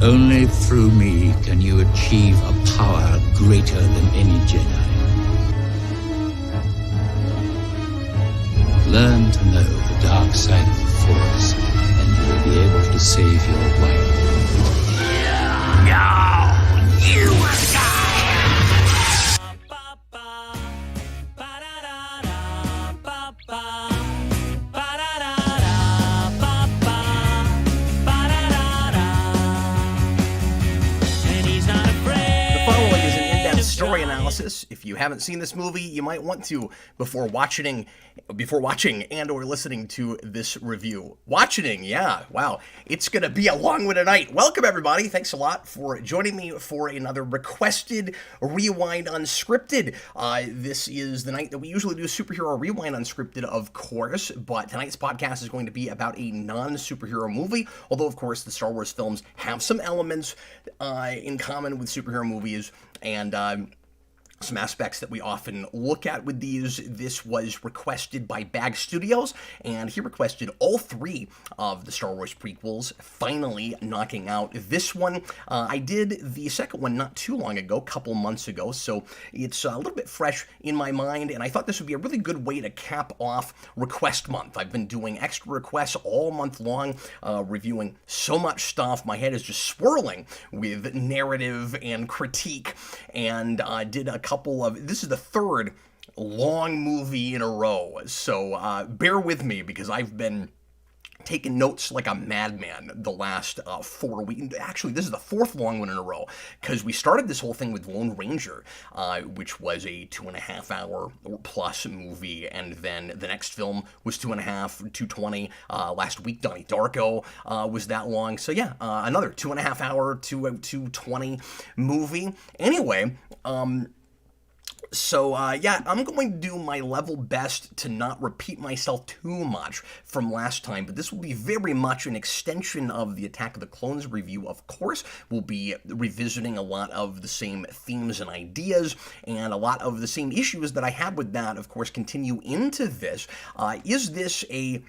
Only through me can you achieve a power greater than any Jedi. Learn to know the dark side of the Force, and you will be able to save your wife. No! You are God! Story analysis. If you haven't seen this movie, you might want to before watching and or listening to this review. Watching, yeah, wow, it's gonna be a long one tonight. Welcome everybody. Thanks a lot for joining me for another requested Rewind Unscripted. This is the night that we usually do Superhero Rewind Unscripted, of course, but tonight's podcast is going to be about a non-superhero movie, although of course the Star Wars films have some elements in common with superhero movies, and some aspects that we often look at with these. This was requested by Bag Studios, and he requested all three of the Star Wars prequels, finally knocking out this one. I did the second one not too long ago, a couple months ago, so it's a little bit fresh in my mind, and I thought this would be a really good way to cap off Request Month. I've been doing extra requests all month long, reviewing so much stuff. My head is just swirling with narrative and critique, and I did a couple of, this is the third long movie in a row, so bear with me because I've been taking notes like a madman the last 4 weeks. Actually, this is the fourth long one in a row, because we started this whole thing with Lone Ranger, which was a 2.5 hour plus movie, and then the next film was 2.5, 220. Last week, Donnie Darko was that long. So yeah, another 2.5 hour to 220 movie. Anyway, So, yeah, I'm going to do my level best to not repeat myself too much from last time, but this will be very much an extension of the Attack of the Clones review, of course. We'll be revisiting a lot of the same themes and ideas, and a lot of the same issues that I had with that, of course, continue into this. Is this a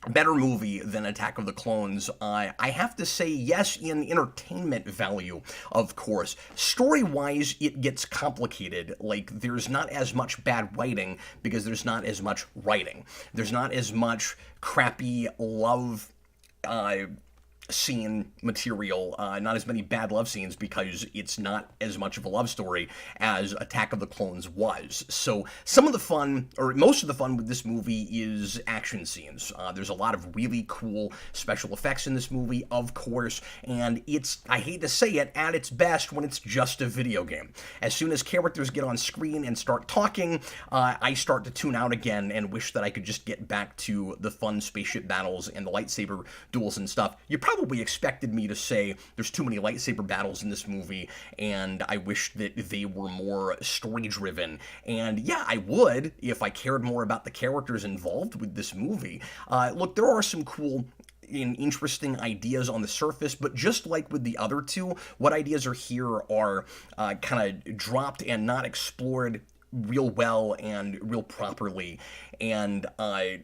better movie than Attack of the Clones? I have to say yes, in entertainment value, of course. Story-wise, it gets complicated. Like, there's not as much bad writing because there's not as much writing. There's not as much crappy love scene material, not as many bad love scenes because it's not as much of a love story as Attack of the Clones was. So some of the fun, or most of the fun with this movie is action scenes. There's a lot of really cool special effects in this movie, of course, and it's, I hate to say it, at its best when it's just a video game. As soon as characters get on screen and start talking, I start to tune out again and wish that I could just get back to the fun spaceship battles and the lightsaber duels and stuff. You probably expected me to say there's too many lightsaber battles in this movie, and I wish that they were more story-driven. And yeah, I would if I cared more about the characters involved with this movie. Look, there are some cool and interesting ideas on the surface, but just like with the other two, what ideas are here are kind of dropped and not explored real well and real properly, and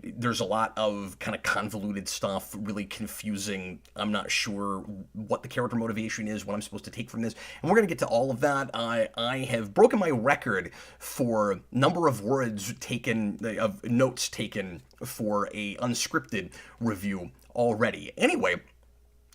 there's a lot of kind of convoluted stuff, really confusing. I'm not sure what the character motivation is, what I'm supposed to take from this, and we're going to get to all of that. I have broken my record for number of words taken, of notes taken for a unscripted review already. Anyway,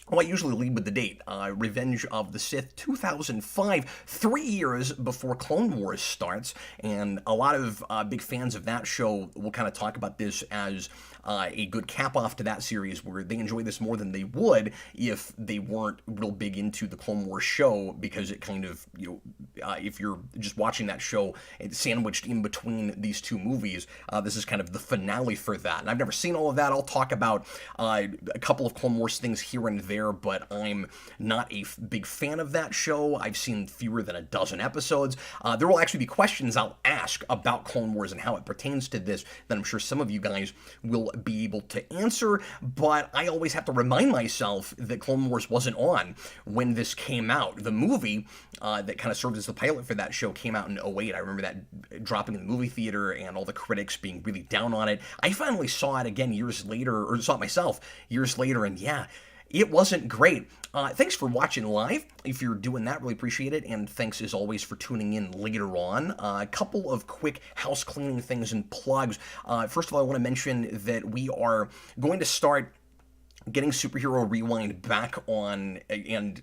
well, I usually lead with the date. Revenge of the Sith, 2005, 3 years before Clone Wars starts, and a lot of big fans of that show will kind of talk about this as a good cap-off to that series, where they enjoy this more than they would if they weren't real big into the Clone Wars show, because it kind of, if you're just watching that show, it's sandwiched in between these two movies. This is kind of the finale for that, and I've never seen all of that. I'll talk about a couple of Clone Wars things here and there, but I'm not a big fan of that show. I've seen fewer than a dozen episodes. There will actually be questions I'll ask about Clone Wars and how it pertains to this that I'm sure some of you guys will be able to answer, but I always have to remind myself that Clone Wars wasn't on when this came out. The movie that kind of served as the pilot for that show came out in '08. I remember that dropping in the movie theater and all the critics being really down on it. I finally saw it again years later, or saw it myself years later, and yeah, it wasn't great. Thanks for watching live. If you're doing that, really appreciate it. And thanks, as always, for tuning in later on. A couple of quick house cleaning things and plugs. First of all, I want to mention that we are going to start getting Superhero Rewind back on, and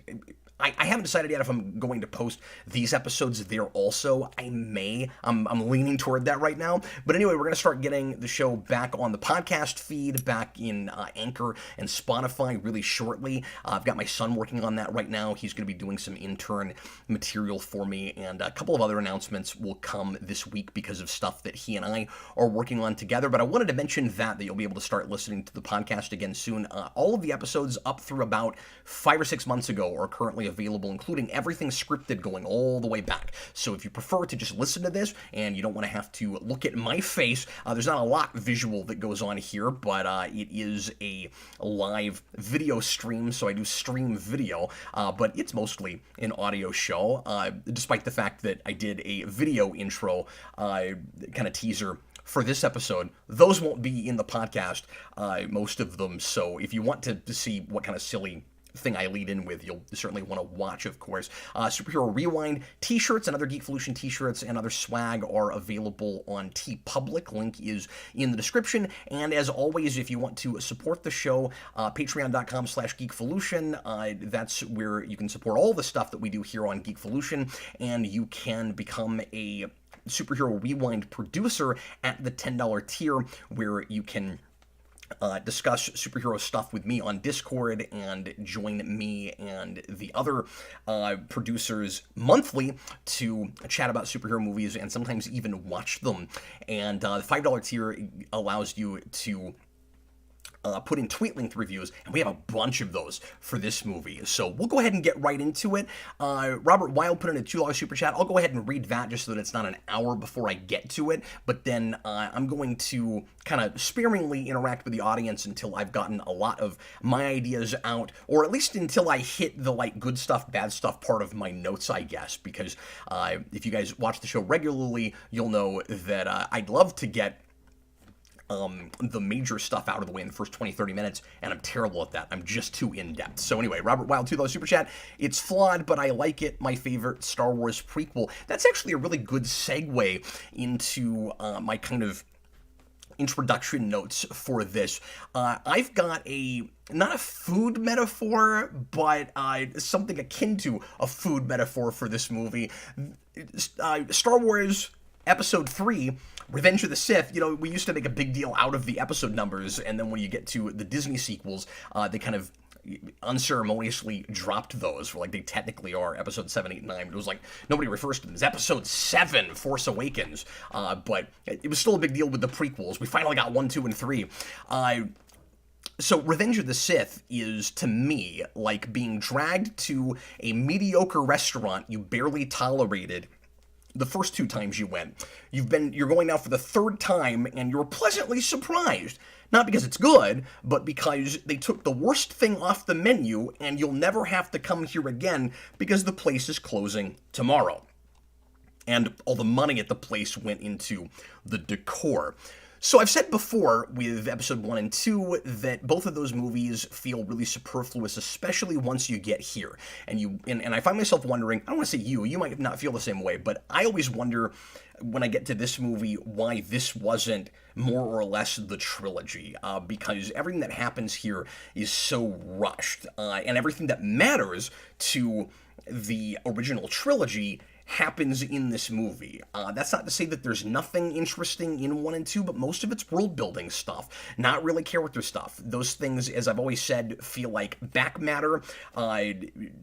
I haven't decided yet if I'm going to post these episodes there also. I may. I'm leaning toward that right now. But anyway, we're going to start getting the show back on the podcast feed, back in Anchor and Spotify really shortly. I've got my son working on that right now. He's going to be doing some intern material for me, and a couple of other announcements will come this week because of stuff that he and I are working on together. But I wanted to mention that you'll be able to start listening to the podcast again soon. All of the episodes up through about 5 or 6 months ago are currently available, including everything scripted going all the way back. So if you prefer to just listen to this and you don't want to have to look at my face, there's not a lot visual that goes on here, but it is a live video stream, so I do stream video, but it's mostly an audio show, despite the fact that I did a video intro kind of teaser for this episode. Those won't be in the podcast, most of them, so if you want to see what kind of silly thing I lead in with, you'll certainly want to watch, of course. Superhero Rewind t-shirts and other Geekvolution t-shirts and other swag are available on TeePublic. Link is in the description. And as always, if you want to support the show, patreon.com/Geekvolution. That's where you can support all the stuff that we do here on Geekvolution, and you can become a Superhero Rewind producer at the $10 tier, where you can discuss superhero stuff with me on Discord and join me and the other producers monthly to chat about superhero movies and sometimes even watch them. And the $5 tier allows you to put in tweet-linked reviews, and we have a bunch of those for this movie. So we'll go ahead and get right into it. Robert Wild put in a $2 super chat. I'll go ahead and read that just so that it's not an hour before I get to it, but then I'm going to kind of sparingly interact with the audience until I've gotten a lot of my ideas out, or at least until I hit the like good stuff, bad stuff part of my notes, I guess, because if you guys watch the show regularly, you'll know that I'd love to get the major stuff out of the way in the first 20-30 minutes, and I'm terrible at that. I'm just too in-depth. So anyway, Robert Wild, $2 super chat. It's flawed, but I like it. My favorite Star Wars prequel. That's actually a really good segue into my kind of introduction notes for this. I've got not a food metaphor, but something akin to a food metaphor for this movie. Star Wars Episode 3, Revenge of the Sith, we used to make a big deal out of the episode numbers, and then when you get to the Disney sequels, they kind of unceremoniously dropped those. Like, they technically are episode 7, 8, 9, but it was like, nobody refers to them as episode 7, Force Awakens, but it was still a big deal with the prequels. We finally got 1, 2, and 3. So Revenge of the Sith is, to me, like being dragged to a mediocre restaurant you barely tolerated the first 2 times you went. You're going now for the 3rd time, and you're pleasantly surprised. Not because it's good, but because they took the worst thing off the menu, and you'll never have to come here again because the place is closing tomorrow. And all the money at the place went into the decor. So I've said before with episode 1 and 2 that both of those movies feel really superfluous, especially once you get here. And I find myself wondering, I don't want to say you might not feel the same way, but I always wonder when I get to this movie why this wasn't more or less the trilogy, because everything that happens here is so rushed, and everything that matters to the original trilogy happens in this movie. That's not to say that there's nothing interesting in 1 and 2, but most of it's world-building stuff, not really character stuff. Those things, as I've always said, feel like back matter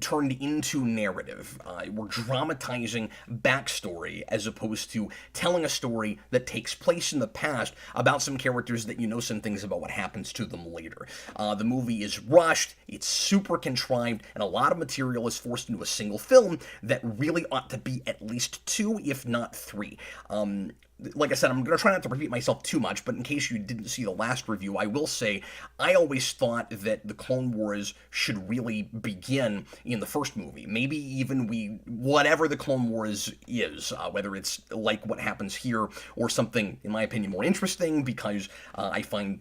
turned into narrative. We're dramatizing backstory as opposed to telling a story that takes place in the past about some characters that you know some things about what happens to them later. The movie is rushed, it's super contrived, and a lot of material is forced into a single film that really ought to be at least 2, if not 3. Like I said, I'm going to try not to repeat myself too much, but in case you didn't see the last review, I will say I always thought that the Clone Wars should really begin in the first movie. Maybe even whatever the Clone Wars is, whether it's like what happens here or something, in my opinion, more interesting, because I find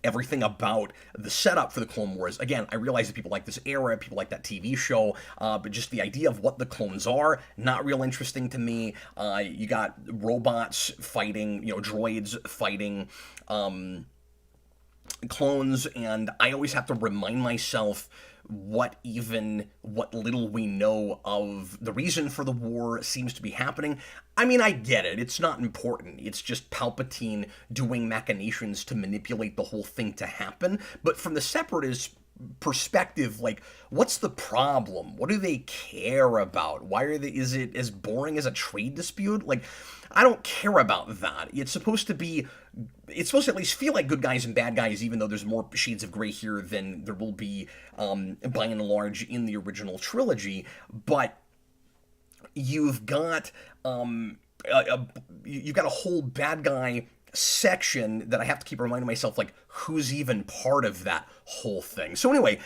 everything about the setup for the Clone Wars. Again, I realize that people like this era, people like that TV show, but just the idea of what the clones are, not real interesting to me. You got robots fighting, droids fighting clones, and I always have to remind myself what little we know of the reason for the war seems to be happening. I mean, I get it. It's not important. It's just Palpatine doing machinations to manipulate the whole thing to happen. But from the Separatist perspective, like, what's the problem? What do they care about? Is it as boring as a trade dispute? Like, I don't care about that. It's supposed to at least feel like good guys and bad guys, even though there's more shades of gray here than there will be, by and large, in the original trilogy. But you've got you've got a whole bad guy section that I have to keep reminding myself, like, who's even part of that whole thing. So anyway,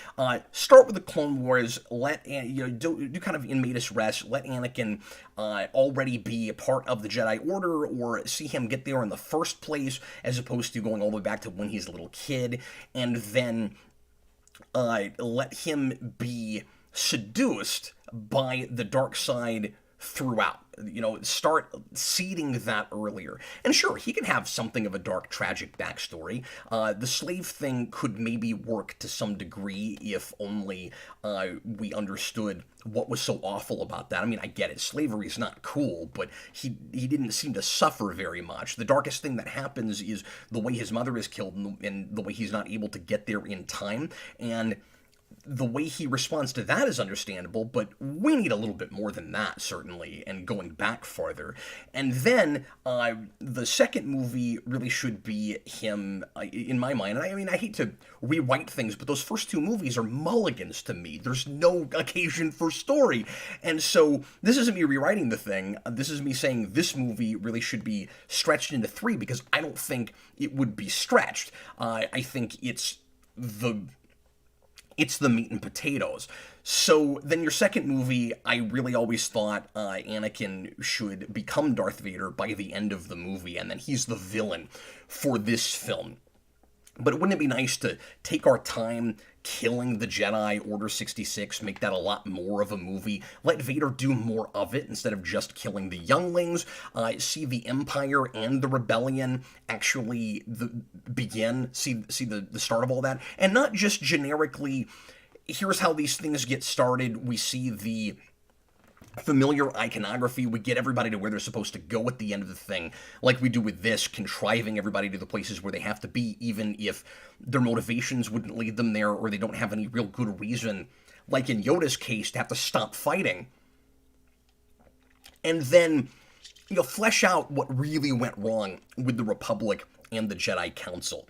start with the Clone Wars. Let do kind of in medias res. Let Anakin already be a part of the Jedi Order, or see him get there in the first place, as opposed to going all the way back to when he's a little kid, and then let him be seduced by the dark side throughout. Start seeding that earlier. And sure, he can have something of a dark, tragic backstory. The slave thing could maybe work to some degree if only we understood what was so awful about that. I mean, I get it. Slavery is not cool, but he didn't seem to suffer very much. The darkest thing that happens is the way his mother is killed, and the way he's not able to get there in time. And the way he responds to that is understandable, but we need a little bit more than that, certainly, and going back farther. And then the second movie really should be him, in my mind. And I mean, I hate to rewrite things, but those first two movies are mulligans to me. There's no occasion for story. And so this isn't me rewriting the thing. This is me saying this movie really should be stretched into 3, because I don't think it would be stretched. I think it's the meat and potatoes. So then your second movie, I really always thought Anakin should become Darth Vader by the end of the movie, and then he's the villain for this film. But wouldn't it be nice to take our time killing the Jedi, Order 66, make that a lot more of a movie, let Vader do more of it instead of just killing the younglings, see the Empire and the Rebellion actually begin, see the start of all that, and not just generically, here's how these things get started, we see the familiar iconography, we get everybody to where they're supposed to go at the end of the thing, like we do with this, contriving everybody to the places where they have to be, even if their motivations wouldn't lead them there, or they don't have any real good reason, like in Yoda's case, to have to stop fighting. And then, flesh out what really went wrong with the Republic and the Jedi Council.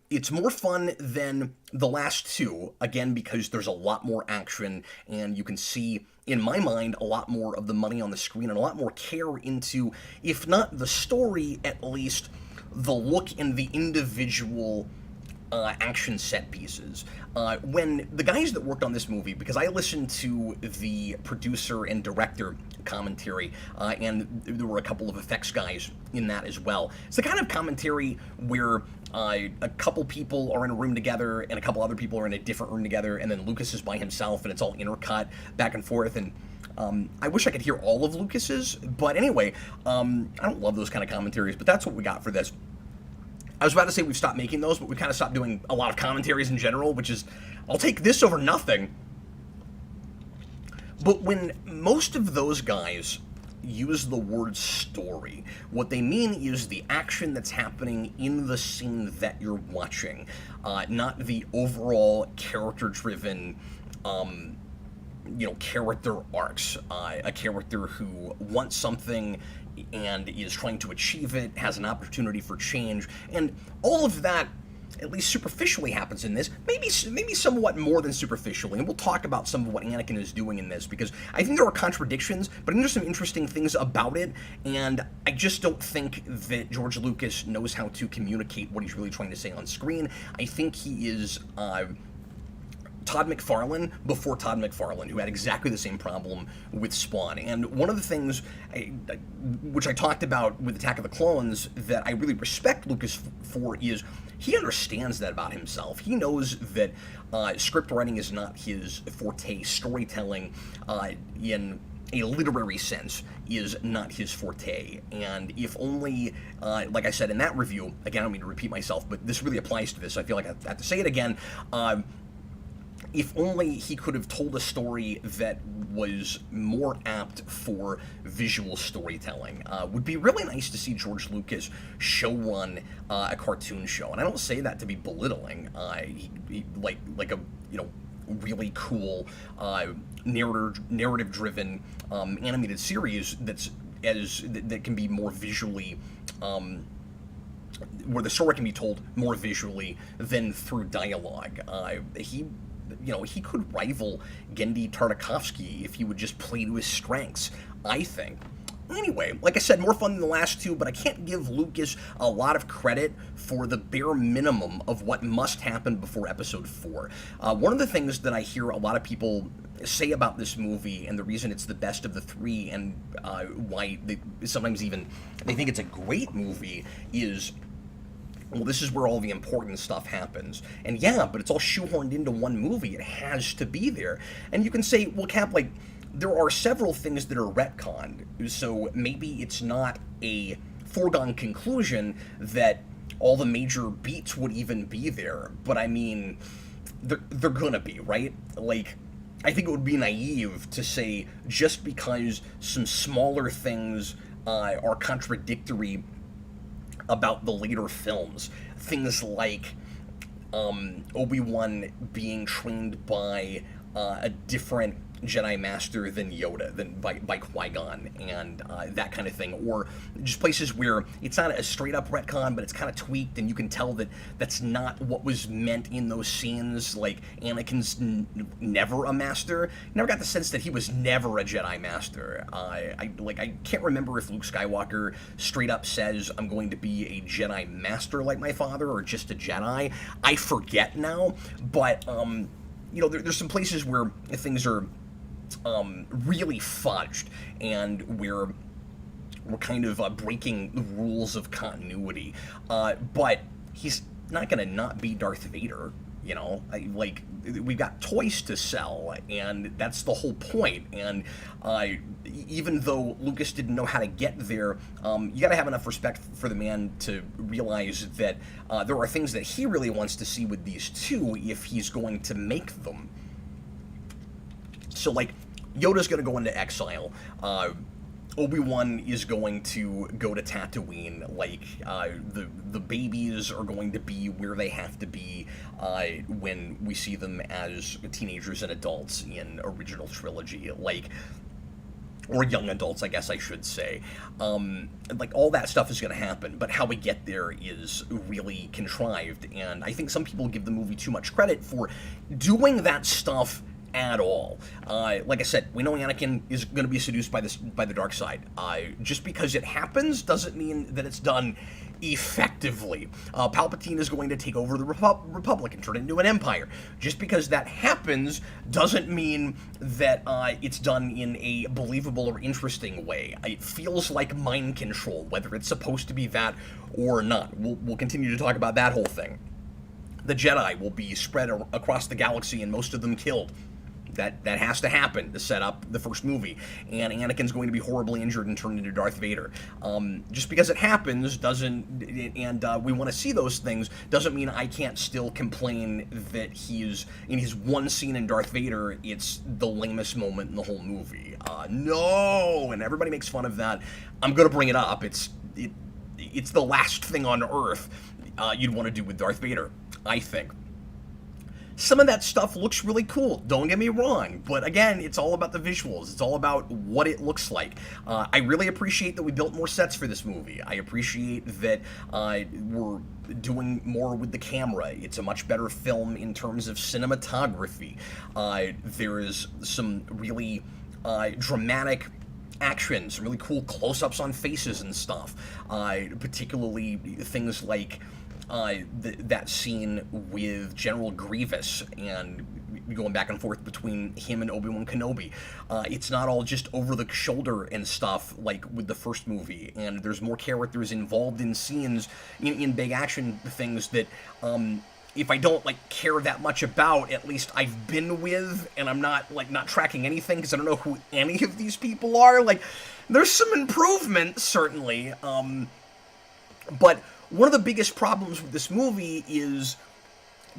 It's more fun than the last two, again, because there's a lot more action, and you can see, in my mind, a lot more of the money on the screen, and a lot more care into, if not the story, at least the look and the individual action set pieces. When the guys that worked on this movie, because I listened to the producer and director commentary, and there were a couple of effects guys in that as well. It's the kind of commentary where a couple people are in a room together and a couple other people are in a different room together, and then Lucas is by himself, and it's all intercut back and forth, and I wish I could hear all of Lucas's, but anyway, I don't love those kind of commentaries, but that's what we got for this. I was about to say we've stopped making those, but we kind of stopped doing a lot of commentaries in general, which is, I'll take this over nothing. But when most of those guys use the word story, what they mean is the action that's happening in the scene that you're watching, not the overall character-driven, character arcs. A character who wants something and is trying to achieve it, has an opportunity for change, and all of that, at least superficially, happens in this, maybe somewhat more than superficially, and we'll talk about some of what Anakin is doing in this, because I think there are contradictions, but I think there's some interesting things about it, and I just don't think that George Lucas knows how to communicate what he's really trying to say on screen. I think he is Todd McFarlane before Todd McFarlane, who had exactly the same problem with Spawn. And one of the things which I talked about with Attack of the Clones that I really respect Lucas for is he understands that about himself. He knows that script writing is not his forte. Storytelling in a literary sense is not his forte. And if only, like I said in that review, again, I don't mean to repeat myself, but this really applies to this. I feel like I have to say it again. If only he could have told a story that was more apt for visual storytelling. Would be really nice to see George Lucas showrun a cartoon show, and I don't say that to be belittling. Like a really cool narrative-driven animated series that can be more visually. Where the story can be told more visually than through dialogue. He could rival Genndy Tartakovsky if he would just play to his strengths, I think. Anyway, like I said, more fun than the last two, but I can't give Lucas a lot of credit for the bare minimum of what must happen before Episode 4. One of the things that I hear a lot of people say about this movie, and the reason it's the best of the three, and why they sometimes even they think it's a great movie, is, well, this is where all the important stuff happens. And yeah, but it's all shoehorned into one movie. It has to be there. And you can say, well, Cap, like, there are several things that are retconned, so maybe it's not a foregone conclusion that all the major beats would even be there. But I mean, they're gonna be, right? Like, I think it would be naive to say just because some smaller things are contradictory about the later films, things like Obi-Wan being trained by a different Jedi Master than Yoda, by Qui-Gon, and that kind of thing, or just places where it's not a straight-up retcon, but it's kind of tweaked, and you can tell that that's not what was meant in those scenes. Like, Anakin's never a Master. Never got the sense that he was never a Jedi Master. I can't remember if Luke Skywalker straight up says, I'm going to be a Jedi Master like my father, or just a Jedi. I forget now, but, there's some places where things are really fudged, and we're kind of breaking the rules of continuity. But he's not going to not be Darth Vader. We've got toys to sell, and that's the whole point. And even though Lucas didn't know how to get there, you got to have enough respect for the man to realize that there are things that he really wants to see with these two if he's going to make them. So, like, Yoda's going to go into exile. Obi-Wan is going to go to Tatooine. Like, the babies are going to be where they have to be when we see them as teenagers and adults in original trilogy. Like, or young adults, I guess I should say. Like, all that stuff is going to happen, but how we get there is really contrived, and I think some people give the movie too much credit for doing that stuff at all. Like I said, we know Anakin is going to be seduced by the dark side. Just because it happens doesn't mean that it's done effectively. Palpatine is going to take over the Republic and turn it into an empire. Just because that happens doesn't mean that it's done in a believable or interesting way. It feels like mind control, whether it's supposed to be that or not. We'll continue to talk about that whole thing. The Jedi will be spread across the galaxy and most of them killed. That has to happen to set up the first movie, and Anakin's going to be horribly injured and turned into Darth Vader. Just because it happens we want to see those things, doesn't mean I can't still complain that he's, in his one scene in Darth Vader, it's the lamest moment in the whole movie. No! And everybody makes fun of that. I'm going to bring it up. It's the last thing on Earth you'd want to do with Darth Vader, I think. Some of that stuff looks really cool, don't get me wrong, but again, it's all about the visuals. It's all about what it looks like. I really appreciate that we built more sets for this movie. I appreciate that we're doing more with the camera. It's a much better film in terms of cinematography. There is some really dramatic action, some really cool close-ups on faces and stuff, particularly things like that scene with General Grievous and going back and forth between him and Obi-Wan Kenobi. It's not all just over the shoulder and stuff like with the first movie, and there's more characters involved in scenes, in big action things that, if I don't, like, care that much about, at least I've been with, and I'm not tracking anything, because I don't know who any of these people are. Like, there's some improvement, certainly, but one of the biggest problems with this movie is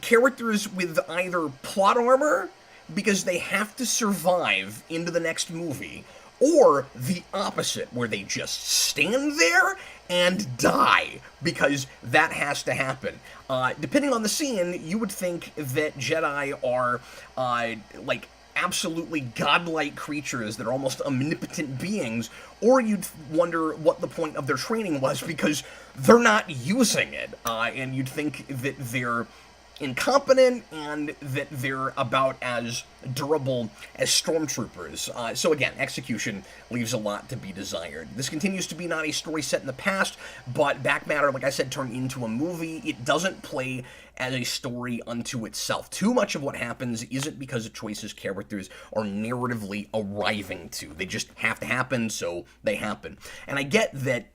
characters with either plot armor, because they have to survive into the next movie, or the opposite, where they just stand there and die, because that has to happen. Depending on the scene, you would think that Jedi are, like, absolutely godlike creatures that are almost omnipotent beings, or you'd wonder what the point of their training was, because they're not using it, and you'd think that they're incompetent and that they're about as durable as stormtroopers. So again, execution leaves a lot to be desired. This continues to be not a story set in the past, but Back Matter, like I said, turned into a movie. It doesn't play as a story unto itself. Too much of what happens isn't because of choices characters are narratively arriving to. They just have to happen, so they happen. And I get that,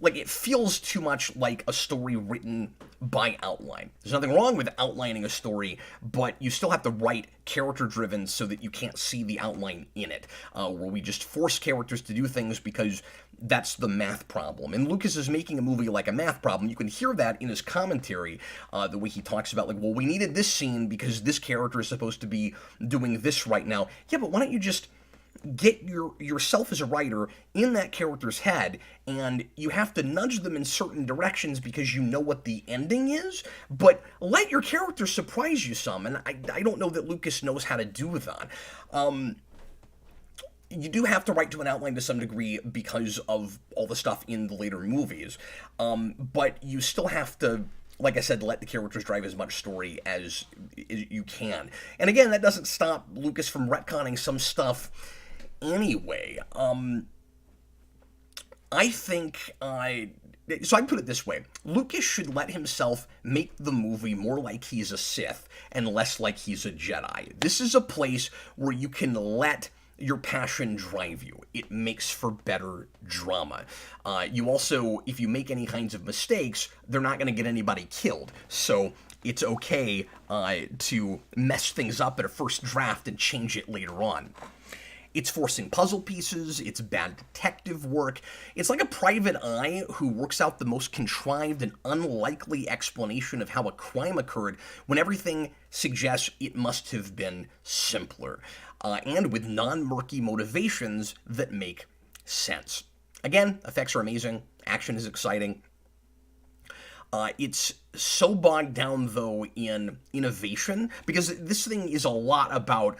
like, it feels too much like a story written by outline. There's nothing wrong with outlining a story, but you still have to write character-driven so that you can't see the outline in it, where we just force characters to do things because that's the math problem. And Lucas is making a movie like a math problem. You can hear that in his commentary, the way he talks about, like, well, we needed this scene because this character is supposed to be doing this right now. Yeah, but why don't you just get yourself as a writer in that character's head, and you have to nudge them in certain directions because you know what the ending is, but let your character surprise you some, and I don't know that Lucas knows how to do that. You do have to write to an outline to some degree because of all the stuff in the later movies, but you still have to, like I said, let the characters drive as much story as you can. And again, that doesn't stop Lucas from retconning some stuff anyway. I think, so I'd put it this way. Lucas should let himself make the movie more like he's a Sith and less like he's a Jedi. This is a place where you can let your passion drive you. It makes for better drama. You also, if you make any kinds of mistakes, they're not going to get anybody killed. So it's okay to mess things up at a first draft and change it later on. It's forcing puzzle pieces, it's bad detective work, it's like a private eye who works out the most contrived and unlikely explanation of how a crime occurred when everything suggests it must have been simpler, and with non-murky motivations that make sense. Again, effects are amazing, action is exciting. It's so bogged down, though, in innovation, because this thing is a lot about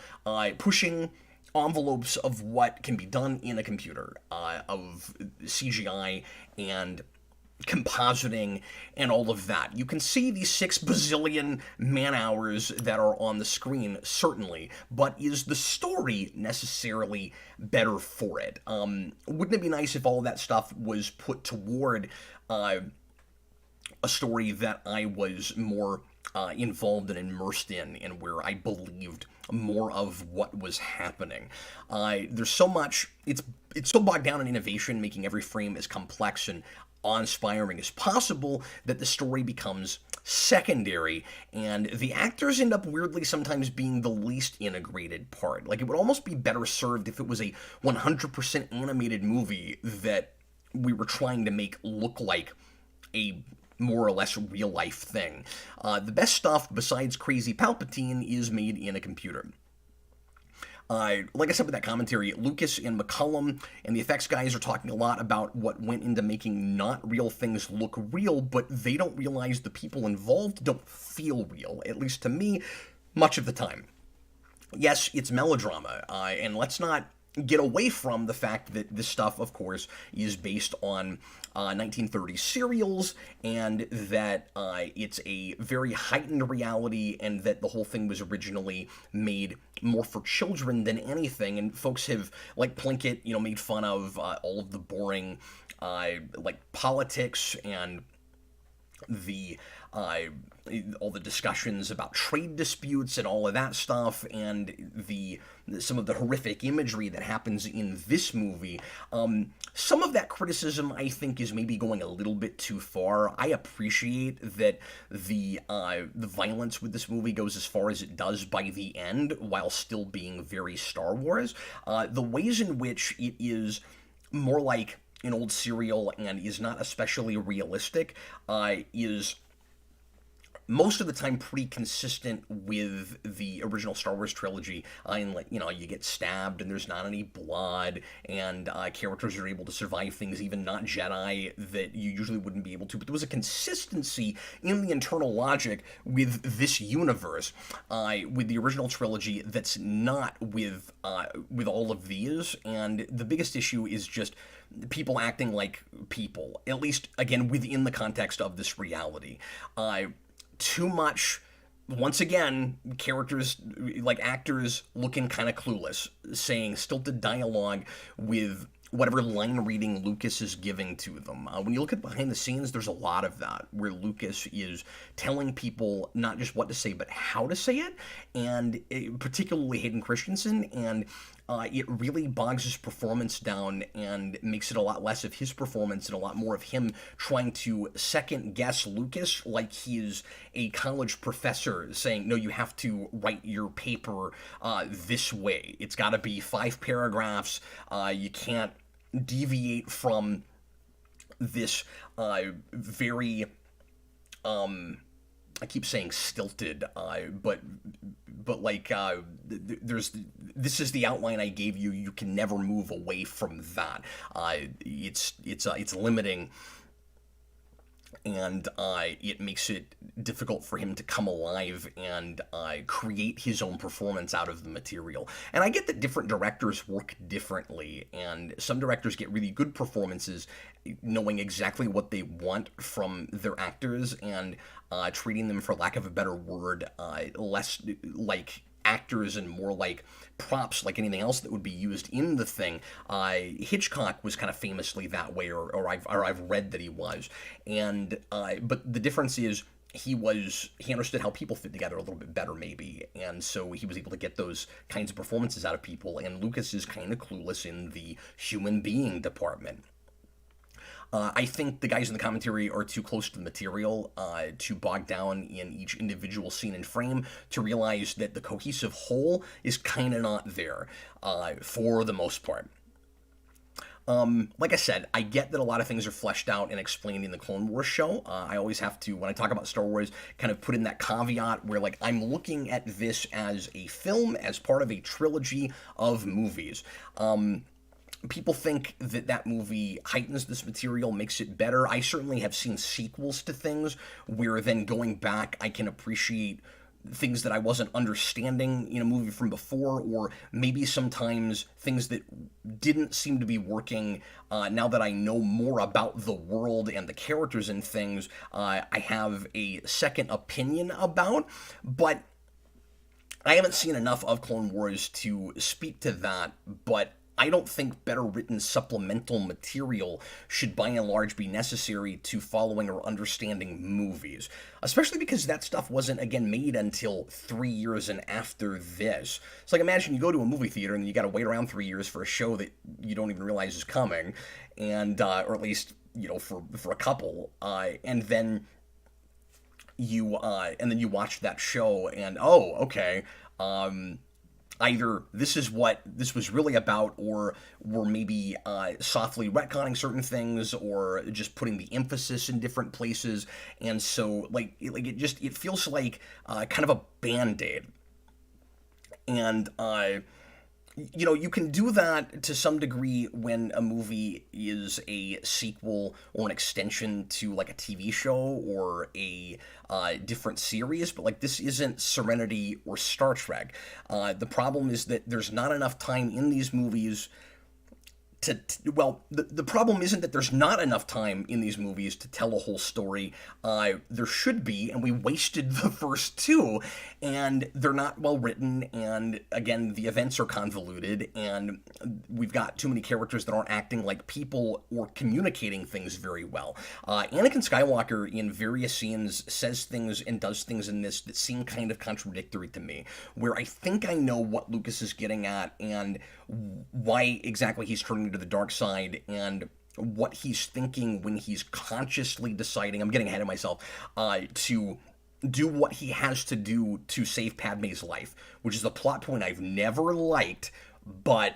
pushing envelopes of what can be done in a computer, of CGI and compositing and all of that. You can see these 6 bazillion man-hours that are on the screen, certainly, but is the story necessarily better for it? Wouldn't it be nice if all of that stuff was put toward a story that I was more involved and immersed in, and where I believed more of what was happening? There's so much, it's so bogged down in innovation, making every frame as complex and awe-inspiring as possible, that the story becomes secondary, and the actors end up weirdly sometimes being the least integrated part. Like, it would almost be better served if it was a 100% animated movie that we were trying to make look like a more or less real-life thing. The best stuff, besides crazy Palpatine, is made in a computer. Like I said with that commentary, Lucas and McCullum and the effects guys are talking a lot about what went into making not real things look real, but they don't realize the people involved don't feel real, at least to me, much of the time. Yes, it's melodrama, and let's not get away from the fact that this stuff, of course, is based on 1930s serials, and that it's a very heightened reality, and that the whole thing was originally made more for children than anything, and folks have, like Plinkett, made fun of all of the boring, like, politics and the all the discussions about trade disputes and all of that stuff, and some of the horrific imagery that happens in this movie. Some of that criticism, I think, is maybe going a little bit too far. I appreciate that the violence with this movie goes as far as it does by the end, while still being very Star Wars. The ways in which it is more like an old serial and is not especially realistic is most of the time pretty consistent with the original Star Wars trilogy. And like, you get stabbed and there's not any blood, and characters are able to survive things, even not Jedi, that you usually wouldn't be able to. But there was a consistency in the internal logic with this universe, with the original trilogy, that's not with all of these. And the biggest issue is just people acting like people, at least, again, within the context of this reality. Too much, once again, characters, like actors, looking kind of clueless, saying stilted dialogue with whatever line reading Lucas is giving to them. When you look at behind the scenes, there's a lot of that, where Lucas is telling people not just what to say, but how to say it, and particularly Hayden Christiansen, and it really bogs his performance down and makes it a lot less of his performance and a lot more of him trying to second guess Lucas, like he's a college professor saying, no, you have to write your paper this way. It's got to be 5 paragraphs. You can't deviate from this very I keep saying stilted, but like this is the outline I gave you. You can never move away from that. It's limiting, and it makes it difficult for him to come alive and create his own performance out of the material. And I get that different directors work differently, and some directors get really good performances knowing exactly what they want from their actors and treating them, for lack of a better word, less like actors and more like props, like anything else that would be used in the thing. Hitchcock was kind of famously that way, or I've read that he was. And but the difference is he understood how people fit together a little bit better, maybe, and so he was able to get those kinds of performances out of people. And Lucas is kind of clueless in the human being department. I think the guys in the commentary are too close to the material to bog down in each individual scene and frame to realize that the cohesive whole is kind of not there for the most part. Like I said, I get that a lot of things are fleshed out and explained in the Clone Wars show. I always have to, when I talk about Star Wars, kind of put in that caveat where, like, I'm looking at this as a film, as part of a trilogy of movies. People think that movie heightens this material, makes it better. I certainly have seen sequels to things where then going back, I can appreciate things that I wasn't understanding in a movie from before, or maybe sometimes things that didn't seem to be working. Now that I know more about the world and the characters and things, I have a second opinion about, but I haven't seen enough of Clone Wars to speak to that. But I don't think better written supplemental material should by and large be necessary to following or understanding movies, especially because that stuff wasn't, again, made until 3 years and after this. It's like, imagine you go to a movie theater and you got to wait around 3 years for a show that you don't even realize is coming, and or at least, for a couple, and then you watch that show and, oh, okay, either this is what this was really about, or we're maybe softly retconning certain things, or just putting the emphasis in different places. And so, it feels like kind of a Band-Aid. And you can do that to some degree when a movie is a sequel or an extension to, like, a TV show or a different series, but, like, this isn't Serenity or Star Trek. The problem is that there's not enough time in these movies the problem isn't that there's not enough time in these movies to tell a whole story. There should be, and we wasted the first two, and they're not well written, and again, the events are convoluted, and we've got too many characters that aren't acting like people or communicating things very well. Anakin Skywalker, in various scenes, says things and does things in this that seem kind of contradictory to me, where I think I know what Lucas is getting at, and why exactly he's turning to the dark side, and what he's thinking when he's consciously deciding, I'm getting ahead of myself, to do what he has to do to save Padme's life, which is a plot point I've never liked, but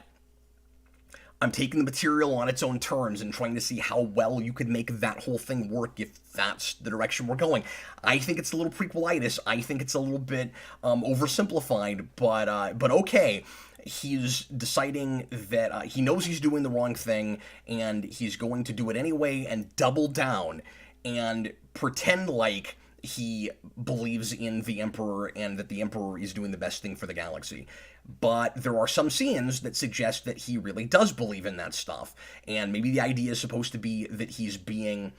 I'm taking the material on its own terms and trying to see how well you could make that whole thing work if that's the direction we're going. I think it's a little prequelitis. I think it's a little bit oversimplified, but okay. He's deciding that he knows he's doing the wrong thing, and he's going to do it anyway and double down and pretend like he believes in the Emperor and that the Emperor is doing the best thing for the galaxy. But there are some scenes that suggest that he really does believe in that stuff, and maybe the idea is supposed to be that he's being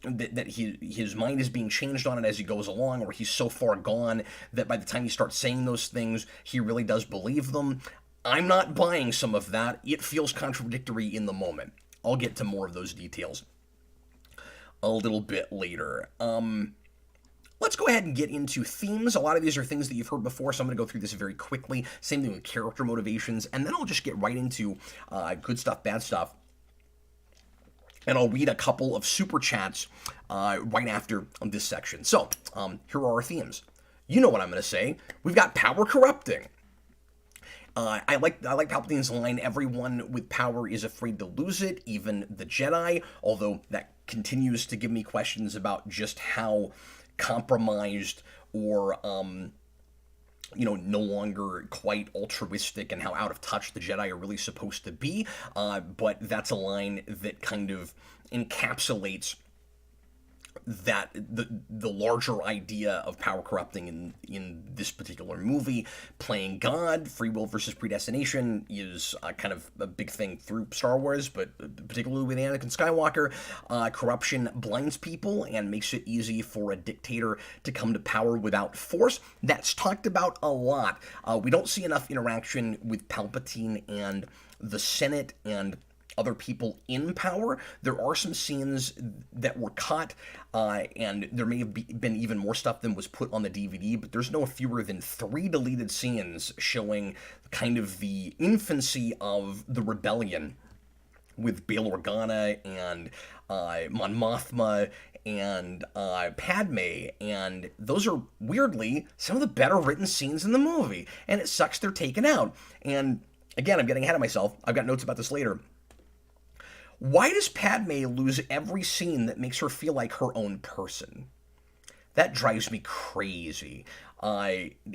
that his mind is being changed on it as he goes along, or he's so far gone that by the time he starts saying those things, he really does believe them. I'm not buying some of that. It feels contradictory in the moment. I'll get to more of those details a little bit later. Let's go ahead and get into themes. A lot of these are things that you've heard before, so I'm going to go through this very quickly. Same thing with character motivations, and then I'll just get right into good stuff, bad stuff. And I'll read a couple of super chats right after this section. So, here are our themes. You know what I'm going to say. We've got power corrupting. I like Palpatine's line, everyone with power is afraid to lose it, even the Jedi, although that continues to give me questions about just how compromised or no longer quite altruistic and how out of touch the Jedi are really supposed to be. But that's a line that kind of encapsulates that the larger idea of power corrupting in this particular movie. Playing God, free will versus predestination is kind of a big thing through Star Wars, but particularly with Anakin Skywalker. Corruption blinds people and makes it easy for a dictator to come to power without force. That's talked about a lot. We don't see enough interaction with Palpatine and the Senate and other people in power. There are some scenes that were cut, and there may have been even more stuff than was put on the DVD, but there's no fewer than 3 deleted scenes showing kind of the infancy of the rebellion with Bail Organa and Mon Mothma and Padme, and those are, weirdly, some of the better written scenes in the movie, and it sucks they're taken out. And again, I'm getting ahead of myself. I've got notes about this later. Why does Padme lose every scene that makes her feel like her own person? That drives me crazy.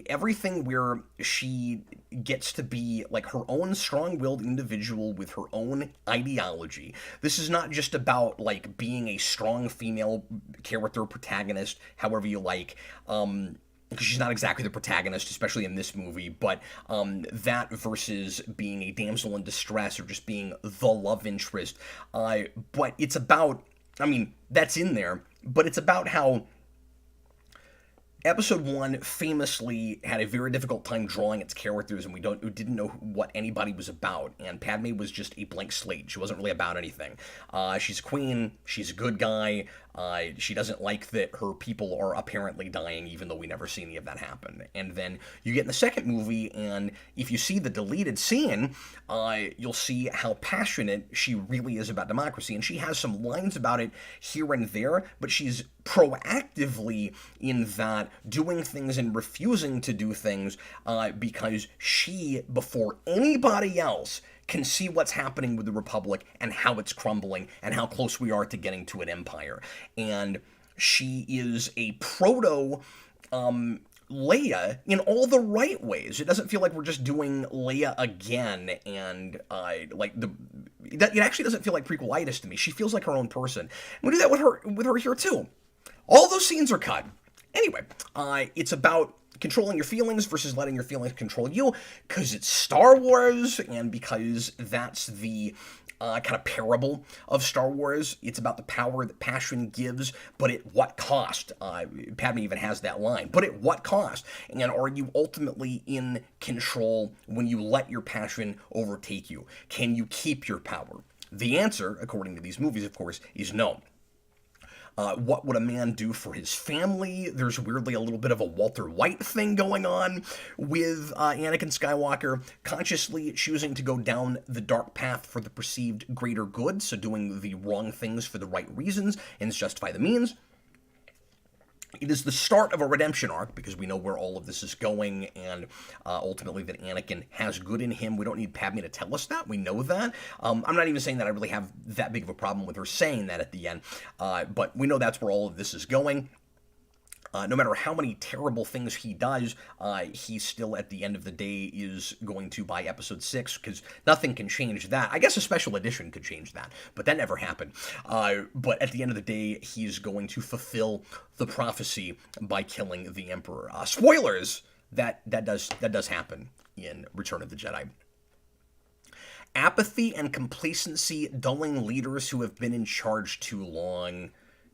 Everything where she gets to be like her own strong-willed individual with her own ideology. This is not just about like being a strong female character, protagonist, however you like, because she's not exactly the protagonist, especially in this movie, but that versus being a damsel in distress or just being the love interest. But it's about, that's in there, but it's about how Episode 1 famously had a very difficult time drawing its characters, and we didn't know what anybody was about, and Padme was just a blank slate. She wasn't really about anything. She's a queen, she's a good guy, she doesn't like that her people are apparently dying, even though we never see any of that happen. And then you get in the second movie, and if you see the deleted scene, you'll see how passionate she really is about democracy, and she has some lines about it here and there, but she's proactively in that doing things and refusing to do things because she, before anybody else, can see what's happening with the Republic and how it's crumbling and how close we are to getting to an empire. And she is a proto Leia in all the right ways. It doesn't feel like we're just doing Leia again, and it actually doesn't feel like prequelitis to me. She feels like her own person. And we do that with her here too. All those scenes are cut. Anyway, it's about controlling your feelings versus letting your feelings control you, because it's Star Wars, and because that's the kind of parable of Star Wars. It's about the power that passion gives, but at what cost? Padme even has that line, but at what cost? And are you ultimately in control when you let your passion overtake you? Can you keep your power? The answer, according to these movies, of course, is no. What would a man do for his family? There's weirdly a little bit of a Walter White thing going on with Anakin Skywalker consciously choosing to go down the dark path for the perceived greater good, so doing the wrong things for the right reasons, and justify the means. It is the start of a redemption arc, because we know where all of this is going, and ultimately that Anakin has good in him. We don't need Padme to tell us that. We know that. I'm not even saying that I really have that big of a problem with her saying that at the end, but we know that's where all of this is going. No matter how many terrible things he does, he still, at the end of the day, is going to buy episode 6, because nothing can change that. I guess a special edition could change that, but that never happened. But at the end of the day, he's going to fulfill the prophecy by killing the Emperor. Spoilers! That does happen in Return of the Jedi. Apathy and complacency dulling leaders who have been in charge too long.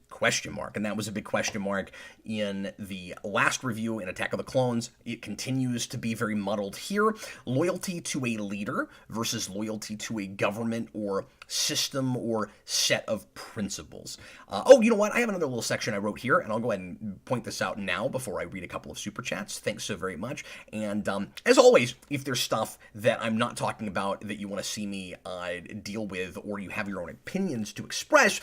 Question mark. And that was a big question mark in the last review in Attack of the Clones. It continues to be very muddled here. Loyalty to a leader versus loyalty to a government or system or set of principles. Oh, you know what? I have another little section I wrote here, and I'll go ahead and point this out now before I read a couple of super chats. Thanks so very much. And as always, if there's stuff that I'm not talking about that you want to see me deal with, or you have your own opinions to express,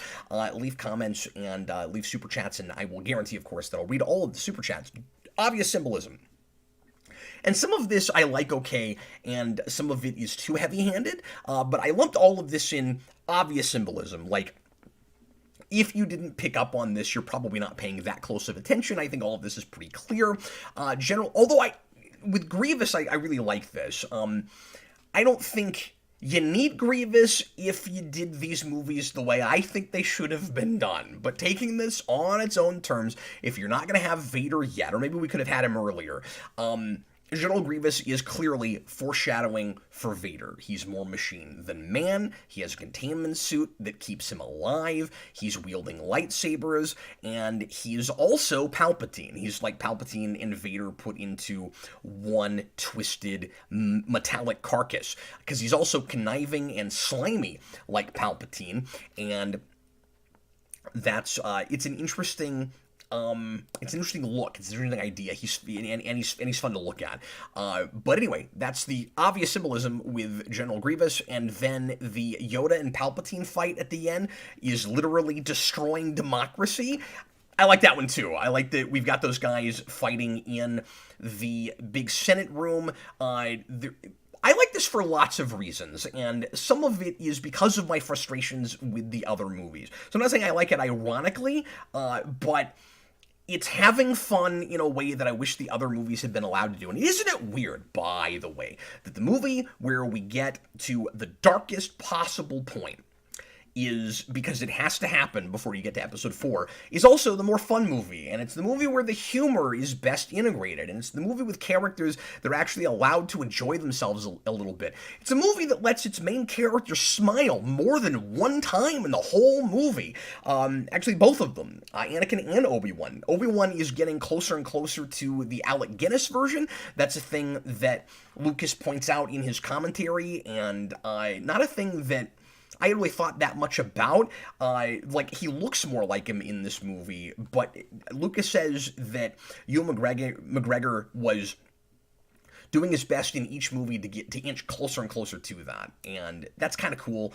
leave comments and leave super chats, and I will guarantee, of course, that I'll read all of the super chats. Obvious symbolism. And some of this I like okay, and some of it is too heavy-handed, but I lumped all of this in obvious symbolism. Like, if you didn't pick up on this, you're probably not paying that close of attention. I think all of this is pretty clear. Although with Grievous, I really like this. I don't think you need Grievous if you did these movies the way I think they should have been done. But taking this on its own terms, if you're not going to have Vader yet, or maybe we could have had him earlier, General Grievous is clearly foreshadowing for Vader. He's more machine than man. He has a containment suit that keeps him alive. He's wielding lightsabers, and he's also Palpatine. He's like Palpatine and Vader put into one twisted metallic carcass, because he's also conniving and slimy like Palpatine, and that's it's an interesting look. It's an interesting idea. He's fun to look at. But anyway, that's the obvious symbolism with General Grievous, and then the Yoda and Palpatine fight at the end is literally destroying democracy. I like that one too. I like that we've got those guys fighting in the big Senate room. I like this for lots of reasons, and some of it is because of my frustrations with the other movies. So I'm not saying I like it ironically, but it's having fun in a way that I wish the other movies had been allowed to do. And isn't it weird, by the way, that the movie where we get to the darkest possible point is, because it has to happen before you get to episode 4, is also the more fun movie, and it's the movie where the humor is best integrated, and it's the movie with characters that are actually allowed to enjoy themselves a little bit. It's a movie that lets its main character smile more than one time in the whole movie. Actually, both of them, Anakin and Obi-Wan. Obi-Wan is getting closer and closer to the Alec Guinness version. That's a thing that Lucas points out in his commentary, and not a thing that I really thought that much about. Like, he looks more like him in this movie, but Lucas says that Ewan McGregor was doing his best in each movie to inch closer and closer to that, and that's kind of cool.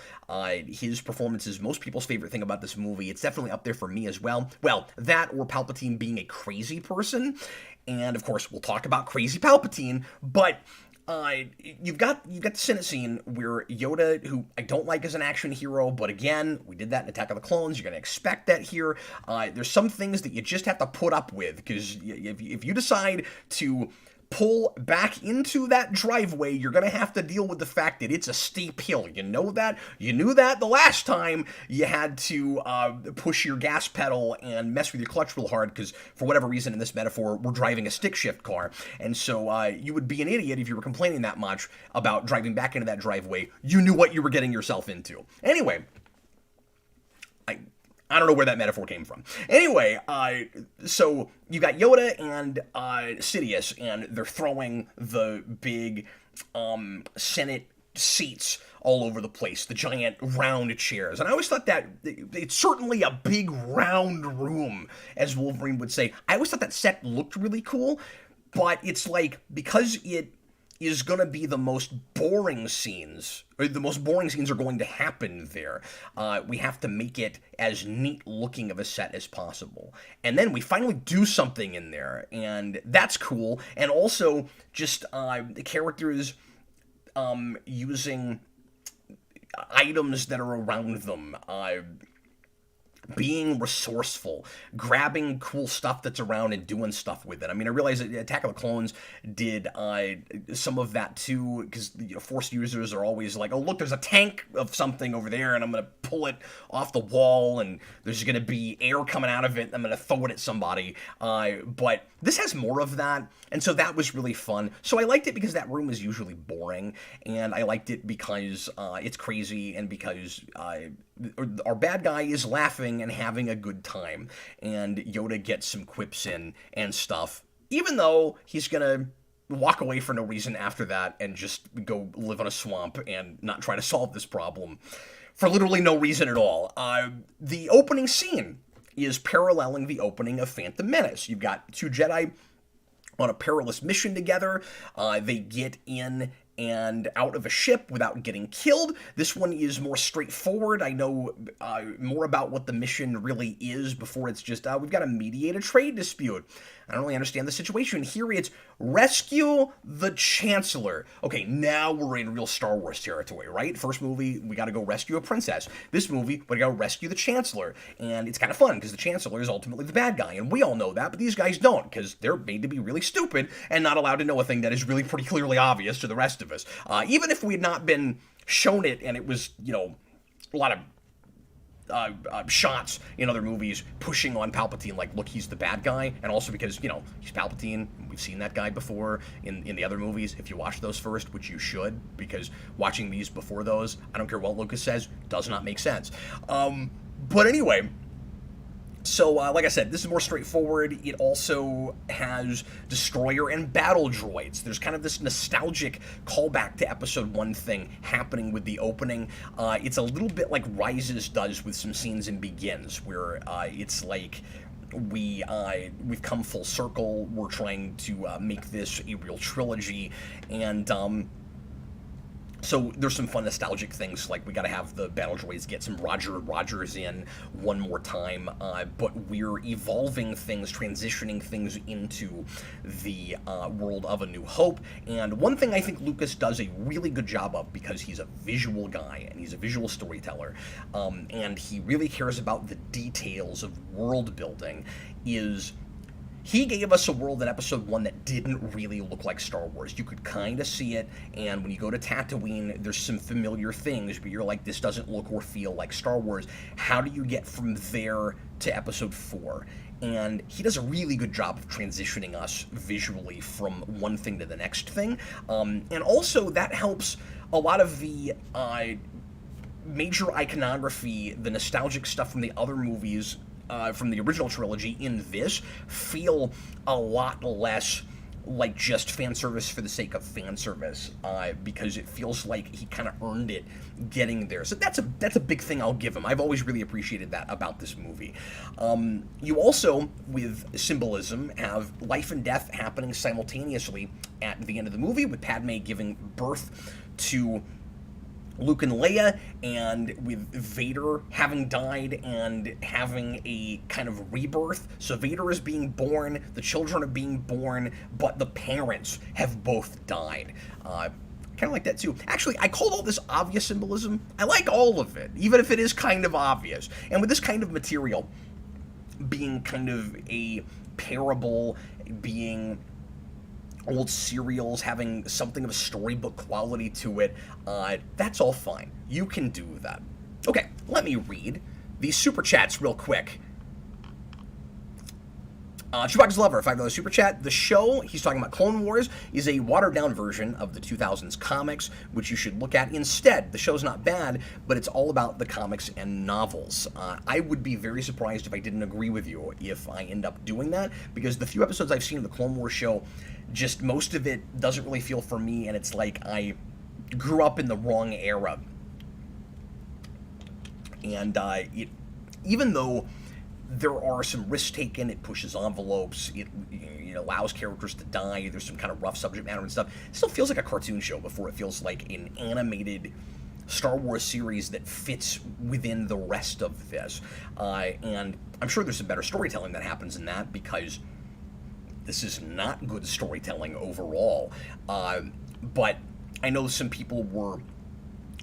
His performance is most people's favorite thing about this movie. It's definitely up there for me as well. Well, that or Palpatine being a crazy person, and of course we'll talk about crazy Palpatine, but you've got the Senate scene where Yoda, who I don't like as an action hero, but again, we did that in Attack of the Clones, you're going to expect that here. There's some things that you just have to put up with, because if you decide to pull back into that driveway, you're going to have to deal with the fact that it's a steep hill. You know that? You knew that the last time you had to push your gas pedal and mess with your clutch real hard because, for whatever reason in this metaphor, we're driving a stick shift car. And so you would be an idiot if you were complaining that much about driving back into that driveway. You knew what you were getting yourself into. Anyway, I don't know where that metaphor came from. Anyway, so you got Yoda and Sidious, and they're throwing the big Senate seats all over the place, the giant round chairs. And I always thought that it's certainly a big round room, as Wolverine would say. I always thought that set looked really cool, but it's like, because it is going to be the most boring scenes, or the most boring scenes are going to happen there. We have to make it as neat looking of a set as possible. And then we finally do something in there, and that's cool. And also, just the characters using items that are around them, being resourceful, grabbing cool stuff that's around and doing stuff with it. I mean, I realize that Attack of the Clones did some of that too, because Force users are always like, oh, look, there's a tank of something over there, and I'm going to pull it off the wall, and there's going to be air coming out of it, and I'm going to throw it at somebody. But this has more of that, and so that was really fun. So I liked it because that room is usually boring, and I liked it because it's crazy, and because our bad guy is laughing and having a good time, and Yoda gets some quips in and stuff, even though he's gonna walk away for no reason after that and just go live in a swamp and not try to solve this problem for literally no reason at all. The opening scene is paralleling the opening of Phantom Menace. You've got two Jedi on a perilous mission together. They get in and out of a ship without getting killed. This one is more straightforward. I know more about what the mission really is before it's just, we've got to mediate a trade dispute. I don't really understand the situation. Here it's rescue the Chancellor. Okay, now we're in real Star Wars territory, right? First movie, we got to go rescue a princess. This movie, we got to rescue the Chancellor. And it's kind of fun because the Chancellor is ultimately the bad guy. And we all know that, but these guys don't, because they're made to be really stupid and not allowed to know a thing that is really pretty clearly obvious to the rest of us. Even if we had not been shown it and it was, a lot of shots in other movies pushing on Palpatine, like, look, he's the bad guy, and also because, he's Palpatine, we've seen that guy before in the other movies. If you watch those first, which you should, because watching these before those, I don't care what Lucas says, does not make sense. But anyway, so, like I said, this is more straightforward. It also has Destroyer and battle droids. There's kind of this nostalgic callback to Episode 1 thing happening with the opening. It's a little bit like Rises does with some scenes in Begins, where it's like we've come full circle. We're trying to make this a real trilogy, and so there's some fun nostalgic things, like we got to have the battle droids get some Rogers in one more time, but we're evolving things, transitioning things into the world of A New Hope. And one thing I think Lucas does a really good job of, because he's a visual guy and he's a visual storyteller, and he really cares about the details of world building, is he gave us a world in Episode 1 that didn't really look like Star Wars. You could kind of see it, and when you go to Tatooine, there's some familiar things, but you're like, this doesn't look or feel like Star Wars. How do you get from there to Episode 4? And he does a really good job of transitioning us visually from one thing to the next thing. And also, that helps a lot of the major iconography, the nostalgic stuff from the other movies, from the original trilogy in this, feel a lot less like just fan service for the sake of fan service, because it feels like he kind of earned it getting there. So that's a big thing I'll give him. I've always really appreciated that about this movie. You also, with symbolism, have life and death happening simultaneously at the end of the movie, with Padme giving birth to Luke and Leia, and with Vader having died and having a kind of rebirth. So Vader is being born, the children are being born, but the parents have both died. Kind of like that too. Actually, I called all this obvious symbolism. I like all of it, even if it is kind of obvious. And with this kind of material being kind of a parable, being old serials having something of a storybook quality to it, that's all fine. You can do that. Okay, let me read these super chats real quick. Chewbacca's Lover, $5 super chat. The show, he's talking about Clone Wars, is a watered-down version of the 2000s comics, which you should look at instead. The show's not bad, but it's all about the comics and novels. I would be very surprised if I didn't agree with you if I end up doing that, because the few episodes I've seen of the Clone Wars show, just most of it doesn't really feel for me, and it's like I grew up in the wrong era. And even though there are some risks taken, it pushes envelopes, it allows characters to die, there's some kind of rough subject matter and stuff, it still feels like a cartoon show before it feels like an animated Star Wars series that fits within the rest of this. And I'm sure there's some better storytelling that happens in that, because this is not good storytelling overall. But I know some people were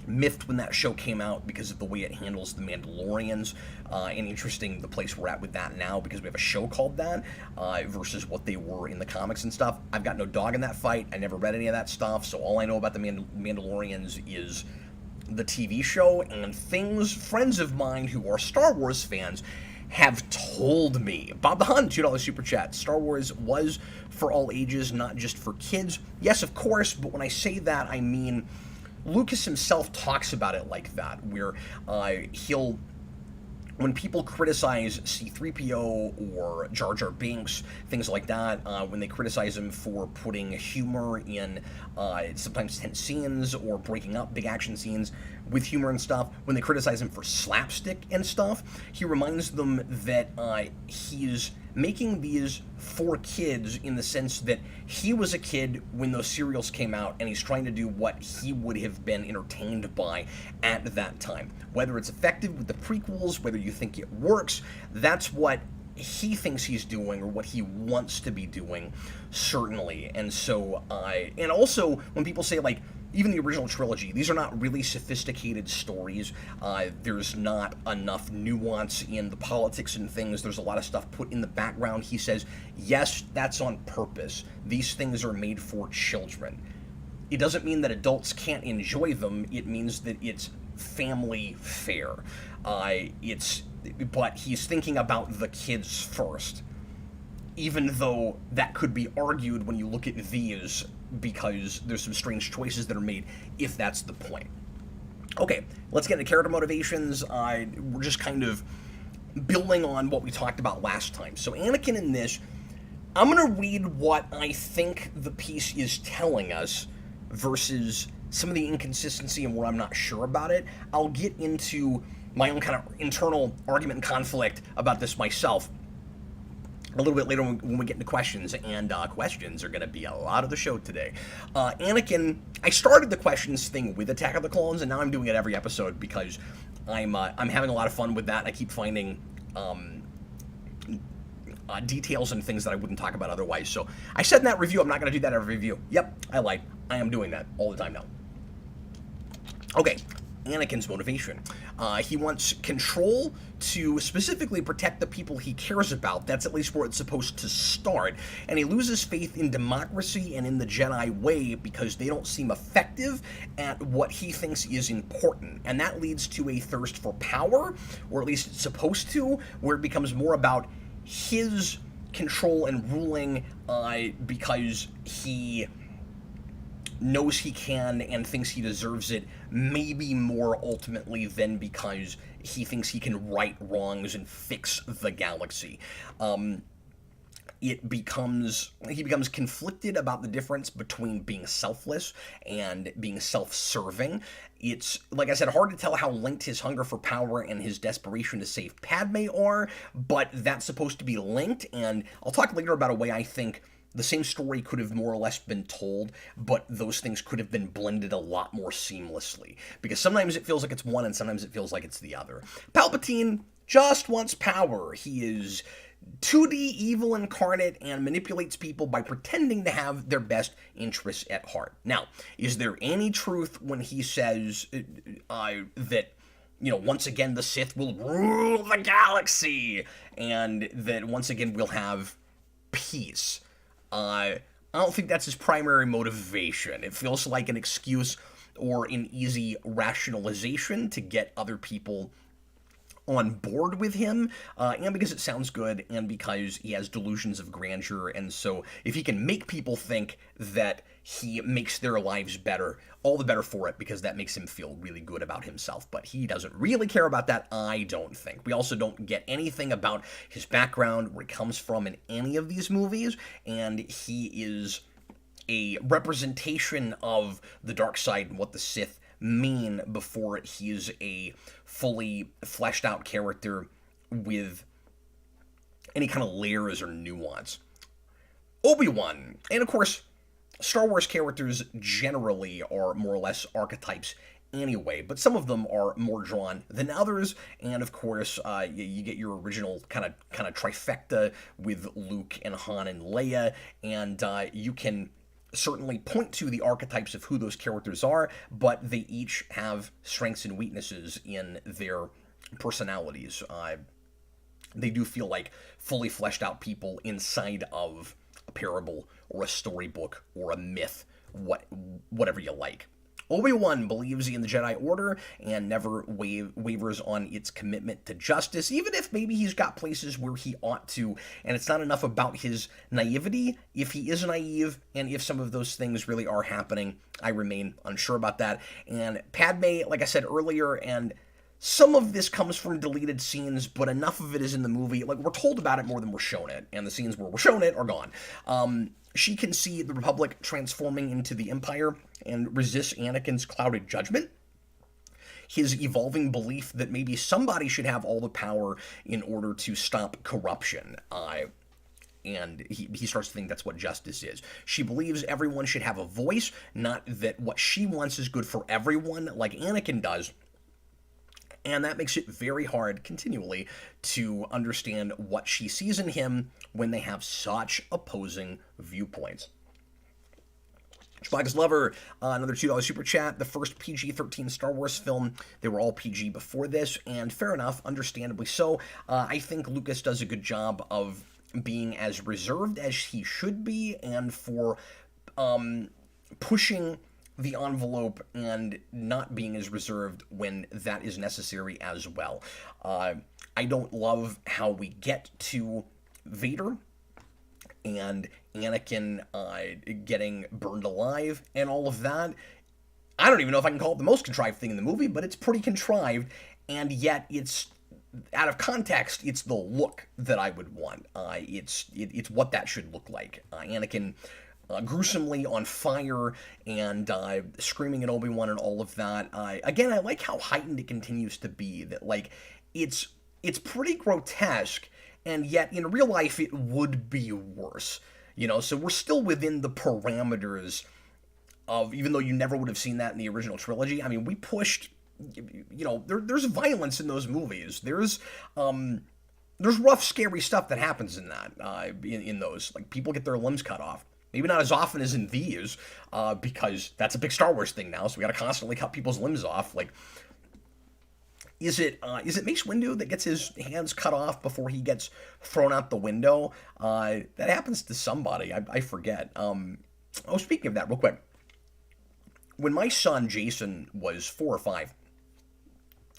miffed when that show came out because of the way it handles the Mandalorians, and interesting the place we're at with that now, because we have a show called that, versus what they were in the comics and stuff. I've got no dog in that fight. I never read any of that stuff, so all I know about the Mandalorians is the TV show, and things friends of mine who are Star Wars fans have told me. Bob the Hun, $2 super chat. Star Wars was for all ages, not just for kids. Yes, of course, but when I say that, I mean Lucas himself talks about it like that, where when people criticize C-3PO or Jar Jar Binks, things like that, when they criticize him for putting humor in sometimes tense scenes or breaking up big action scenes with humor and stuff, when they criticize him for slapstick and stuff, he reminds them that he's making these for kids in the sense that he was a kid when those serials came out, and he's trying to do what he would have been entertained by at that time. Whether it's effective with the prequels, whether you think it works, that's what he thinks he's doing, or what he wants to be doing, certainly. And so, and also, when people say, like, even the original trilogy, these are not really sophisticated stories. There's not enough nuance in the politics and things. There's a lot of stuff put in the background. He says, yes, that's on purpose. These things are made for children. It doesn't mean that adults can't enjoy them. It means that it's family fare. But he's thinking about the kids first, even though that could be argued when you look at these, because there's some strange choices that are made, if that's the point. Okay, let's get into character motivations. We're just kind of building on what we talked about last time. So Anakin in this, I'm going to read what I think the piece is telling us versus some of the inconsistency and where I'm not sure about it. I'll get into my own kind of internal argument and conflict about this myself a little bit later when we get into questions, and questions are going to be a lot of the show today. Anakin, I started the questions thing with Attack of the Clones, and now I'm doing it every episode because I'm having a lot of fun with that. I keep finding details and things that I wouldn't talk about otherwise. So I said in that review I'm not going to do that every review. Yep, I lied. I am doing that all the time now. Okay, Anakin's motivation. He wants control to specifically protect the people he cares about. That's at least where it's supposed to start. And he loses faith in democracy and in the Jedi way because they don't seem effective at what he thinks is important. And that leads to a thirst for power, or at least it's supposed to, where it becomes more about his control and ruling because he knows he can and thinks he deserves it, maybe more ultimately than because he thinks he can right wrongs and fix the galaxy. He becomes conflicted about the difference between being selfless and being self-serving. It's, like I said, hard to tell how linked his hunger for power and his desperation to save Padme are, but that's supposed to be linked, and I'll talk later about a way I think the same story could have more or less been told, but those things could have been blended a lot more seamlessly. Because sometimes it feels like it's one, and sometimes it feels like it's the other. Palpatine just wants power. He is 2D evil incarnate and manipulates people by pretending to have their best interests at heart. Now, is there any truth when he says that, you know, once again the Sith will rule the galaxy, and that once again we'll have peace? I don't think that's his primary motivation. It feels like an excuse or an easy rationalization to get other people on board with him, and because it sounds good, and because he has delusions of grandeur, and so if he can make people think that he makes their lives better, all the better for it, because that makes him feel really good about himself. But he doesn't really care about that, I don't think. We also don't get anything about his background, where he comes from in any of these movies, and he is a representation of the dark side and what the Sith mean before he's a fully fleshed out character with any kind of layers or nuance. Obi-Wan, and of course, Star Wars characters generally are more or less archetypes anyway, but some of them are more drawn than others, and of course, you get your original kind of trifecta with Luke and Han and Leia, and you can certainly point to the archetypes of who those characters are, but they each have strengths and weaknesses in their personalities. They do feel like fully fleshed out people inside of a parable or a storybook or a myth, whatever you like. Obi-Wan believes in the Jedi Order and never wavers on its commitment to justice, even if maybe he's got places where he ought to, and it's not enough about his naivety. If he is naive, and if some of those things really are happening, I remain unsure about that. And Padme, like I said earlier, and some of this comes from deleted scenes, but enough of it is in the movie. Like, we're told about it more than we're shown it, and the scenes where we're shown it are gone. She can see the Republic transforming into the Empire and resists Anakin's clouded judgment. His evolving belief that maybe somebody should have all the power in order to stop corruption. And he starts to think that's what justice is. She believes everyone should have a voice, not that what she wants is good for everyone, like Anakin does. And that makes it very hard, continually, to understand what she sees in him when they have such opposing viewpoints. Schmack's Lover, another $2 super chat. The first PG-13 Star Wars film, they were all PG before this, and fair enough, understandably so. I think Lucas does a good job of being as reserved as he should be, and for pushing the envelope and not being as reserved when that is necessary as well. I don't love how we get to Vader and Anakin getting burned alive and all of that. I don't even know if I can call it the most contrived thing in the movie, but it's pretty contrived, and yet it's out of context. It's the look that I would want. It's what that should look like. Anakin gruesomely on fire and screaming at Obi-Wan and all of that. Again, I like how heightened it continues to be. That, like, it's pretty grotesque, and yet in real life it would be worse. You know, so we're still within the parameters of, even though you never would have seen that in the original trilogy. I mean, we pushed, you know, there's violence in those movies. There's rough, scary stuff that happens in that, in those. Like, people get their limbs cut off. Maybe not as often as in these, because that's a big Star Wars thing now, so we gotta constantly cut people's limbs off. Like, is it Mace Windu that gets his hands cut off before he gets thrown out the window? That happens to somebody, I forget. Speaking of that, real quick. When my son, Jason, was 4 or 5,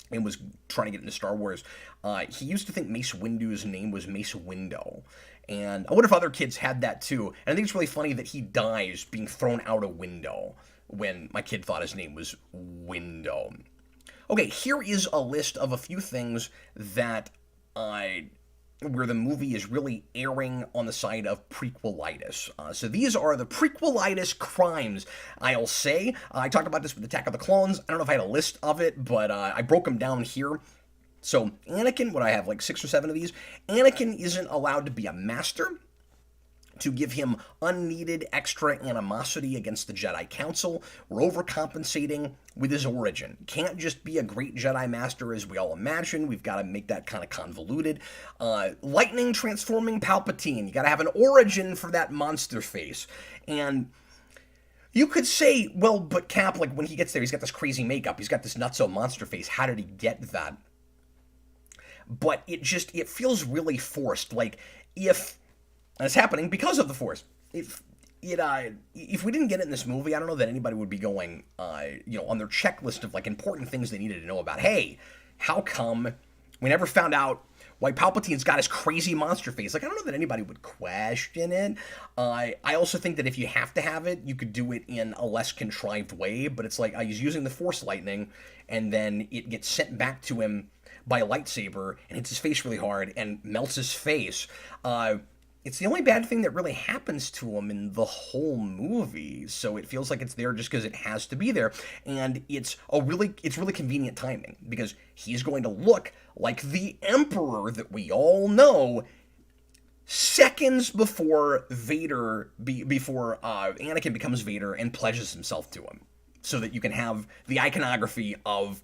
and was trying to get into Star Wars, he used to think Mace Windu's name was Mace Window. And I wonder if other kids had that too. And I think it's really funny that he dies being thrown out a window when my kid thought his name was Window. Okay, here is a list of a few things that where the movie is really erring on the side of prequelitis. So these are the prequelitis crimes, I'll say. I talked about this with Attack of the Clones. I don't know if I had a list of it, but I broke them down here. So Anakin, what I have, like 6 or 7 of these, Anakin isn't allowed to be a master, to give him unneeded extra animosity against the Jedi Council. We're overcompensating with his origin. Can't just be a great Jedi Master as we all imagine. We've got to make that kind of convoluted. Lightning transforming Palpatine. You got to have an origin for that monster face. And you could say, well, but Cap, like, when he gets there, he's got this crazy makeup. He's got this nutso monster face. How did he get that? But it feels really forced. Like, if... And it's happening because of the Force. if we didn't get it in this movie, I don't know that anybody would be going, on their checklist of like important things they needed to know about. Hey, how come we never found out why Palpatine's got his crazy monster face? Like, I don't know that anybody would question it. I also think that if you have to have it, you could do it in a less contrived way. But it's like he's using the Force lightning, and then it gets sent back to him by a lightsaber and hits his face really hard and melts his face. It's the only bad thing that really happens to him in the whole movie, so it feels like it's there just because it has to be there, and it's really convenient timing, because he's going to look like the Emperor that we all know seconds before Anakin becomes Vader and pledges himself to him, so that you can have the iconography of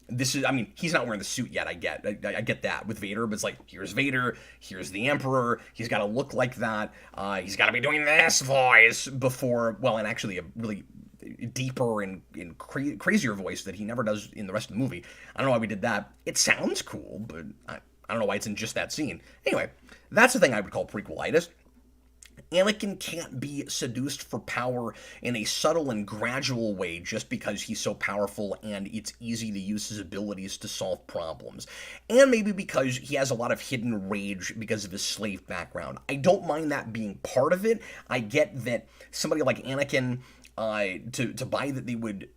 this is, I mean, he's not wearing the suit yet, I get that with Vader, but it's like, here's Vader, here's the Emperor, he's got to look like that, he's got to be doing this voice before, well, and actually a really deeper and crazier voice that he never does in the rest of the movie. I don't know why we did that. It sounds cool, but I don't know why it's in just that scene. Anyway, that's the thing I would call prequelitis. Anakin can't be seduced for power in a subtle and gradual way just because he's so powerful and it's easy to use his abilities to solve problems. And maybe because he has a lot of hidden rage because of his slave background. I don't mind that being part of it. I get that somebody like Anakin, to buy that they would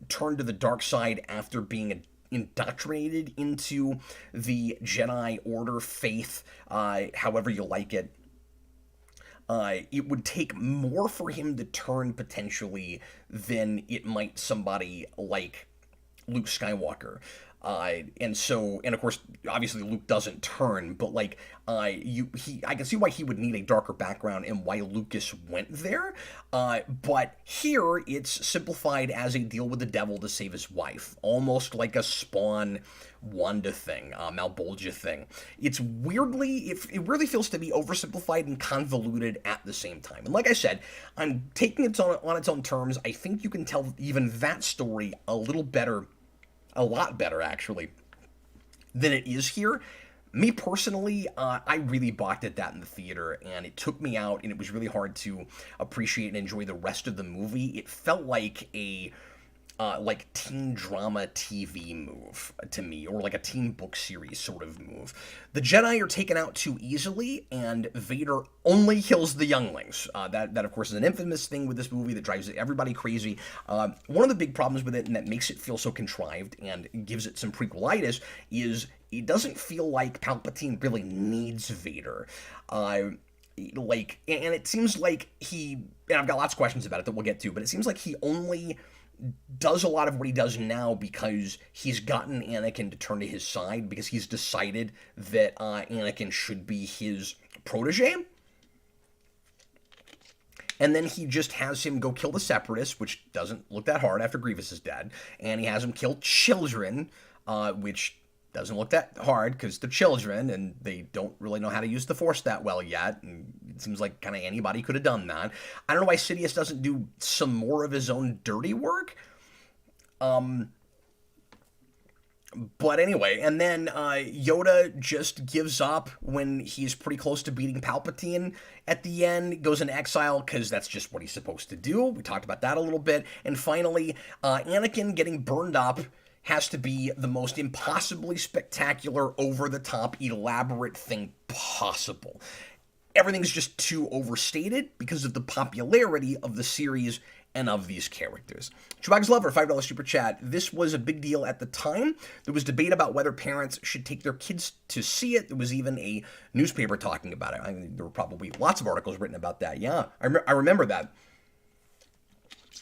turn to the dark side after being indoctrinated into the Jedi Order faith, however you like it. It would take more for him to turn potentially than it might somebody like Luke Skywalker. And of course, obviously Luke doesn't turn, but like, I can see why he would need a darker background and why Lucas went there. But here it's simplified as a deal with the devil to save his wife, almost like a Spawn Wanda thing, Malbolgia thing. It really feels to be oversimplified and convoluted at the same time. And like I said, I'm taking it on its own terms. I think you can tell even that story a lot better actually, than it is here. Me personally, I really balked at that in the theater, and it took me out, and it was really hard to appreciate and enjoy the rest of the movie. It felt like a teen drama TV move to me, or like a teen book series sort of move. The Jedi are taken out too easily, and Vader only kills the younglings. That of course is an infamous thing with this movie that drives everybody crazy. One of the big problems with it, and that makes it feel so contrived and gives it some prequelitis, is it doesn't feel like Palpatine really needs Vader. And it seems like and I've got lots of questions about it that we'll get to, but it seems like he only does a lot of what he does now because he's gotten Anakin to turn to his side, because he's decided that Anakin should be his protege. And then he just has him go kill the Separatists, which doesn't look that hard after Grievous is dead. And he has him kill children, which doesn't look that hard because they're children and they don't really know how to use the Force that well yet. And it seems like kind of anybody could have done that. I don't know why Sidious doesn't do some more of his own dirty work. But anyway, and then Yoda just gives up when he's pretty close to beating Palpatine at the end, goes into exile because that's just what he's supposed to do. We talked about that a little bit. And finally, Anakin getting burned up has to be the most impossibly spectacular, over-the-top, elaborate thing possible. Everything's just too overstated because of the popularity of the series and of these characters. Chewbacca's Lover, $5 super chat. This was a big deal at the time. There was debate about whether parents should take their kids to see it. There was even a newspaper talking about it. I mean, there were probably lots of articles written about that. Yeah, I remember that.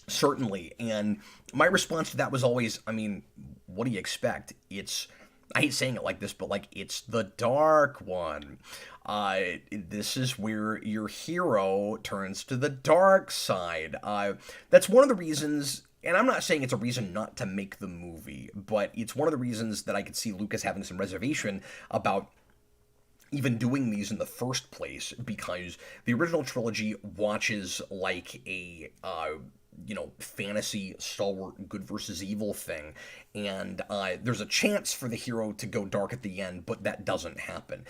Certainly. And my response to that was always, I mean, what do you expect? I hate saying it like this, but like, it's the dark one. This is where your hero turns to the dark side. That's one of the reasons, and I'm not saying it's a reason not to make the movie, but it's one of the reasons that I could see Lucas having some reservation about even doing these in the first place, because the original trilogy watches like a fantasy stalwart good versus evil thing, and there's a chance for the hero to go dark at the end, but that doesn't happen.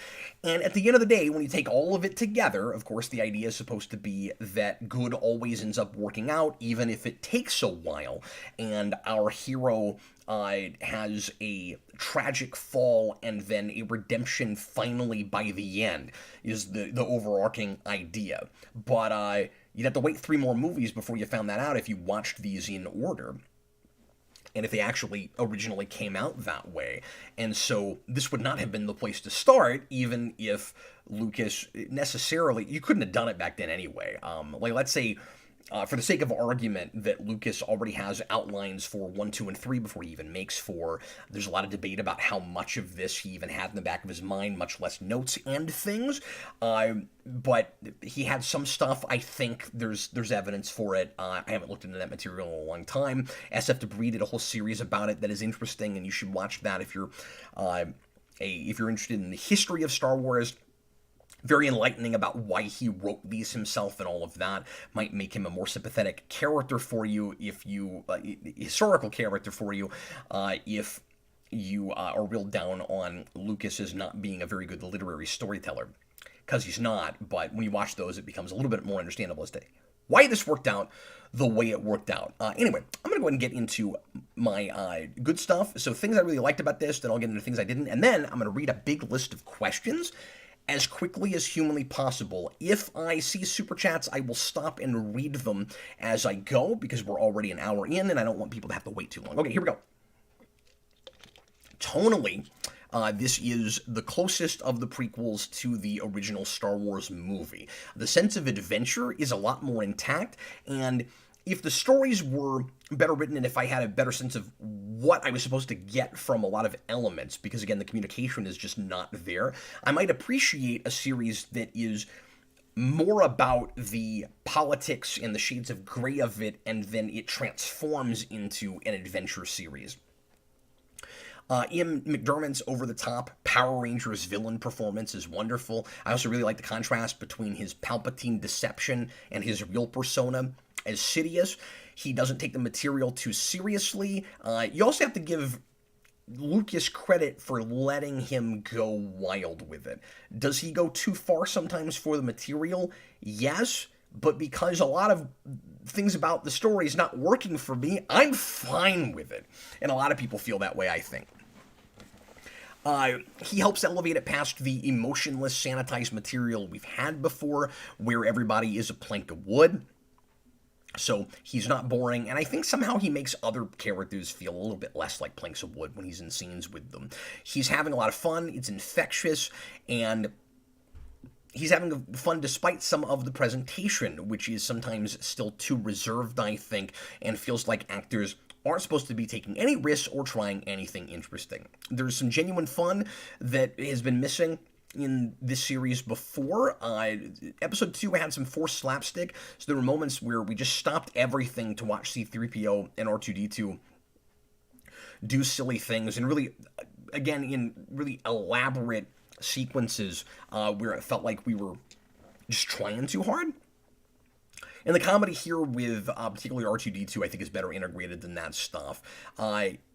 And at the end of the day, when you take all of it together, of course, the idea is supposed to be that good always ends up working out, even if it takes a while, and our hero has a tragic fall and then a redemption finally by the end, is the overarching idea. But you'd have to wait 3 more movies before you found that out if you watched these in order, and if they actually originally came out that way. And so this would not have been the place to start, even if Lucas necessarily, you couldn't have done it back then anyway. Like, let's say, for the sake of argument, that Lucas already has outlines for 1, 2, and 3 before he even makes 4. There's a lot of debate about how much of this he even had in the back of his mind, much less notes and things. But he had some stuff. I think there's evidence for it. I haven't looked into that material in a long time. SF Debris did a whole series about it that is interesting, and you should watch that if you're interested in the history of Star Wars. Very enlightening about why he wrote these himself, and all of that might make him a more sympathetic character for you if you, historical character for you, if you are real down on Lucas as not being a very good literary storyteller, because he's not. But when you watch those, it becomes a little bit more understandable as to why this worked out the way it worked out. Anyway, I'm going to go ahead and get into my good stuff. So things I really liked about this, then I'll get into things I didn't, and then I'm going to read a big list of questions as quickly as humanly possible. If I see super chats, I will stop and read them as I go, because we're already an hour in, and I don't want people to have to wait too long. Okay, here we go. Tonally, this is the closest of the prequels to the original Star Wars movie. The sense of adventure is a lot more intact, and if the stories were better written, and if I had a better sense of what I was supposed to get from a lot of elements, because again, the communication is just not there, I might appreciate a series that is more about the politics and the shades of gray of it, and then it transforms into an adventure series. Ian McDermott's over-the-top Power Rangers villain performance is wonderful. I also really like the contrast between his Palpatine deception and his real persona as Sidious. He doesn't take the material too seriously. You also have to give Lucas credit for letting him go wild with it. Does he go too far sometimes for the material? Yes, but because a lot of things about the story is not working for me, I'm fine with it. And a lot of people feel that way, I think. He helps elevate it past the emotionless, sanitized material we've had before, where everybody is a plank of wood. So he's not boring, and I think somehow he makes other characters feel a little bit less like planks of wood when he's in scenes with them. He's having a lot of fun, it's infectious, and he's having fun despite some of the presentation, which is sometimes still too reserved, I think, and feels like actors aren't supposed to be taking any risks or trying anything interesting. There's some genuine fun that has been missing in this series before. Episode 2 had some forced slapstick, so there were moments where we just stopped everything to watch C-3PO and R2-D2 do silly things, and really, again, in really elaborate sequences where it felt like we were just trying too hard. And the comedy here with particularly R2-D2 I think is better integrated than that stuff.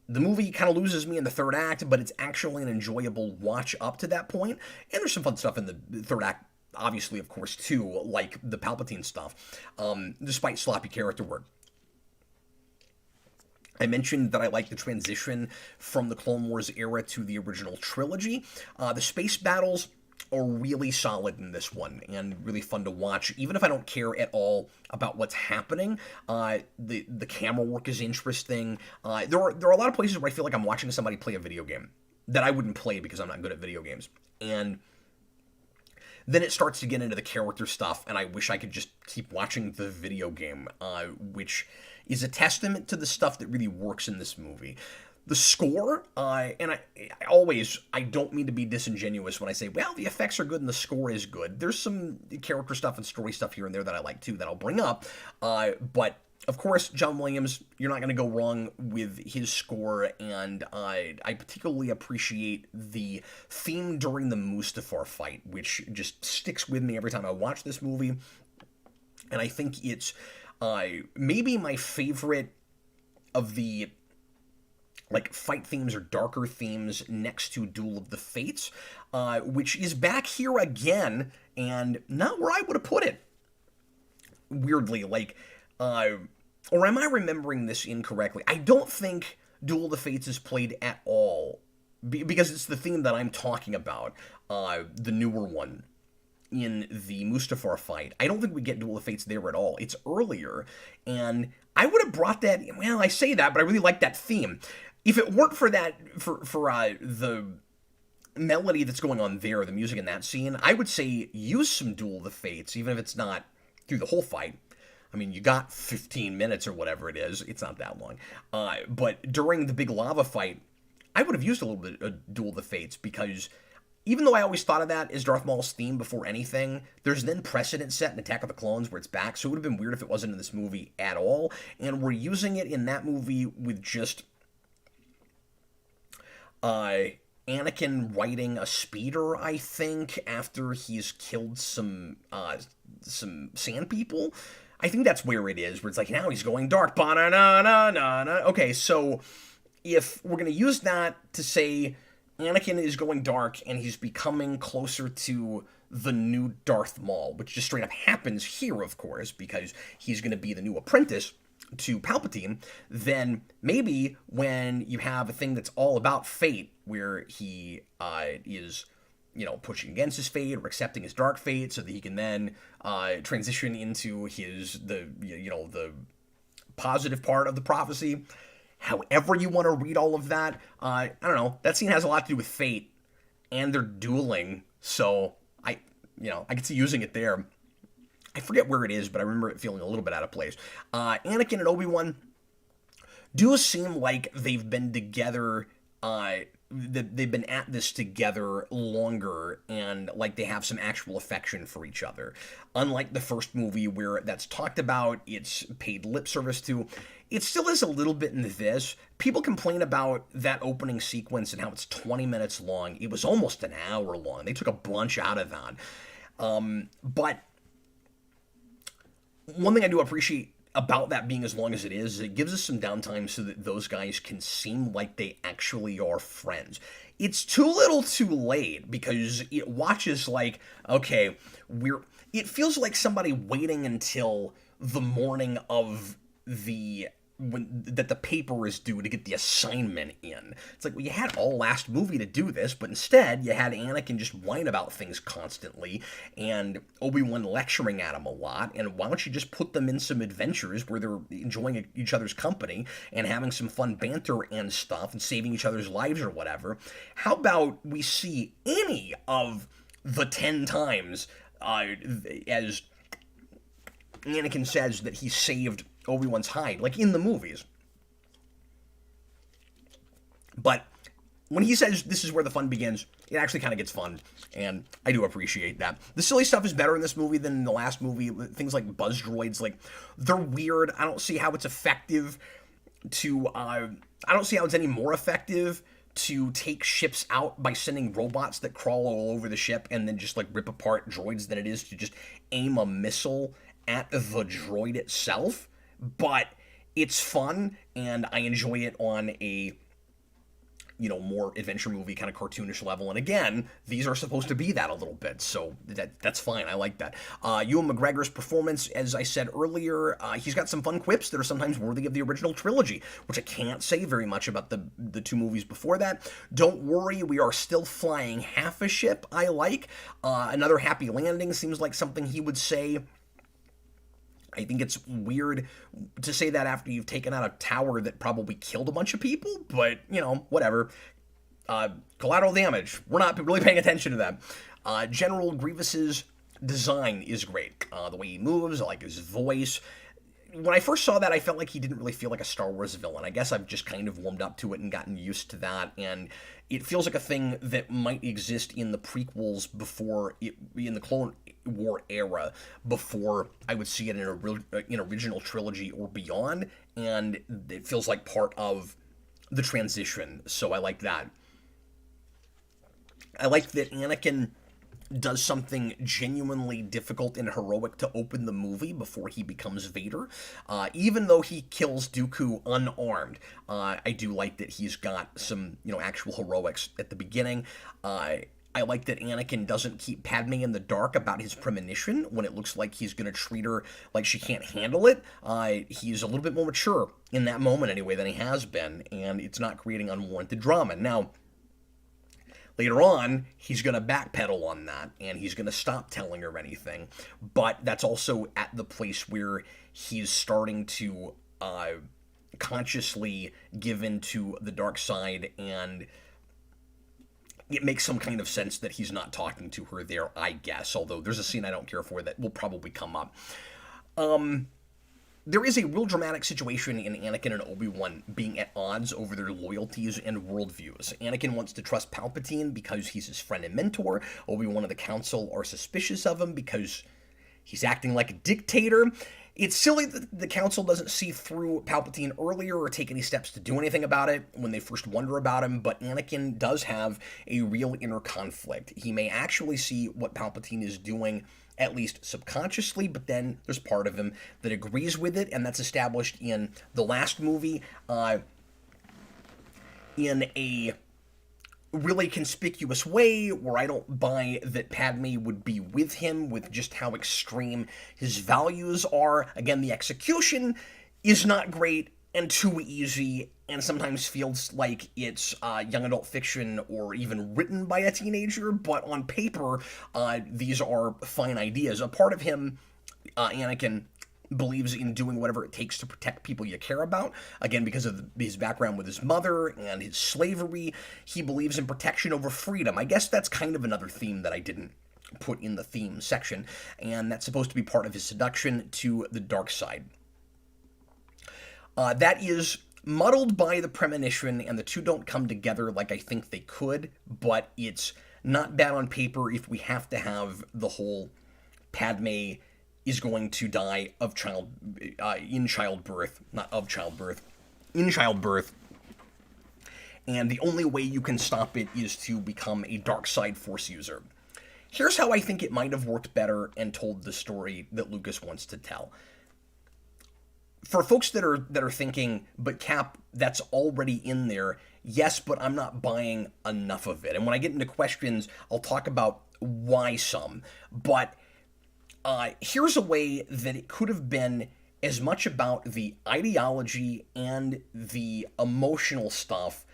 The movie kind of loses me in the third act, but it's actually an enjoyable watch up to that point. And there's some fun stuff in the third act, obviously, of course, too, like the Palpatine stuff, despite sloppy character work. I mentioned that I like the transition from the Clone Wars era to the original trilogy. The space battles are really solid in this one and really fun to watch, even if I don't care at all about what's happening. The camera work is interesting. There are a lot of places where I feel like I'm watching somebody play a video game that I wouldn't play because I'm not good at video games. And then it starts to get into the character stuff, and I wish I could just keep watching the video game, which is a testament to the stuff that really works in this movie. The score, and I don't mean to be disingenuous when I say, well, the effects are good and the score is good. There's some character stuff and story stuff here and there that I like too that I'll bring up. But of course, John Williams, you're not going to go wrong with his score, and I particularly appreciate the theme during the Mustafar fight, which just sticks with me every time I watch this movie. And I think it's Maybe my favorite of the like fight themes or darker themes next to Duel of the Fates, which is back here again and not where I would have put it. Weirdly, like, or am I remembering this incorrectly? I don't think Duel of the Fates is played at all because it's the theme that I'm talking about, the newer one in the Mustafar fight. I don't think we get Duel of Fates there at all. It's earlier, and I would have brought that. Well, I say that, but I really like that theme. If it weren't for that, for the melody that's going on there, the music in that scene, I would say use some Duel of the Fates, even if it's not through the whole fight. I mean, you got 15 minutes or whatever it is. It's not that long. But during the big lava fight, I would have used a little bit of Duel of the Fates because even though I always thought of that as Darth Maul's theme before anything, there's then precedent set in Attack of the Clones where it's back, so it would have been weird if it wasn't in this movie at all. And we're using it in that movie with just Anakin riding a speeder, I think, after he's killed some sand people. I think that's where it is, where it's like, now he's going dark. Ba-na-na-na-na-na. Okay, so if we're going to use that to say Anakin is going dark and he's becoming closer to the new Darth Maul, which just straight up happens here, of course, because he's going to be the new apprentice to Palpatine, then maybe when you have a thing that's all about fate, where he is, pushing against his fate or accepting his dark fate, so that he can then transition into the positive part of the prophecy. However you want to read all of that, I don't know. That scene has a lot to do with fate, and they're dueling, so I can see using it there. I forget where it is, but I remember it feeling a little bit out of place. Anakin and Obi-Wan do seem like they've been together, they've been at this together longer, and like they have some actual affection for each other. Unlike the first movie where that's talked about, it's paid lip service to, it still is a little bit in this. People complain about that opening sequence and how it's 20 minutes long. It was almost an hour long. They took a bunch out of that. But one thing I do appreciate about that being as long as it is it gives us some downtime so that those guys can seem like they actually are friends. It's too little too late because it watches like, okay, it feels like somebody waiting until the morning of that the paper is due to get the assignment in. It's like, well, you had all last movie to do this, but instead you had Anakin just whine about things constantly and Obi-Wan lecturing at him a lot, and why don't you just put them in some adventures where they're enjoying each other's company and having some fun banter and stuff and saving each other's lives or whatever. How about we see any of the 10 times as Anakin says that he saved Obi-Wan's hide, like in the movies. But when he says this is where the fun begins, it actually kind of gets fun, and I do appreciate that. The silly stuff is better in this movie than in the last movie. Things like buzz droids, like, they're weird. I don't see how it's effective to, I don't see how it's any more effective to take ships out by sending robots that crawl all over the ship and then just, like, rip apart droids than it is to just aim a missile at the droid itself. But it's fun, and I enjoy it on a, more adventure movie kind of cartoonish level. And again, these are supposed to be that a little bit, so that's fine. I like that. Ewan McGregor's performance, as I said earlier, he's got some fun quips that are sometimes worthy of the original trilogy, which I can't say very much about the two movies before that. Don't worry, we are still flying half a ship, I like. Another happy landing seems like something he would say. I think it's weird to say that after you've taken out a tower that probably killed a bunch of people, but, whatever. Collateral damage. We're not really paying attention to that. General Grievous's design is great. The way he moves, I like his voice. When I first saw that, I felt like he didn't really feel like a Star Wars villain. I guess I've just kind of warmed up to it and gotten used to that, and it feels like a thing that might exist in the prequels in the Clone War era, before I would see it in original trilogy or beyond, and it feels like part of the transition, so I like that. I like that Anakin does something genuinely difficult and heroic to open the movie before he becomes Vader. Even though he kills Dooku unarmed, I do like that he's got some, actual heroics at the beginning. I like that Anakin doesn't keep Padme in the dark about his premonition when it looks like he's going to treat her like she can't handle it. He's a little bit more mature in that moment anyway than he has been, and it's not creating unwarranted drama. Now, later on, he's going to backpedal on that, and he's going to stop telling her anything. But that's also at the place where he's starting to consciously give into the dark side, and it makes some kind of sense that he's not talking to her there, I guess. Although there's a scene I don't care for that will probably come up. There is a real dramatic situation in Anakin and Obi-Wan being at odds over their loyalties and worldviews. Anakin wants to trust Palpatine because he's his friend and mentor. Obi-Wan and the Council are suspicious of him because he's acting like a dictator. It's silly that the Council doesn't see through Palpatine earlier or take any steps to do anything about it when they first wonder about him, but Anakin does have a real inner conflict. He may actually see what Palpatine is doing, at least subconsciously, but then there's part of him that agrees with it, and that's established in the last movie in a really conspicuous way, where I don't buy that Padme would be with him with just how extreme his values are. Again, the execution is not great and too easy, and sometimes feels like it's young adult fiction or even written by a teenager, but on paper, these are fine ideas. A part of him, Anakin, believes in doing whatever it takes to protect people you care about. Again, because of his background with his mother and his slavery, he believes in protection over freedom. I guess that's kind of another theme that I didn't put in the theme section, and that's supposed to be part of his seduction to the dark side. That is muddled by the premonition, and the two don't come together like I think they could, but it's not bad on paper if we have to have the whole Padme is going to die in childbirth, and the only way you can stop it is to become a dark side force user. Here's how I think it might have worked better and told the story that Lucas wants to tell. For folks that are thinking, but Cap, that's already in there. Yes, but I'm not buying enough of it. And when I get into questions, I'll talk about why some. But here's a way that it could have been as much about the ideology and the emotional stuff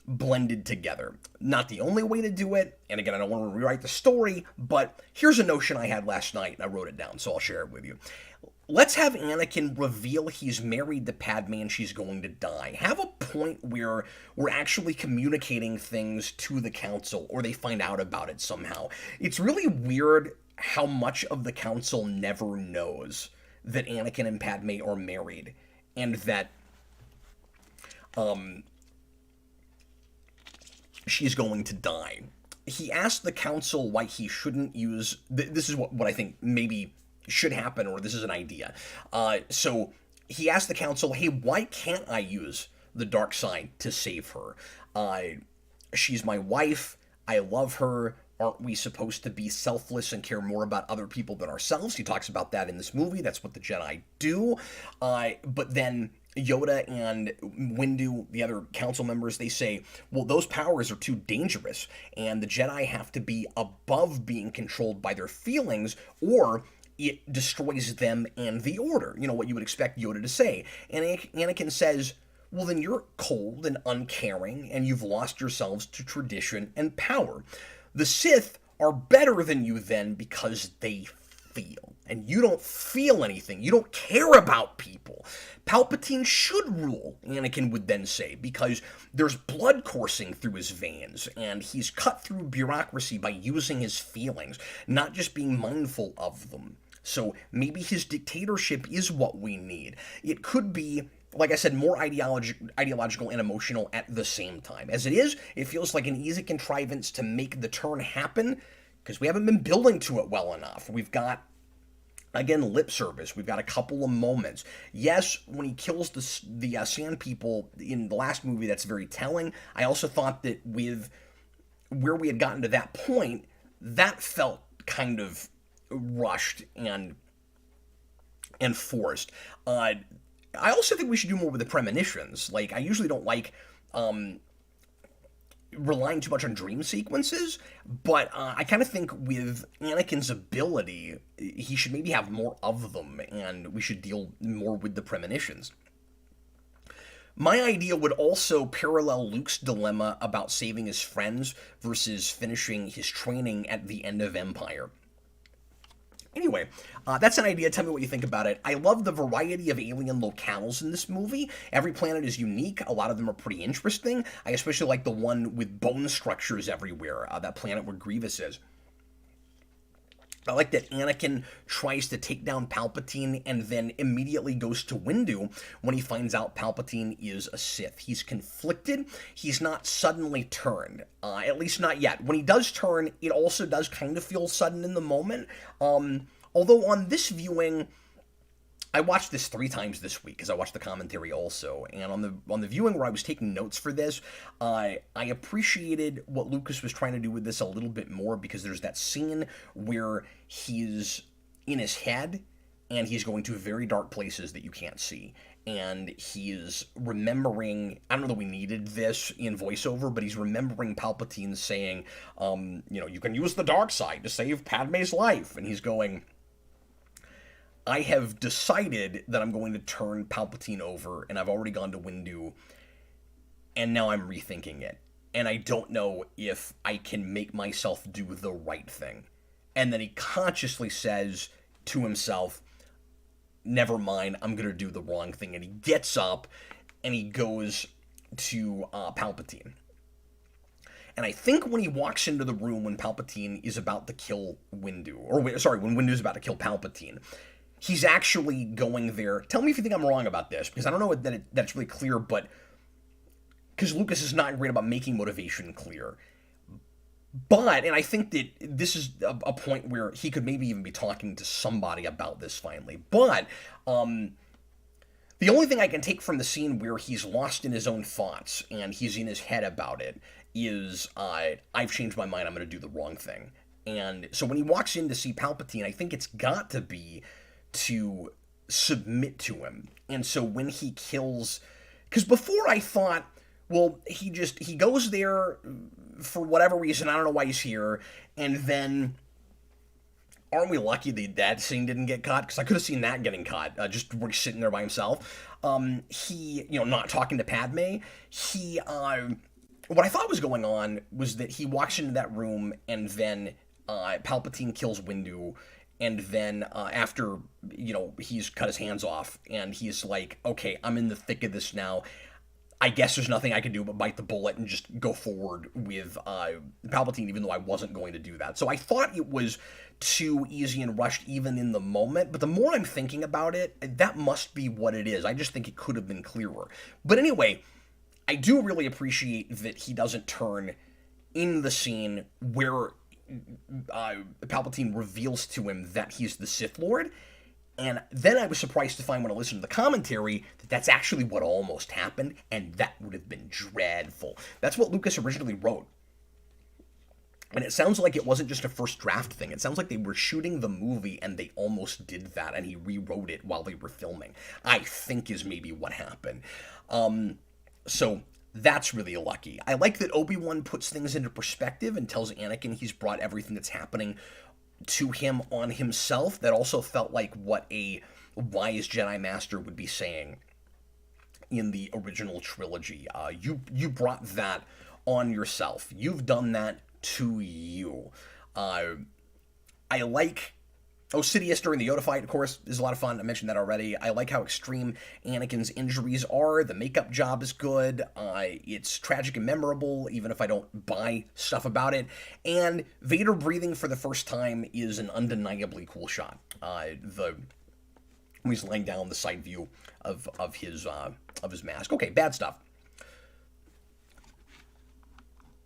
blended together. Not the only way to do it, and again, I don't want to rewrite the story, but here's a notion I had last night, and I wrote it down, so I'll share it with you. Let's have Anakin reveal he's married to Padme and she's going to die. Have a point where we're actually communicating things to the Council, or they find out about it somehow. It's really weird how much of the Council never knows that Anakin and Padme are married, and that she's going to die. He asked the Council why he shouldn't use... This is what I think maybe should happen, or this is an idea. So he asked the Council, hey, why can't I use the dark side to save her? She's my wife. I love her. Aren't we supposed to be selfless and care more about other people than ourselves? He talks about that in this movie. That's what the Jedi do. But then Yoda and Windu, the other council members, they say, well, those powers are too dangerous, and the Jedi have to be above being controlled by their feelings, or it destroys them and the Order. You know, what you would expect Yoda to say. And Anakin says, well, then you're cold and uncaring, and you've lost yourselves to tradition and power. The Sith are better than you then because they feel. And you don't feel anything. You don't care about people. Palpatine should rule, Anakin would then say, because there's blood coursing through his veins, and he's cut through bureaucracy by using his feelings, not just being mindful of them. So maybe his dictatorship is what we need. It could be, like I said, more ideological and emotional at the same time. As it is, it feels like an easy contrivance to make the turn happen, because we haven't been building to it well enough. We've got, again, lip service. We've got a couple of moments. Yes, when he kills the Sand People in the last movie, that's very telling. I also thought that with where we had gotten to that point, that felt kind of rushed and forced. I also think we should do more with the premonitions. Like, I usually don't like relying too much on dream sequences, but I kind of think with Anakin's ability, he should maybe have more of them, and we should deal more with the premonitions. My idea would also parallel Luke's dilemma about saving his friends versus finishing his training at the end of Empire. Anyway, that's an idea. Tell me what you think about it. I love the variety of alien locales in this movie. Every planet is unique. A lot of them are pretty interesting. I especially like the one with bone structures everywhere, that planet where Grievous is. I like that Anakin tries to take down Palpatine and then immediately goes to Windu when he finds out Palpatine is a Sith. He's conflicted. He's not suddenly turned, at least not yet. When he does turn, it also does kind of feel sudden in the moment. Although on this viewing, I watched this 3 times this week because I watched the commentary also, and on the viewing where I was taking notes for this, I appreciated what Lucas was trying to do with this a little bit more, because there's that scene where he's in his head and he's going to very dark places that you can't see, and he's remembering, I don't know that we needed this in voiceover, but he's remembering Palpatine saying, you can use the dark side to save Padme's life, and he's going, I have decided that I'm going to turn Palpatine over, and I've already gone to Windu, and now I'm rethinking it. And I don't know if I can make myself do the right thing. And then he consciously says to himself, never mind, I'm going to do the wrong thing. And he gets up, and he goes to Palpatine. And I think when he walks into the room when Palpatine is about to kill Windu, when Windu's about to kill Palpatine, he's actually going there. Tell me if you think I'm wrong about this, because I don't know that's really clear, but because Lucas is not great about making motivation clear. But, and I think that this is a point where he could maybe even be talking to somebody about this finally. But the only thing I can take from the scene where he's lost in his own thoughts and he's in his head about it is, I've changed my mind, I'm going to do the wrong thing. And so when he walks in to see Palpatine, I think it's got to be to submit to him. And so when he kills, because before I thought, well, he goes there for whatever reason, I don't know why he's here, and then aren't we lucky that scene didn't get cut? Because I could have seen that getting cut, just where he's sitting there by himself. He, not talking to Padme. What I thought was going on was that he walks into that room, and then Palpatine kills Windu, and then after, he's cut his hands off, and he's like, okay, I'm in the thick of this now. I guess there's nothing I can do but bite the bullet and just go forward with Palpatine, even though I wasn't going to do that. So I thought it was too easy and rushed even in the moment, but the more I'm thinking about it, that must be what it is. I just think it could have been clearer. But anyway, I do really appreciate that he doesn't turn in the scene where Palpatine reveals to him that he's the Sith Lord. And then I was surprised to find when I listened to the commentary that that's actually what almost happened, and that would have been dreadful. That's what Lucas originally wrote. And it sounds like it wasn't just a first draft thing. It sounds like they were shooting the movie and they almost did that, and he rewrote it while they were filming. I think is maybe what happened. So that's really lucky. I like that Obi-Wan puts things into perspective and tells Anakin he's brought everything that's happening to him on himself. That also felt like what a wise Jedi Master would be saying in the original trilogy. You brought that on yourself. You've done that to you. I like Sidious during the Yoda fight, of course, is a lot of fun. I mentioned that already. I like how extreme Anakin's injuries are. The makeup job is good. It's tragic and memorable, even if I don't buy stuff about it. And Vader breathing for the first time is an undeniably cool shot. When he's laying down the side view of his mask. Okay, bad stuff.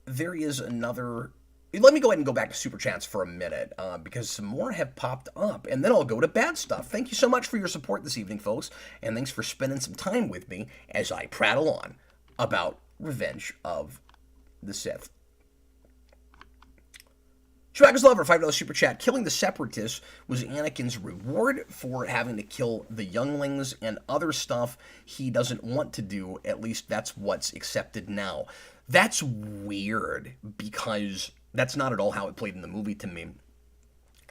There is another. Let me go ahead and go back to Super Chats for a minute, because some more have popped up, and then I'll go to bad stuff. Thank you so much for your support this evening, folks, and thanks for spending some time with me as I prattle on about Revenge of the Sith. Chewbacca's Lover, $5 super chat. Killing the Separatists was Anakin's reward for having to kill the younglings and other stuff he doesn't want to do. At least that's what's accepted now. That's weird, because that's not at all how it played in the movie to me.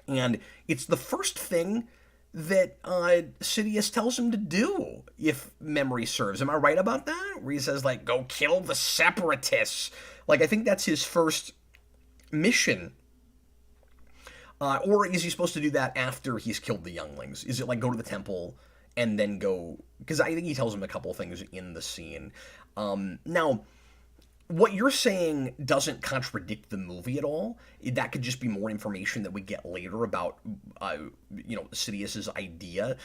And it's the first thing that Sidious tells him to do, if memory serves. Am I right about that? Where he says, like, go kill the Separatists. Like, I think that's his first mission. Or is he supposed to do that after he's killed the younglings? Is it like go to the temple and then go... Because I think he tells him a couple things in the scene. Now, what you're saying doesn't contradict the movie at all. That could just be more information that we get later about, Sidious's idea.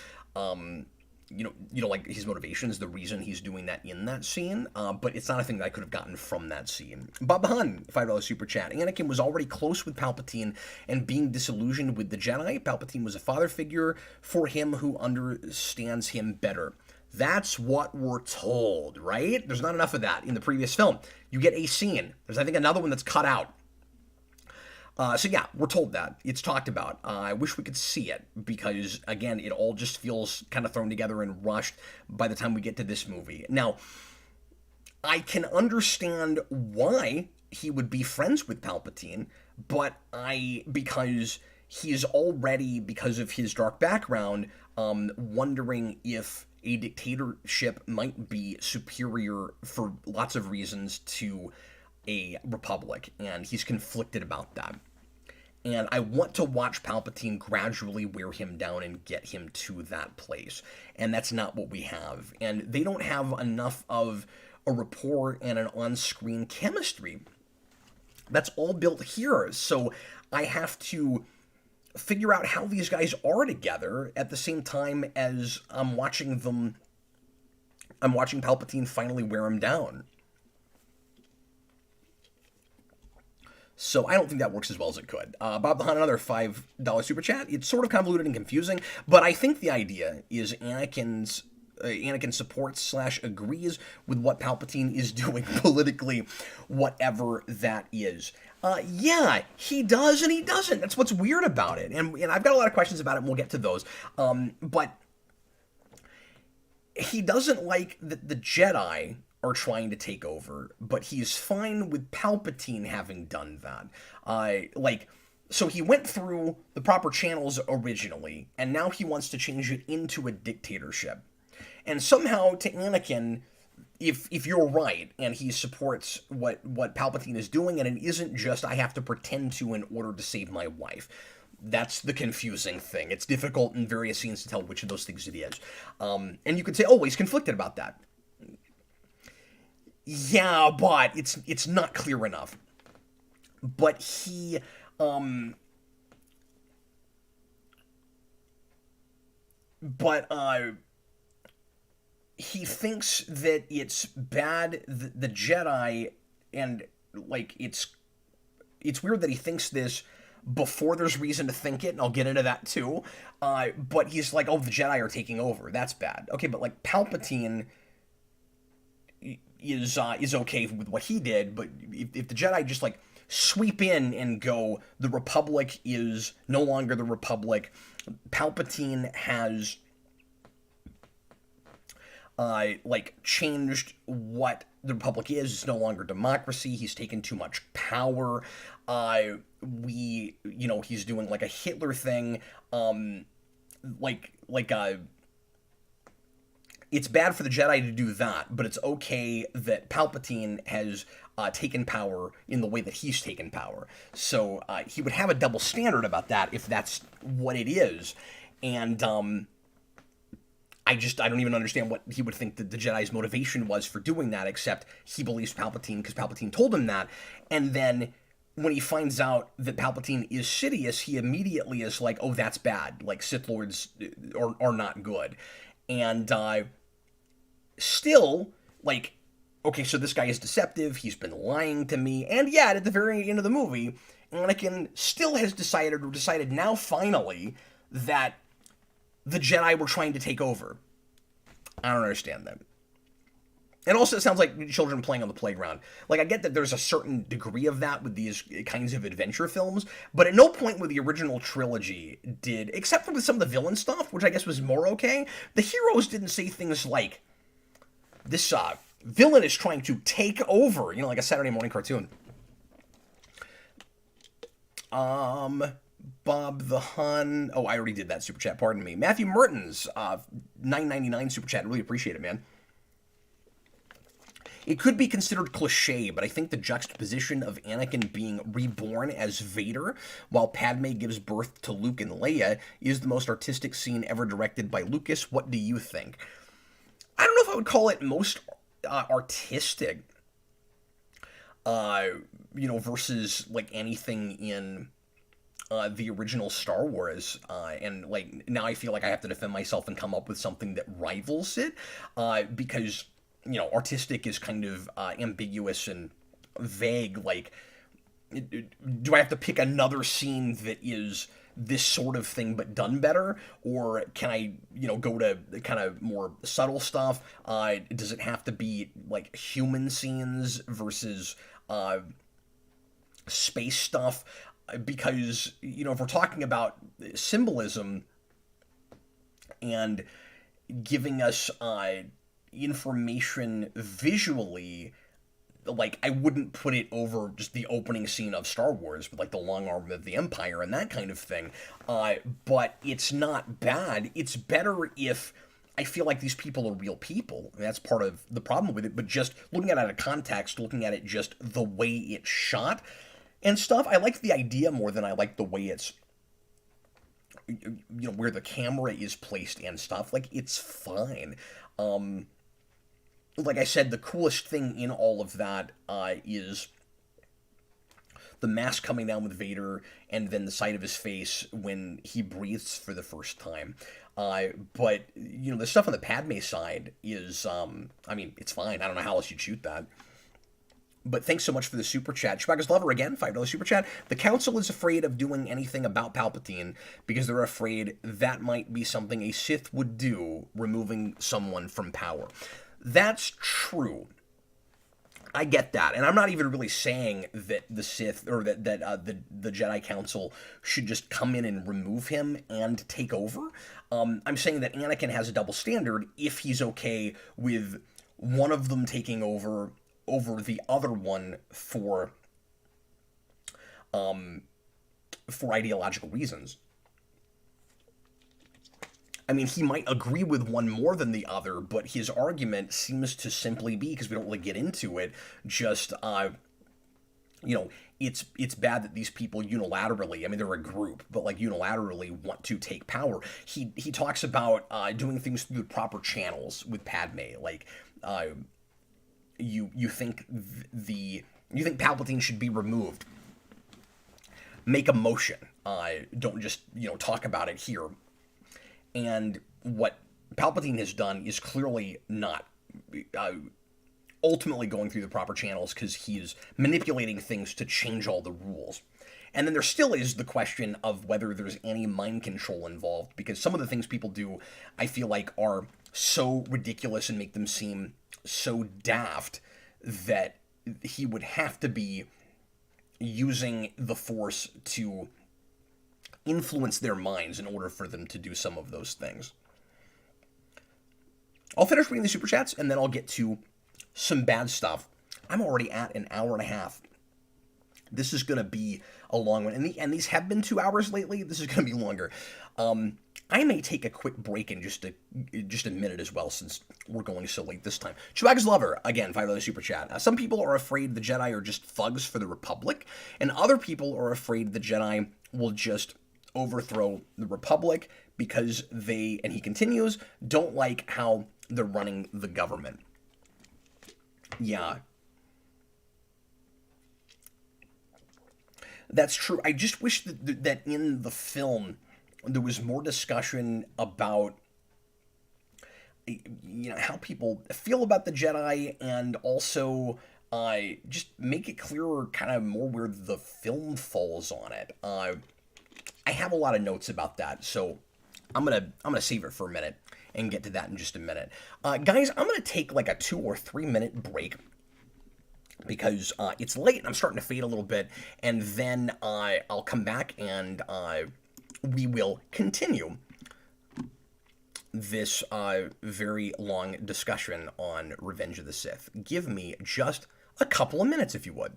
Like his motivations, the reason he's doing that in that scene. But it's not a thing that I could have gotten from that scene. Bob Hun, $5 super chat. Anakin was already close with Palpatine and being disillusioned with the Jedi. Palpatine was a father figure for him who understands him better. That's what we're told, right? There's not enough of that in the previous film. You get a scene. There's, I think, another one that's cut out. So yeah, we're told that. It's talked about. I wish we could see it, because, again, it all just feels kind of thrown together and rushed by the time we get to this movie. Now, I can understand why he would be friends with Palpatine, but because he's already, because of his dark background, wondering if a dictatorship might be superior for lots of reasons to a republic, and he's conflicted about that. And I want to watch Palpatine gradually wear him down and get him to that place. And that's not what we have. And they don't have enough of a rapport and an on-screen chemistry. That's all built here. So I have to figure out how these guys are together at the same time as I'm watching Palpatine finally wear him down. So I don't think that works as well as it could. Bob the Hunt, another $5 super chat. It's sort of convoluted and confusing, but I think the idea is Anakin supports / agrees with what Palpatine is doing politically, whatever that is. Yeah, he does and he doesn't. That's what's weird about it. And I've got a lot of questions about it, and we'll get to those. But he doesn't like that the Jedi are trying to take over, but he's fine with Palpatine having done that. So he went through the proper channels originally, and now he wants to change it into a dictatorship. And somehow, to Anakin, if you're right, and he supports what Palpatine is doing, and it isn't just, I have to pretend to in order to save my wife. That's the confusing thing. It's difficult in various scenes to tell which of those things it is. And you could say, oh, he's conflicted about that. Yeah, but it's not clear enough. But he he thinks that it's bad, the Jedi, and like it's weird that he thinks this before there's reason to think it, and I'll get into that too. But he's like, oh, the Jedi are taking over. That's bad. Okay, but like Palpatine is okay with what he did, but if the Jedi just like sweep in and go, the Republic is no longer the Republic, Palpatine has changed what the Republic is. It's no longer democracy. He's taken too much power. He's doing like a Hitler thing. It's bad for the Jedi to do that, but it's okay that Palpatine has taken power in the way that he's taken power. So he would have a double standard about that if that's what it is. And I don't even understand what he would think that the Jedi's motivation was for doing that, except he believes Palpatine because Palpatine told him that. And then when he finds out that Palpatine is Sidious, he immediately is like, oh, that's bad. Like, Sith Lords are not good. And still, like, okay, so this guy is deceptive, he's been lying to me, and yet, at the very end of the movie, Anakin still has decided now, finally, that the Jedi were trying to take over. I don't understand that. And also, it sounds like children playing on the playground. Like, I get that there's a certain degree of that with these kinds of adventure films, but at no point with the original trilogy did, except for with some of the villain stuff, which I guess was more okay, the heroes didn't say things like, this villain is trying to take over, like a Saturday morning cartoon. Bob the Hun. Oh, I already did that super chat. Pardon me. Matthew Mertens, $9.99 super chat. Really appreciate it, man. It could be considered cliche, but I think the juxtaposition of Anakin being reborn as Vader while Padme gives birth to Luke and Leia is the most artistic scene ever directed by Lucas. What do you think? I don't know if I would call it most artistic, versus like anything in the original Star Wars, and like now I feel like I have to defend myself and come up with something that rivals it, because artistic is kind of ambiguous and vague. Like, do I have to pick another scene that is this sort of thing but done better, or can I go to kind of more subtle stuff? Does it have to be like human scenes versus space stuff? Because if we're talking about symbolism and giving us information visually, like, I wouldn't put it over just the opening scene of Star Wars with like the long arm of the Empire and that kind of thing, but it's not bad. It's better if I feel like these people are real people. That's part of the problem with it, but just looking at it out of context, looking at it just the way it's shot and stuff, I like the idea more than I like the way it's, where the camera is placed and stuff. Like, it's fine. Like I said, the coolest thing in all of that is the mask coming down with Vader, and then the sight of his face when he breathes for the first time. But the stuff on the Padme side is, it's fine. I don't know how else you'd shoot that. But thanks so much for the super chat. Chewbacca's Lover, again, $5 super chat. The Council is afraid of doing anything about Palpatine because they're afraid that might be something a Sith would do, removing someone from power. That's true. I get that, and I'm not even really saying that the Sith or that the Jedi Council should just come in and remove him and take over. I'm saying that Anakin has a double standard if he's okay with one of them taking over the other one for ideological reasons. I mean, he might agree with one more than the other, but his argument seems to simply be, because we don't really get into it, just, it's bad that these people unilaterally, I mean, they're a group, but like unilaterally want to take power. He talks about doing things through the proper channels with Padme, like, you think Palpatine should be removed. Make a motion. Don't just, talk about it here. And what Palpatine has done is clearly not ultimately going through the proper channels, because he's manipulating things to change all the rules. And then there still is the question of whether there's any mind control involved, because some of the things people do, I feel like, are so ridiculous and make them seem so daft that he would have to be using the Force to influence their minds in order for them to do some of those things. I'll finish reading the super chats, and then I'll get to some bad stuff. I'm already at an hour and a half. This is going to be a long one, and these have been 2 hours lately. This is going to be longer. I may take a quick break in just a minute as well, since we're going so late this time. Chewbacca's Lover, again, $5 super chat. Some people are afraid the Jedi are just thugs for the Republic, and other people are afraid the Jedi will just overthrow the Republic because they, and he continues, don't like how they're running the government. Yeah. That's true. I just wish that in the film there was more discussion about, how people feel about the Jedi, and also just make it clearer kind of more where the film falls on it. I have a lot of notes about that, so I'm gonna save it for a minute, and get to that in just a minute. Guys, I'm going to take like a 2 or 3 minute break because it's late and I'm starting to fade a little bit, and then I'll come back and we will continue this very long discussion on Revenge of the Sith. Give me just a couple of minutes, if you would.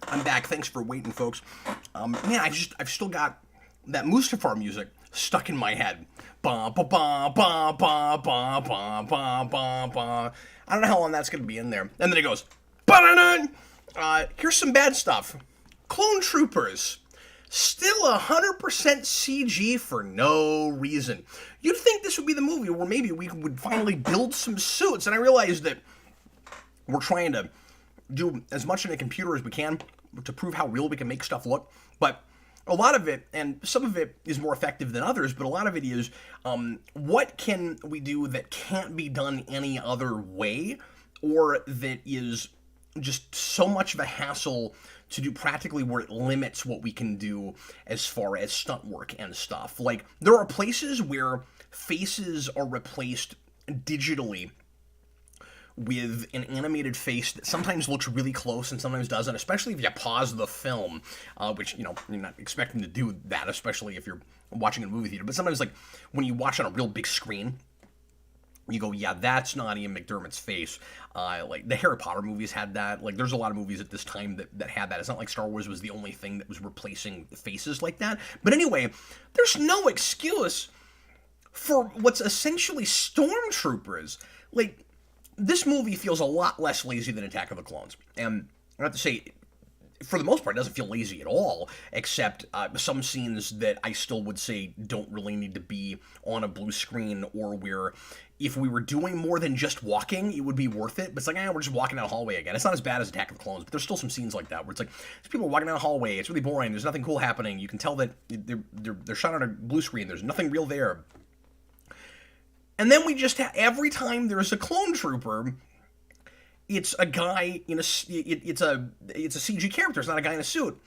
I'm back. Thanks for waiting, folks. Man, I've still got that Mustafar music stuck in my head. Ba ba ba ba ba ba ba ba ba ba. I don't know how long that's gonna be in there. And then it goes. Ba-da-dun! Here's some bad stuff. Clone Troopers. Still 100% CG for no reason. You'd think this would be the movie where maybe we would finally build some suits, and I realized that we're trying to do as much in a computer as we can to prove how real we can make stuff look, but a lot of it, and some of it is more effective than others, but a lot of it is, what can we do that can't be done any other way, or that is just so much of a hassle to do practically where it limits what we can do as far as stunt work and stuff. Like, there are places where faces are replaced digitally with an animated face that sometimes looks really close and sometimes doesn't, especially if you pause the film, which, you're not expecting to do that, especially if you're watching a movie theater. But sometimes, like, when you watch on a real big screen, you go, yeah, that's not Ian McDermott's face. Like, the Harry Potter movies had that. Like, there's a lot of movies at this time that had that. It's not like Star Wars was the only thing that was replacing faces like that. But anyway, there's no excuse for what's essentially stormtroopers. Like, this movie feels a lot less lazy than Attack of the Clones. And I have to say, for the most part, it doesn't feel lazy at all, except some scenes that I still would say don't really need to be on a blue screen, or where if we were doing more than just walking, it would be worth it. But it's like, we're just walking down a hallway again. It's not as bad as Attack of the Clones, but there's still some scenes like that where it's like, there's people walking down a hallway, it's really boring, there's nothing cool happening, you can tell that they're shot on a blue screen, there's nothing real there. And then we just every time there's a clone trooper, it's a guy in it's a CG character. It's not a guy in a suit.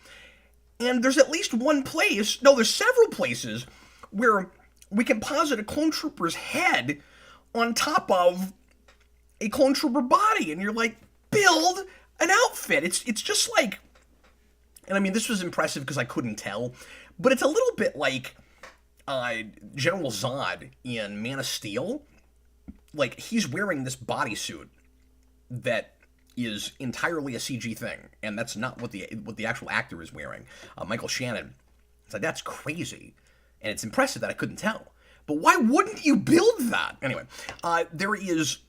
And there's at least one place. No, there's several places where we can posit a clone trooper's head on top of a clone trooper body, and you're like, build an outfit. It's just like, and I mean, this was impressive because I couldn't tell, but it's a little bit like General Zod in Man of Steel, like, he's wearing this bodysuit that is entirely a CG thing, and that's not what the actual actor is wearing. Michael Shannon. It's like, that's crazy, and it's impressive that I couldn't tell. But why wouldn't you build that? Anyway, there is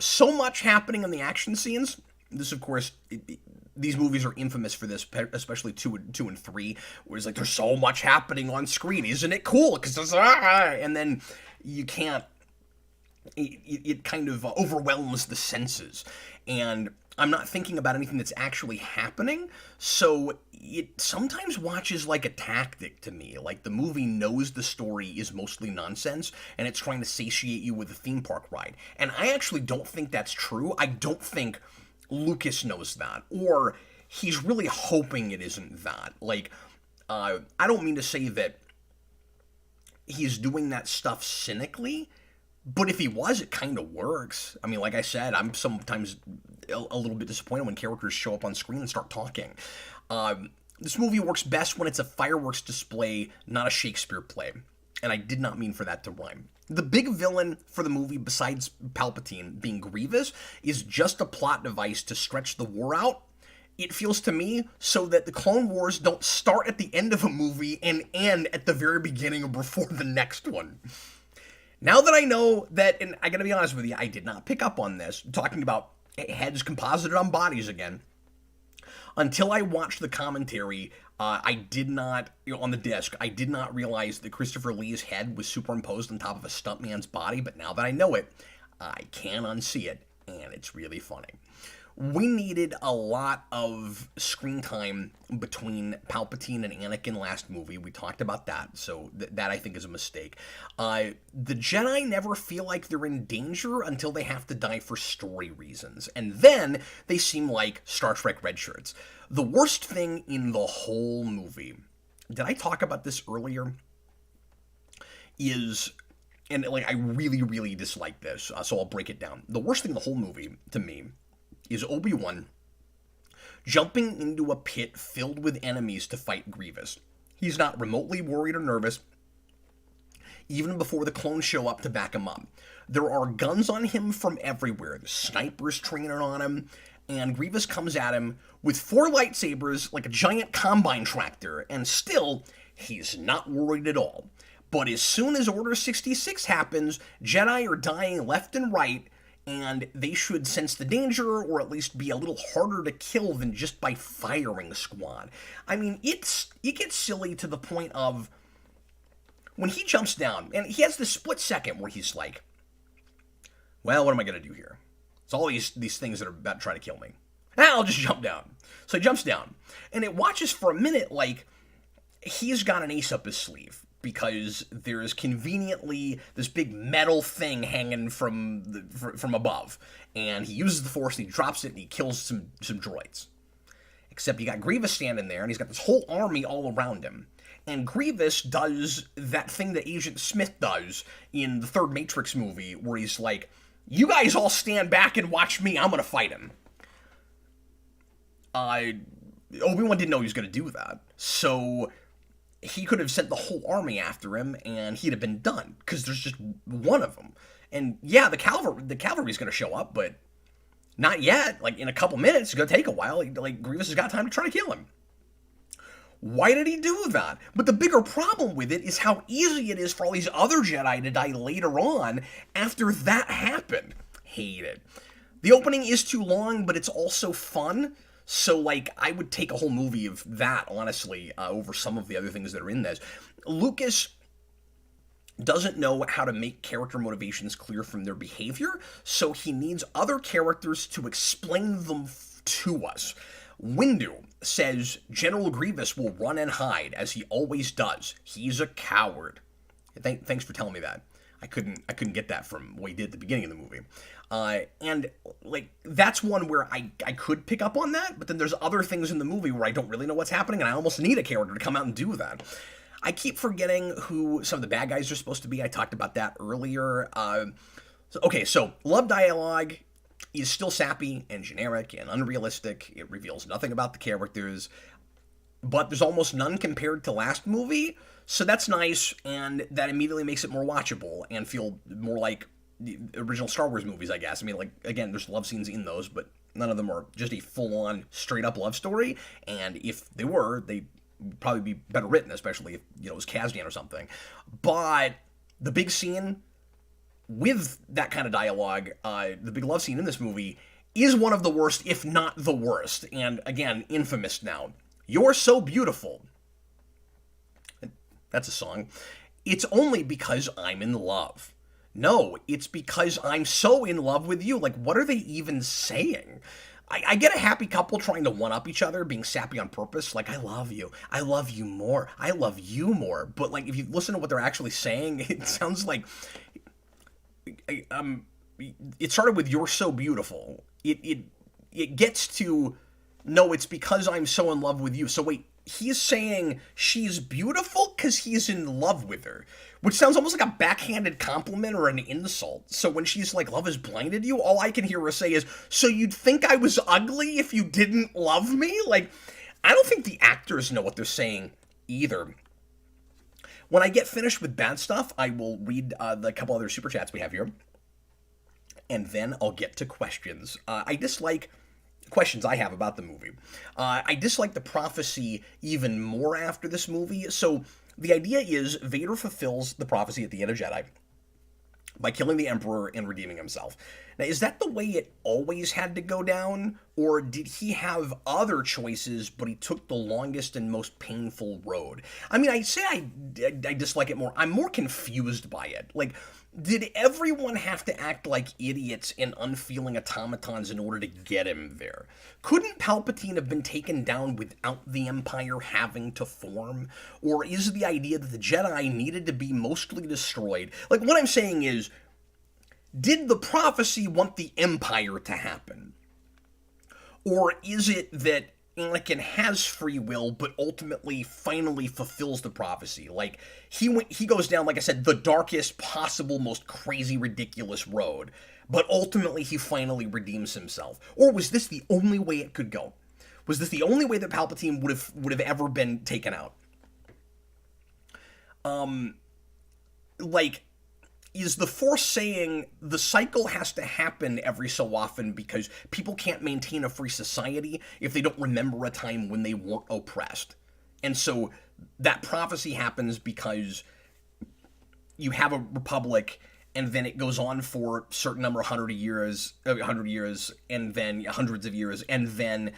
so much happening in the action scenes. This, of course, these movies are infamous for this, especially 2 and 3, where it's like, there's so much happening on screen. Isn't it cool? Because there's, and then you can't, it kind of overwhelms the senses. And I'm not thinking about anything that's actually happening, so it sometimes watches like a tactic to me. Like, the movie knows the story is mostly nonsense, and it's trying to satiate you with a theme park ride. And I actually don't think that's true. I don't think Lucas knows that, or he's really hoping it isn't that. Like, I don't mean to say that he's doing that stuff cynically, but if he was, it kind of works. I mean, like I said, I'm sometimes a little bit disappointed when characters show up on screen and start talking. This movie works best when it's a fireworks display, not a Shakespeare play. And I did not mean for that to rhyme. The big villain for the movie, besides Palpatine being Grievous, is just a plot device to stretch the war out. It feels to me so that the Clone Wars don't start at the end of a movie and end at the very beginning or before the next one. Now that I know that, and I gotta be honest with you, I did not pick up on this, talking about heads composited on bodies again, until I watched the commentary. I did not, on the disc, I did not realize that Christopher Lee's head was superimposed on top of a stuntman's body, but now that I know it, I can unsee it, and it's really funny. We needed a lot of screen time between Palpatine and Anakin last movie. We talked about that, so that I think is a mistake. The Jedi never feel like they're in danger until they have to die for story reasons, and then they seem like Star Trek red shirts. The worst thing in the whole movie, did I talk about this earlier, is, and like, I really, really dislike this, so I'll break it down. The worst thing in the whole movie, to me, is Obi-Wan jumping into a pit filled with enemies to fight Grievous. He's not remotely worried or nervous, even before the clones show up to back him up. There are guns on him from everywhere. The snipers training on him, and Grievous comes at him with 4 lightsabers like a giant combine tractor, and still, he's not worried at all. But as soon as Order 66 happens, Jedi are dying left and right, and they should sense the danger, or at least be a little harder to kill than just by firing squad. I mean, it gets silly to the point of, when he jumps down, and he has this split second where he's like, well, what am I going to do here? It's all these things that are about to try to kill me. I'll just jump down. So he jumps down, and it watches for a minute like he's got an ace up his sleeve, because there is conveniently this big metal thing hanging from above, and he uses the Force, and he drops it, and he kills some droids. Except you got Grievous standing there, and he's got this whole army all around him. And Grievous does that thing that Agent Smith does in the third Matrix movie, where he's like, you guys all stand back and watch me, I'm gonna fight him. Obi-Wan didn't know he was gonna do that, so he could have sent the whole army after him, and he'd have been done, because there's just one of them. And yeah, the cavalry's going to show up, but not yet. Like, in a couple minutes, it's going to take a while. Like, Grievous has got time to try to kill him. Why did he do that? But the bigger problem with it is how easy it is for all these other Jedi to die later on after that happened. Hate it. The opening is too long, but it's also fun. So, like, I would take a whole movie of that, honestly, over some of the other things that are in this. Lucas doesn't know how to make character motivations clear from their behavior, so he needs other characters to explain them to us. Windu says General Grievous will run and hide, as he always does. He's a coward. Thanks for telling me that. I couldn't get that from what he did at the beginning of the movie. And, like, that's one where I could pick up on that, but then there's other things in the movie where I don't really know what's happening, and I almost need a character to come out and do that. I keep forgetting who some of the bad guys are supposed to be. I talked about that earlier. So love dialogue is still sappy and generic and unrealistic. It reveals nothing about the characters. but there's almost none compared to last movie, so that's nice, and that immediately makes it more watchable and feel more like the original Star Wars movies, I guess. I mean, like, again, there's love scenes in those, but none of them are just a full-on, straight-up love story, and if they were, they'd probably be better written, especially if, it was Kazdan or something. But the big scene with that kind of dialogue, the big love scene in this movie, is one of the worst, if not the worst, and again, infamous now. You're so beautiful. That's a song. It's only because I'm in love. No, it's because I'm so in love with you. Like, what are they even saying? I get a happy couple trying to one-up each other, being sappy on purpose. Like, I love you more. I love you more. But, like, if you listen to what they're actually saying, it sounds like... it started with "you're so beautiful." It gets to, no, it's because I'm so in love with you. So wait, he's saying she's beautiful because he's in love with her, which sounds almost like a backhanded compliment or an insult. So when she's like, "Love has blinded you," all I can hear her say is, "So you'd think I was ugly if you didn't love me?" Like, I don't think the actors know what they're saying either. When I get finished with bad stuff, I will read the couple other super chats we have here, and then I'll get to questions. I dislike questions I have about the movie. I dislike the prophecy even more after this movie. So the idea is Vader fulfills the prophecy at the end of Jedi by killing the Emperor and redeeming himself. Now, is that the way it always had to go down? Or did he have other choices, but he took the longest and most painful road? I mean, I say I dislike it more. I'm more confused by it. Like, did everyone have to act like idiots and unfeeling automatons in order to get him there? Couldn't Palpatine have been taken down without the Empire having to form? Or is the idea that the Jedi needed to be mostly destroyed? Like, what I'm saying is, did the prophecy want the Empire to happen? Or is it that Anakin has free will, but ultimately finally fulfills the prophecy? Like, he goes down, like I said, the darkest possible, most crazy, ridiculous road, but ultimately he finally redeems himself. Or was this the only way it could go? Was this the only way that Palpatine would have ever been taken out? Like, is the Force saying the cycle has to happen every so often because people can't maintain a free society if they don't remember a time when they weren't oppressed? And so that prophecy happens because you have a republic, and then it goes on for a certain number, 100 years, and then hundreds of years, and then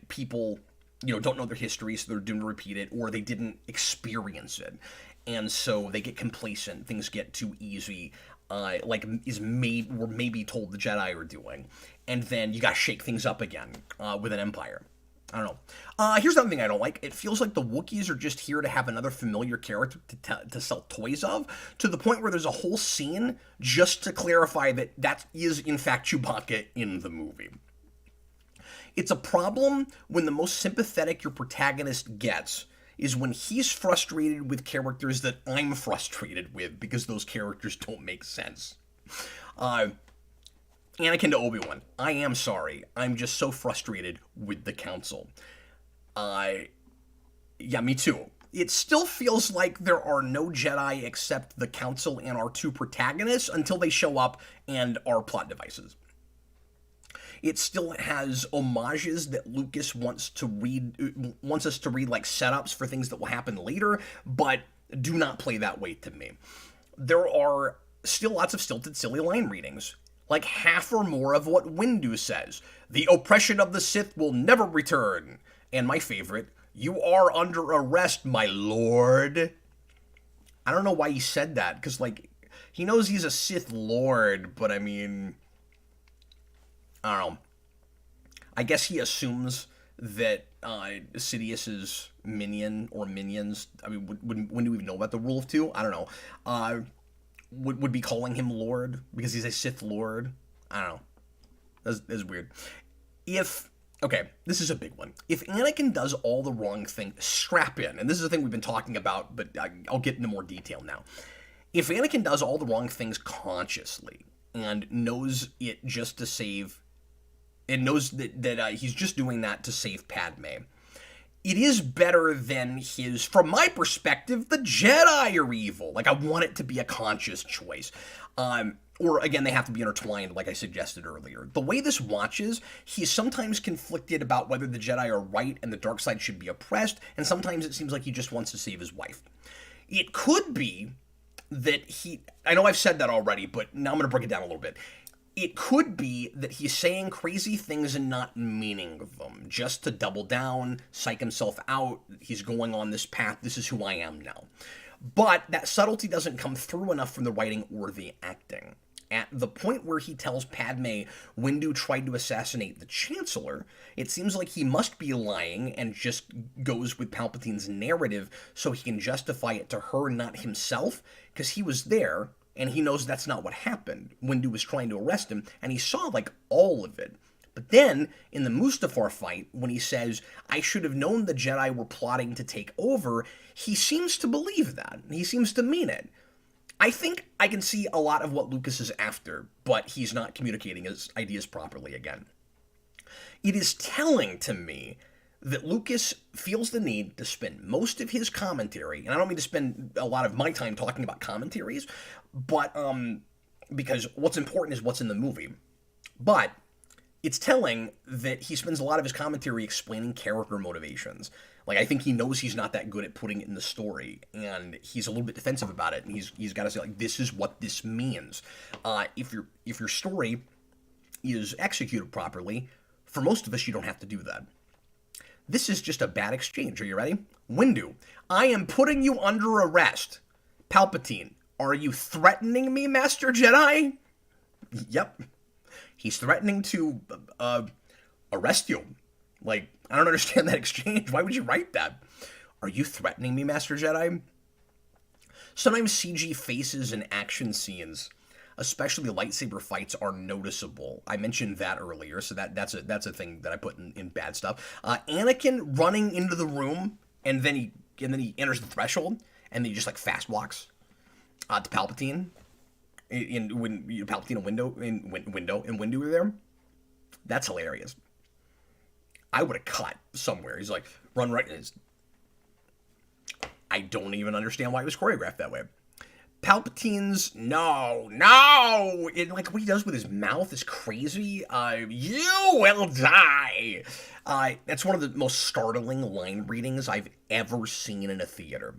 people, don't know their history, so they're doomed to repeat it, or they didn't experience it. And so they get complacent, things get too easy, like we're maybe told the Jedi are doing. And then you gotta shake things up again with an Empire. I don't know. Here's another thing I don't like. It feels like the Wookiees are just here to have another familiar character to sell toys of, to the point where there's a whole scene just to clarify that is, in fact, Chewbacca in the movie. It's a problem when the most sympathetic your protagonist gets is when he's frustrated with characters that I'm frustrated with because those characters don't make sense. Anakin to Obi-Wan. I am sorry. I'm just so frustrated with the Council. Yeah, me too. It still feels like there are no Jedi except the Council and our two protagonists until they show up and are plot devices. It still has homages that Lucas wants us to read like setups for things that will happen later, but do not play that way to me. There are still lots of stilted, silly line readings, like half or more of what Windu says. The oppression of the Sith will never return. And my favorite, you are under arrest, my lord. I don't know why he said that, because, like, he knows he's a Sith lord, but I mean, I don't know. I guess he assumes that Sidious's minion or minions, I mean, when do we even know about the rule of two? I don't know. Would be calling him Lord because he's a Sith Lord. I don't know. That's weird. Okay, this is a big one. If Anakin does all the wrong things, strap in. And this is the thing we've been talking about, but I'll get into more detail now. If Anakin does all the wrong things consciously and knows it just to save, and knows that he's just doing that to save Padme, it is better than his, from my perspective, the Jedi are evil. Like, I want it to be a conscious choice. Or, again, they have to be intertwined, like I suggested earlier. The way this watches, he's sometimes conflicted about whether the Jedi are right and the dark side should be oppressed, and sometimes it seems like he just wants to save his wife. It could be that I know I've said that already, but now I'm going to break it down a little bit. It could be that he's saying crazy things and not meaning them, just to double down, psych himself out. He's going on this path. This is who I am now. But that subtlety doesn't come through enough from the writing or the acting. At the point where he tells Padme Windu tried to assassinate the Chancellor, it seems like he must be lying and just goes with Palpatine's narrative so he can justify it to her, not himself, because he was there. And he knows that's not what happened. Windu was trying to arrest him, and he saw, like, all of it. But then, in the Mustafar fight, when he says, I should have known the Jedi were plotting to take over, he seems to believe that. He seems to mean it. I think I can see a lot of what Lucas is after, but he's not communicating his ideas properly again. It is telling to me that Lucas feels the need to spend most of his commentary, and I don't mean to spend a lot of my time talking about commentaries, but because what's important is what's in the movie. But it's telling that he spends a lot of his commentary explaining character motivations. Like, I think he knows he's not that good at putting it in the story, and he's a little bit defensive about it, and he's got to say, like, this is what this means. If your story is executed properly, for most of us, you don't have to do that. This is just a bad exchange. Are you ready? Windu, I am putting you under arrest. Palpatine, are you threatening me, Master Jedi? Yep. He's threatening to arrest you. Like, I don't understand that exchange. Why would you write that? Are you threatening me, Master Jedi? Sometimes CG faces and action scenes, especially lightsaber fights, are noticeable. I mentioned that earlier, so that's a thing that I put in bad stuff. Anakin running into the room, and then he enters the threshold, and then he just, like, fast walks to Palpatine. When Palpatine and Windu were there, that's hilarious. I would have cut somewhere. He's like, run right. I don't even understand why it was choreographed that way. Palpatine's no, like what he does with his mouth is crazy. You will die. That's one of the most startling line readings I've ever seen in a theater,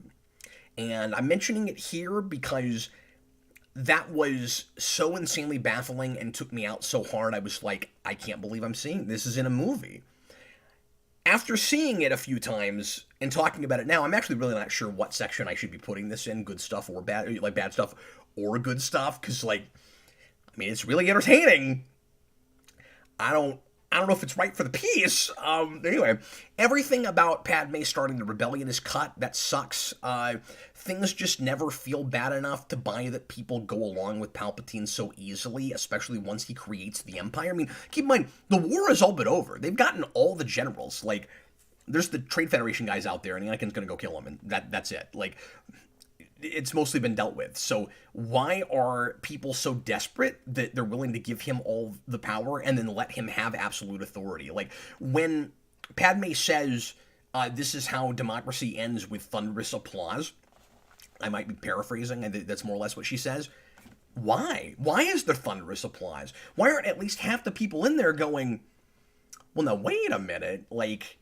and I'm mentioning it here because that was so insanely baffling and took me out so hard. I was like, I can't believe I'm seeing this. Is in a movie. After seeing it a few times and talking about it now, I'm actually really not sure what section I should be putting this in, good stuff or bad, like bad stuff or good stuff, because, like, I mean, it's really entertaining. I don't know if it's right for the piece. Anyway, everything about Padme starting the rebellion is cut. That sucks. Things just never feel bad enough to buy that people go along with Palpatine so easily, especially once he creates the Empire. I mean, keep in mind, the war is all but over. They've gotten all the generals. Like, there's the Trade Federation guys out there, and Anakin's going to go kill him, and that's it. Like, it's mostly been dealt with. So why are people so desperate that they're willing to give him all the power and then let him have absolute authority? Like, when Padme says, this is how democracy ends with thunderous applause, I might be paraphrasing, and that's more or less what she says. Why? Why is there thunderous applause? Why aren't at least half the people in there going, well, now, wait a minute, like,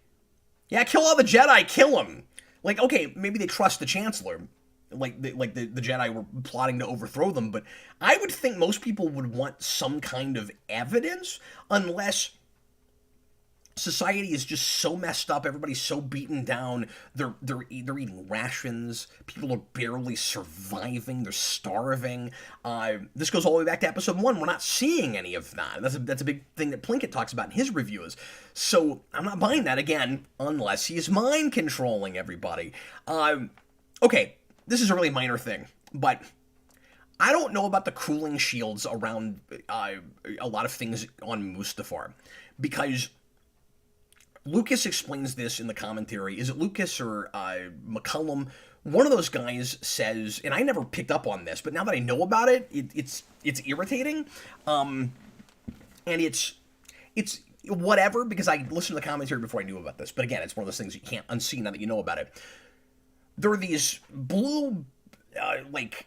yeah, kill all the Jedi, kill them. Like, okay, maybe they trust the Chancellor, like the Jedi were plotting to overthrow them, but I would think most people would want some kind of evidence, unless society is just so messed up, everybody's so beaten down, they're eating rations, people are barely surviving, they're starving. This goes all the way back to episode 1. We're not seeing any of that. That's a big thing that Plinkett talks about in his reviews. So I'm not buying that again, unless he's mind controlling everybody. Okay, this is a really minor thing, but I don't know about the cooling shields around a lot of things on Mustafar, because Lucas explains this in the commentary. Is it Lucas or McCullum? One of those guys says, and I never picked up on this, but now that I know about it, it's irritating, and it's whatever, because I listened to the commentary before I knew about this. But again, it's one of those things you can't unsee now that you know about it. There are these blue, like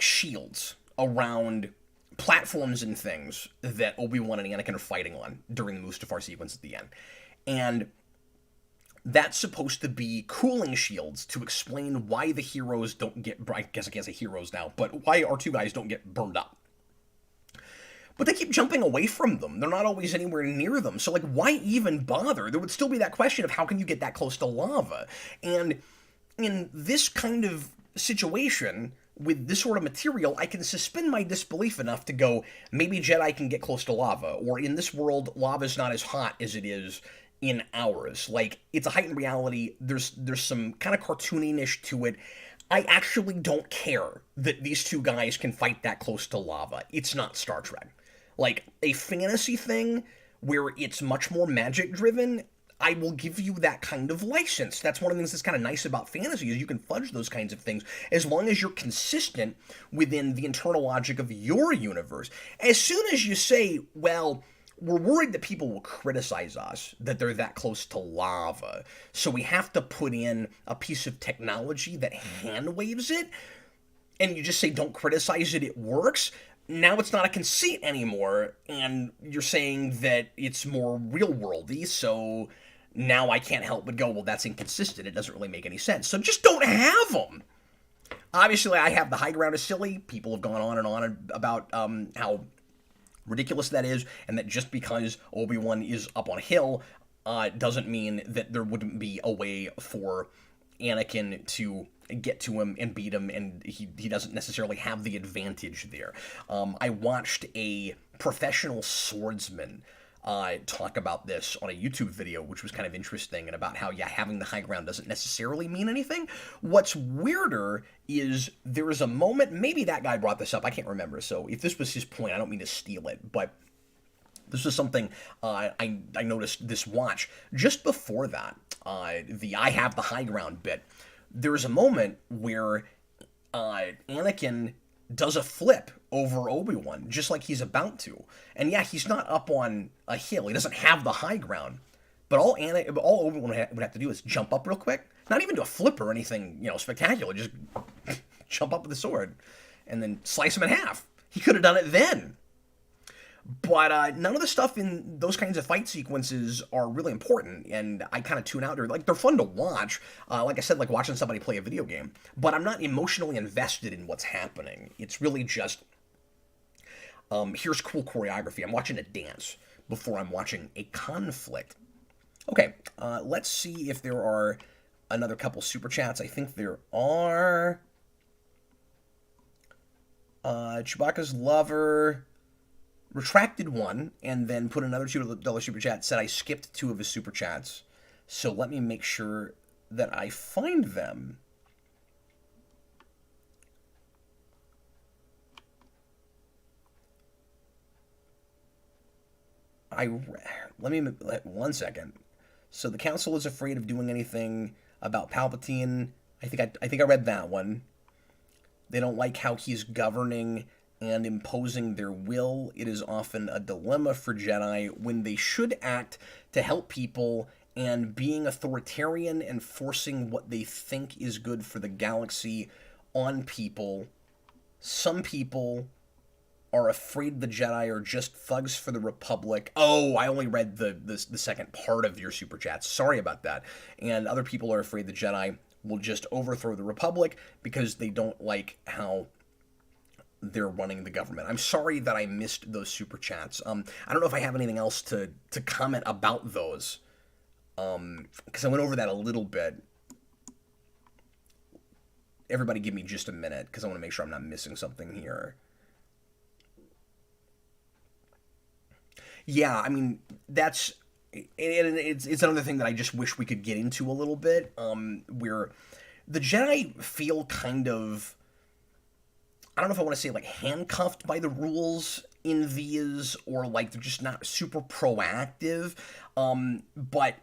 shields around platforms and things that Obi-Wan and Anakin are fighting on during the Mustafar sequence at the end. And that's supposed to be cooling shields to explain why the heroes don't get, I guess I can't say heroes now, but why our two guys don't get burned up. But they keep jumping away from them. They're not always anywhere near them. So, like, why even bother? There would still be that question of how can you get that close to lava? And in this kind of situation, with this sort of material, I can suspend my disbelief enough to go, maybe Jedi can get close to lava, or in this world, lava's not as hot as it is in ours. Like, it's a heightened reality. There's some kind of cartooniness to it. I actually don't care that these two guys can fight that close to lava. It's not Star Trek. Like, a fantasy thing where it's much more magic-driven, I will give you that kind of license. That's one of the things that's kind of nice about fantasy, is you can fudge those kinds of things as long as you're consistent within the internal logic of your universe. As soon as you say, well, we're worried that people will criticize us, that they're that close to lava, so we have to put in a piece of technology that hand waves it, and you just say, don't criticize it, it works. Now it's not a conceit anymore, and you're saying that it's more real-worldy, so now I can't help but go, well, that's inconsistent. It doesn't really make any sense. So just don't have them. Obviously, I have the high ground is silly. People have gone on and on about how ridiculous that is, and that just because Obi-Wan is up on a hill doesn't mean that there wouldn't be a way for Anakin to get to him and beat him, and he doesn't necessarily have the advantage there. I watched a professional swordsman talk about this on a YouTube video, which was kind of interesting, and about how, yeah, having the high ground doesn't necessarily mean anything. What's weirder is there is a moment, maybe that guy brought this up, I can't remember, so if this was his point, I don't mean to steal it, but this is something I noticed this watch. Just before that, the I have the high ground bit, there's a moment where Anakin does a flip over Obi-Wan, just like he's about to. And yeah, he's not up on a hill. He doesn't have the high ground. But all Obi-Wan would have to do is jump up real quick. Not even do a flip or anything, spectacular. Just jump up with the sword and then slice him in half. He could have done it then. But none of the stuff in those kinds of fight sequences are really important, and I kind of tune out. They're fun to watch. Like I said, like watching somebody play a video game. But I'm not emotionally invested in what's happening. It's really just, here's cool choreography. I'm watching a dance before I'm watching a conflict. Okay, let's see if there are another couple super chats. I think there are. Chewbacca's lover retracted one and then put another $2 super chat, said I skipped 2 of his super chats. So let me make sure that I find them. One second. So the council is afraid of doing anything about Palpatine. I think I read that one. They don't like how he's governing and imposing their will. It is often a dilemma for Jedi when they should act to help people, and being authoritarian and forcing what they think is good for the galaxy on people. Some people are afraid the Jedi are just thugs for the Republic. Oh, I only read the second part of your super chat. Sorry about that. And other people are afraid the Jedi will just overthrow the Republic because they don't like how they're running the government. I'm sorry that I missed those super chats. I don't know if I have anything else to comment about those, because I went over that a little bit. Everybody give me just a minute, because I want to make sure I'm not missing something here. Yeah, I mean, it's another thing that I just wish we could get into a little bit, where the Jedi feel kind of, I don't know if I want to say like handcuffed by the rules in these, or like they're just not super proactive, but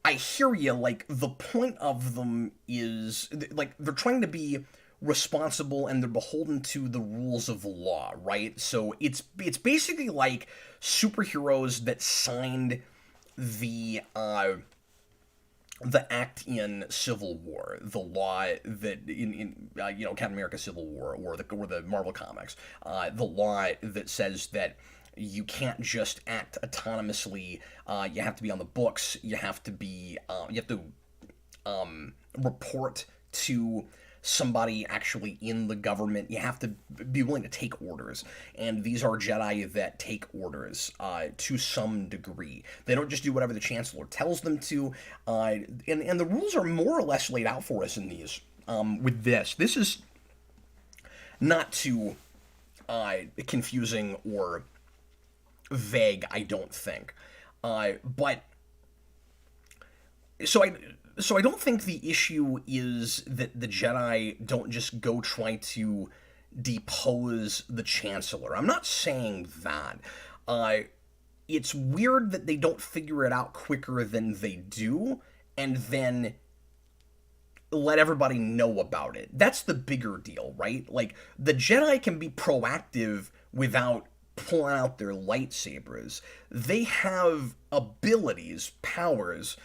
I hear you, like the point of them is, like they're trying to be responsible and they're beholden to the rules of law, right? So it's basically like superheroes that signed the act in Civil War, the law that in Captain America Civil War or the Marvel comics, the law that says that you can't just act autonomously. You have to be on the books. You have to report to somebody actually in the government. You have to be willing to take orders, and these are Jedi that take orders to some degree. They don't just do whatever the Chancellor tells them to, and the rules are more or less laid out for us in these. With this is not too confusing or vague, I don't think, but so I don't think the issue is that the Jedi don't just go try to depose the Chancellor. I'm not saying that. It's weird that they don't figure it out quicker than they do, and then let everybody know about it. That's the bigger deal, right? Like, the Jedi can be proactive without pulling out their lightsabers. They have abilities, powers,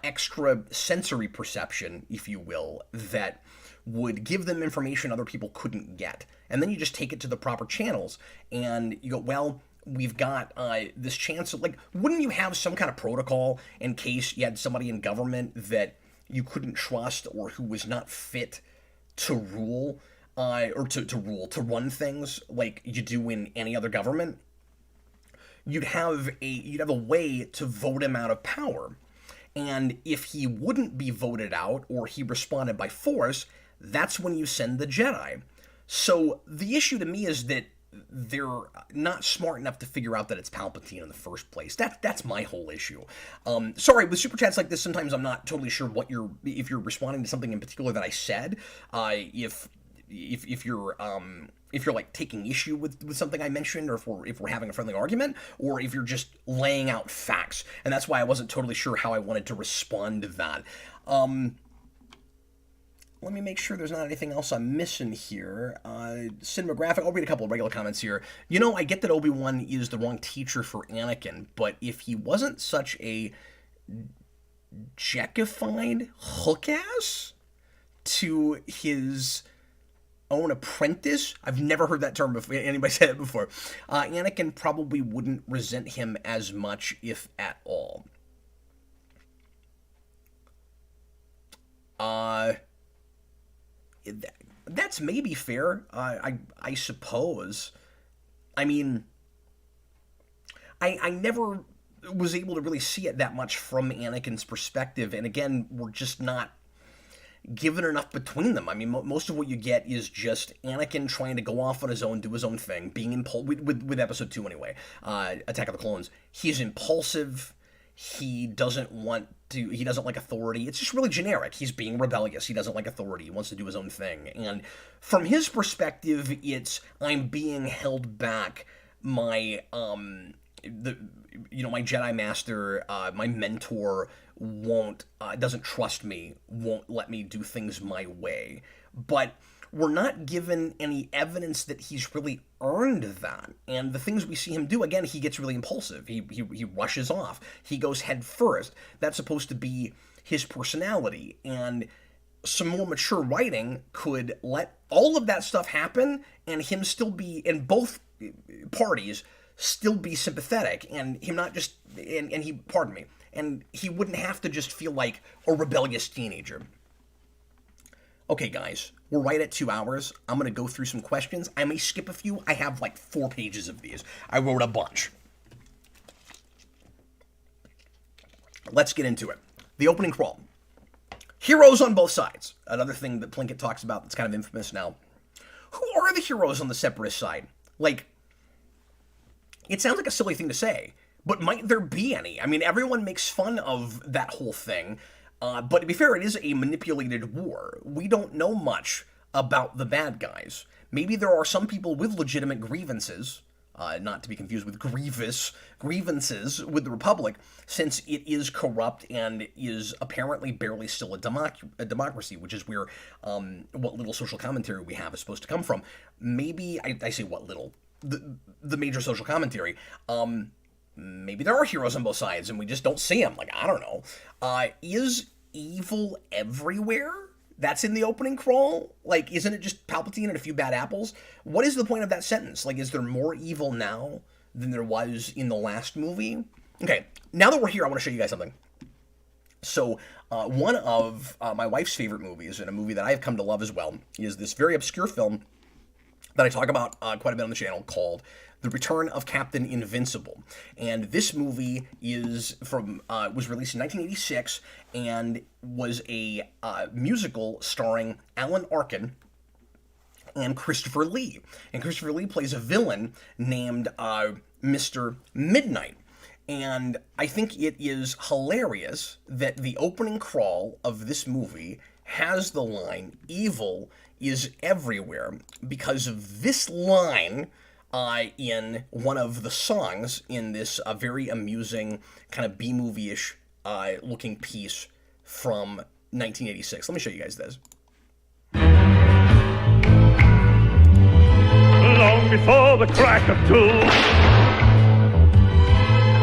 extra sensory perception, if you will, that would give them information other people couldn't get. And then you just take it to the proper channels, and you go, well, we've got this chance. Like, wouldn't you have some kind of protocol in case you had somebody in government that you couldn't trust or who was not fit to rule? Or to run things like you do in any other government? You'd have a way to vote him out of power. And if he wouldn't be voted out or he responded by force, that's when you send the Jedi. So the issue to me is that they're not smart enough to figure out that it's Palpatine in the first place. That's my whole issue. Sorry, with super chats like this, sometimes I'm not totally sure if you're responding to something in particular that I said. If you're like taking issue with something I mentioned, or if we're having a friendly argument, or if you're just laying out facts, and that's why I wasn't totally sure how I wanted to respond to that. Let me make sure there's not anything else I'm missing here. Cinematographic, I'll read a couple of regular comments here. I get that Obi-Wan is the wrong teacher for Anakin, but if he wasn't such a jeckified hook-ass to his own apprentice, I've never heard that term before, anybody say it before, Anakin probably wouldn't resent him as much, if at all. That's maybe fair, I suppose. I mean, I never was able to really see it that much from Anakin's perspective, and again, we're just not given enough between them. I mean, most of what you get is just Anakin trying to go off on his own, do his own thing, being with Episode 2 anyway, Attack of the Clones. He's impulsive. He doesn't like authority. It's just really generic. He's being rebellious. He doesn't like authority. He wants to do his own thing. And from his perspective, it's, I'm being held back. My Jedi Master, my mentor doesn't trust me, won't let me do things my way. But we're not given any evidence that he's really earned that. And the things we see him do, again, he gets really impulsive. He rushes off. He goes head first. That's supposed to be his personality. And some more mature writing could let all of that stuff happen and him still be, in both parties, still be sympathetic, and him not just, and he wouldn't have to just feel like a rebellious teenager. Okay, guys, we're right at 2 hours. I'm going to go through some questions. I may skip a few. I have like 4 pages of these. I wrote a bunch. Let's get into it. The opening crawl. Heroes on both sides. Another thing that Plinkett talks about that's kind of infamous now. Who are the heroes on the Separatist side? Like, it sounds like a silly thing to say, but might there be any? I mean, everyone makes fun of that whole thing, but to be fair, it is a manipulated war. We don't know much about the bad guys. Maybe there are some people with legitimate grievances, not to be confused with grievances with the Republic, since it is corrupt and is apparently barely still a democracy, which is where what little social commentary we have is supposed to come from. Maybe, I say what little, the major social commentary. maybe there are heroes on both sides and we just don't see them. Like, I don't know. Is evil everywhere? That's in the opening crawl? Like, isn't it just Palpatine and a few bad apples? What is the point of that sentence? Like, is there more evil now than there was in the last movie? Okay, now that we're here, I want to show you guys something. So, one of my wife's favorite movies, and a movie that I have come to love as well, is this very obscure film that I talk about quite a bit on the channel called The Return of Captain Invincible. And this movie is was released in 1986 and was a musical starring Alan Arkin and Christopher Lee. And Christopher Lee plays a villain named Mr. Midnight. And I think it is hilarious that the opening crawl of this movie has the line, "Evil is everywhere," because of this line in one of the songs in this very amusing, kind of B-movie-ish looking piece from 1986. Let me show you guys this. Long before the crack of doom,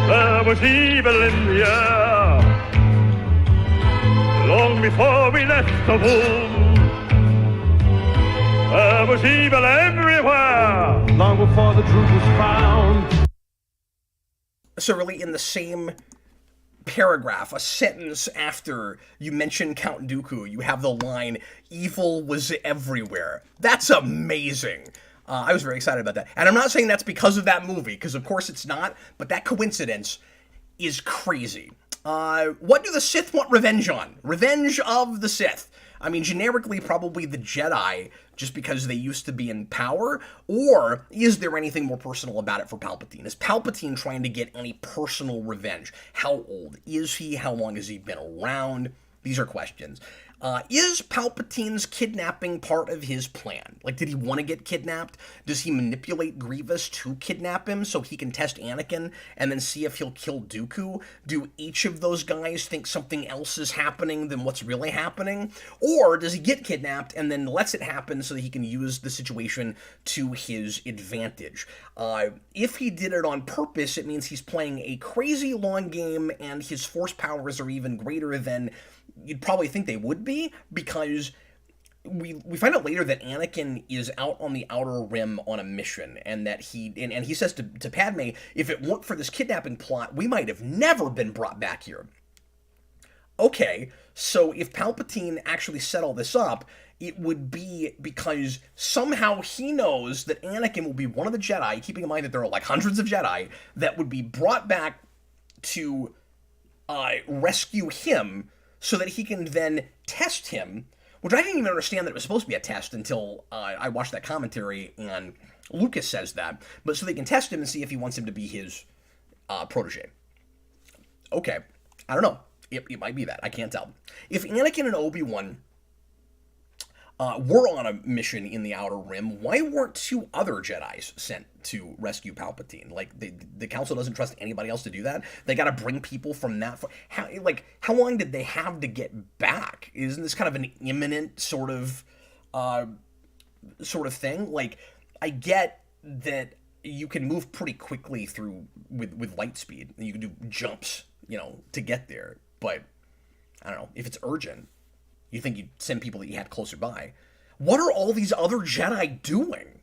there was evil in the air. Long before we left the womb, there was evil everywhere. Long before the truth was found. So really, in the same paragraph, a sentence after you mention Count Dooku, you have the line, "Evil was everywhere." That's amazing. I was very excited about that. And I'm not saying that's because of that movie, because of course it's not, but that coincidence is crazy. What do the Sith want revenge on? Revenge of the Sith. I mean, generically, probably the Jedi, just because they used to be in power, or is there anything more personal about it for Palpatine? Is Palpatine trying to get any personal revenge? How old is he? How long has he been around? These are questions. Is Palpatine's kidnapping part of his plan? Like, did he want to get kidnapped? Does he manipulate Grievous to kidnap him so he can test Anakin and then see if he'll kill Dooku? Do each of those guys think something else is happening than what's really happening? Or does he get kidnapped and then lets it happen so that he can use the situation to his advantage? If he did it on purpose, it means he's playing a crazy long game and his force powers are even greater than you'd probably think they would be, because we find out later that Anakin is out on the Outer Rim on a mission, and that he says to Padme, if it weren't for this kidnapping plot, we might have never been brought back here. Okay, so if Palpatine actually set all this up, it would be because somehow he knows that Anakin will be one of the Jedi, keeping in mind that there are like hundreds of Jedi, that would be brought back to rescue him, so that he can then test him, which I didn't even understand that it was supposed to be a test until I watched that commentary and Lucas says that. But so they can test him and see if he wants him to be his protege. Okay, I don't know. It might be that. I can't tell. If Anakin and Obi-Wan were on a mission in the Outer Rim, why weren't two other Jedis sent to rescue Palpatine? Like, the Council doesn't trust anybody else to do that? They gotta bring people from that far. How long did they have to get back? Isn't this kind of an imminent sort of thing? Like, I get that you can move pretty quickly through with light speed. You can do jumps, to get there. But, I don't know, if it's urgent, you think you'd send people that you had closer by. What are all these other Jedi doing?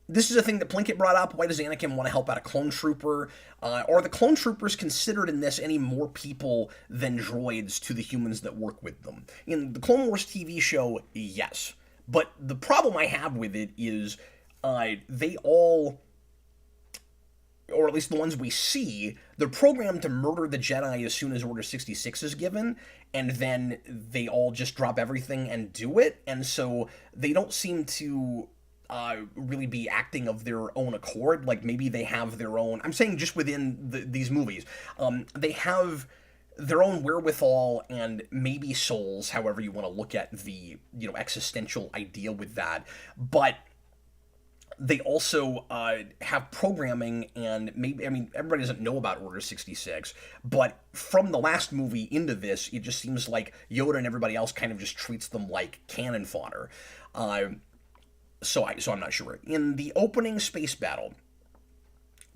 This is a thing that Plinkett brought up. Why does Anakin want to help out a clone trooper? Are the clone troopers considered in this any more people than droids to the humans that work with them? In the Clone Wars TV show, yes. But the problem I have with it is they all, or at least the ones we see, they're programmed to murder the Jedi as soon as Order 66 is given, and then they all just drop everything and do it, and so they don't seem to really be acting of their own accord. Like, maybe they have their own, I'm saying just within these movies, they have their own wherewithal and maybe souls, however you want to look at the, existential idea with that, but they also have programming, and maybe, everybody doesn't know about Order 66, but from the last movie into this, it just seems like Yoda and everybody else kind of just treats them like cannon fodder. So I'm not sure. In the opening space battle,